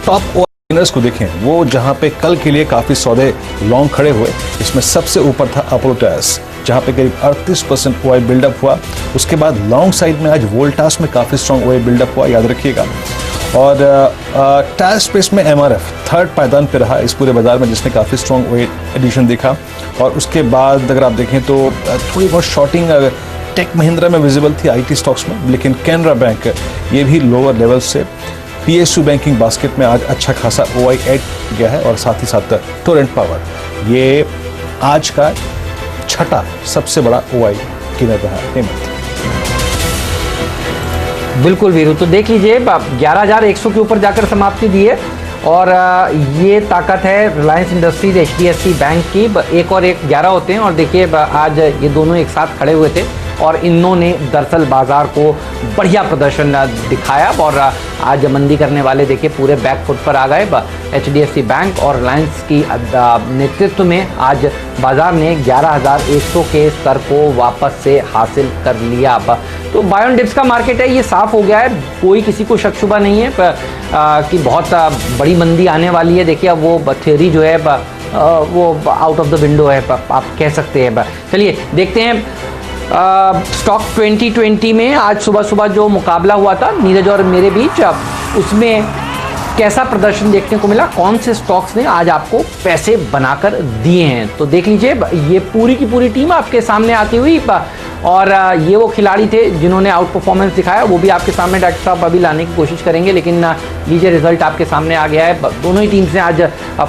टॉप गेनर्स को देखें, वो जहां पे कल के लिए काफ़ी सौदे लॉन्ग खड़े हुए, इसमें सबसे ऊपर था अपोलो टायर्स, जहां पे करीब 38% ओआई बिल्डअप हुआ। उसके बाद लॉन्ग साइड में आज वोल्टास में काफ़ी स्ट्रॉन्ग ओआई बिल्डअप हुआ, याद रखिएगा। और टायर स्पेस में एमआरएफ थर्ड पायदान पे रहा इस पूरे बाजार में, जिसने काफ़ी स्ट्रॉन्ग ओआई एडिशन देखा। और उसके बाद अगर आप देखें तो थोड़ी बहुत शॉर्टिंग टेक महिंद्रा में विजिबल थी आईटी स्टॉक्स में, लेकिन कैनरा बैंक ये भी लोअर लेवल से। पीएसयू बैंकिंग बास्केट में आज अच्छा खासा ओआई ऐड गया है। और साथ ही साथ टोरेंट पावर ये आज का छठा सबसे बड़ा ओआई गेनर रहा है। बिल्कुल वीरू, तो देख लीजिए 11,100 के ऊपर जाकर समाप्ति दी है। और ये ताकत है रिलायंस इंडस्ट्रीज, एचडीएफसी बैंक की। एक और एक 11 होते हैं। और देखिए आज ये दोनों एक साथ खड़े हुए थे और इन्होंने दरअसल बाजार को बढ़िया प्रदर्शन दिखाया। और आज मंदी करने वाले देखिए पूरे बैक फुट पर आ गए। एचडीएफसी बैंक और रिलायंस की नेतृत्व में आज बाजार ने 11,100 के स्तर को वापस से हासिल कर लिया। तो बाय ऑन डिप्स का मार्केट है, ये साफ हो गया है, कोई किसी को शक शुबा नहीं है कि बहुत बड़ी मंदी आने वाली है। देखिए अब वो थ्योरी जो है वो आउट ऑफ द विंडो है, आप कह सकते हैं। चलिए देखते हैं स्टॉक 2020 में आज सुबह सुबह जो मुकाबला हुआ था नीरज और मेरे बीच, उसमें कैसा प्रदर्शन देखने को मिला, कौन से स्टॉक्स ने आज आपको पैसे बनाकर दिए हैं। तो देख लीजिए ये पूरी की पूरी टीम आपके सामने आती हुई। और ये वो खिलाड़ी थे जिन्होंने आउट परफॉर्मेंस दिखाया, वो भी आपके सामने डॉक्टर साहब अभी लाने की कोशिश करेंगे। लेकिन लीजिए रिजल्ट आपके सामने आ गया है। दोनों ही टीम्स ने आज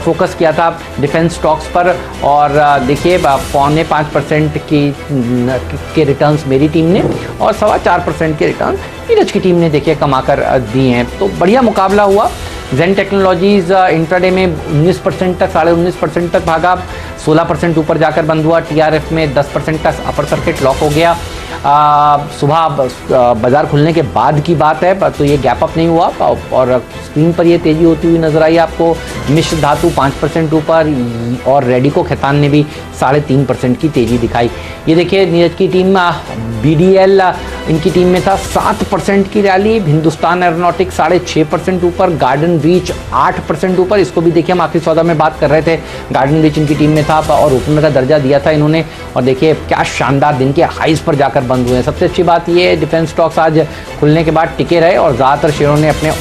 फोकस किया था डिफेंस स्टॉक्स पर। और देखिए 4.5% के रिटर्न्स मेरी टीम ने और 4.25% के रिटर्न नीरज की टीम ने देखिए कमाकर दिए हैं। तो बढ़िया मुकाबला हुआ। जेन टेक्नोलॉजीज इंट्राडे में 19% तक 19.5% तक भागा, 16% ऊपर जाकर बंद हुआ। टीआरएफ में 10% का अपर सर्किट लॉक हो गया। सुबह बाजार खुलने के बाद की बात है, तो ये गैप अप नहीं हुआ और स्क्रीन पर ये तेजी होती हुई नजर आई आपको। मिश्र धातु 5% ऊपर और रेडिको खैतान ने भी 3.5% की तेजी दिखाई। ये देखिए नीरज की टीम बीडीएल इनकी टीम में था 7% की रैली। हिंदुस्तान एरोनॉटिक्स 6.5% ऊपर, गार्डन रीच 8% ऊपर। इसको भी देखिए हम आखिरी सौदा में बात कर रहे थे, गार्डन रीच इनकी टीम में था और ओपनर का दर्जा दिया था इन्होंने। और देखिए क्या शानदार दिन के हाईज पर जाकर बंद हुए हैं। सबसे अच्छी बात ये है डिफेंस स्टॉक्स आज खुलने के बाद टिके रहे और ज़्यादातर शेयरों ने अपने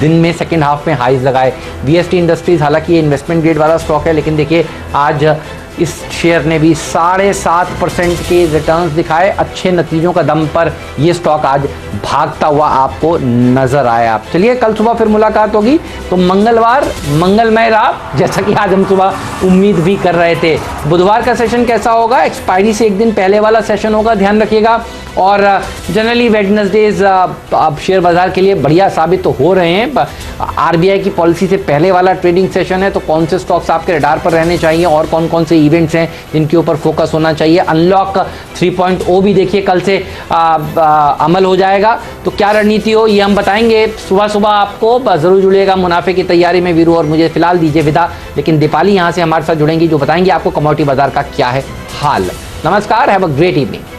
दिन में सेकंड हाफ में हाईज लगाए। वीएसटी इंडस्ट्रीज हालांकि ये इन्वेस्टमेंट ग्रेड वाला स्टॉक है, लेकिन देखिए आज इस शेयर ने भी 7.5% के रिटर्न्स दिखाए। अच्छे नतीजों का दम पर ये स्टॉक आज भागता हुआ आपको नजर आया। चलिए कल सुबह फिर मुलाकात होगी। तो मंगलवार मंगलमय रहा, जैसा कि आज हम सुबह उम्मीद भी कर रहे थे। बुधवार का सेशन कैसा होगा, एक्सपायरी से एक दिन पहले वाला सेशन होगा, ध्यान रखिएगा। और जनरली वेडनेसडेज अब शेयर बाजार के लिए बढ़िया साबित तो हो रहे हैं। आरबीआई की पॉलिसी से पहले वाला ट्रेडिंग सेशन है, तो कौन से स्टॉक्स आपके रडार पर रहने चाहिए और कौन कौन से इवेंट्स हैं जिनके ऊपर फोकस होना चाहिए। अनलॉक 3.0 भी देखिए कल से अमल हो जाएगा, तो क्या रणनीति हो ये हम बताएंगे सुबह सुबह आपको। जरूर जुड़िएगा मुनाफे की तैयारी में वीरू। और मुझे फिलहाल दीजिए विदा, लेकिन दीपाली यहाँ से हमारे साथ जुड़ेंगी जो बताएंगे आपको कमोडिटी बाजार का क्या है हाल। नमस्कार, हैव अ ग्रेट इवनिंग।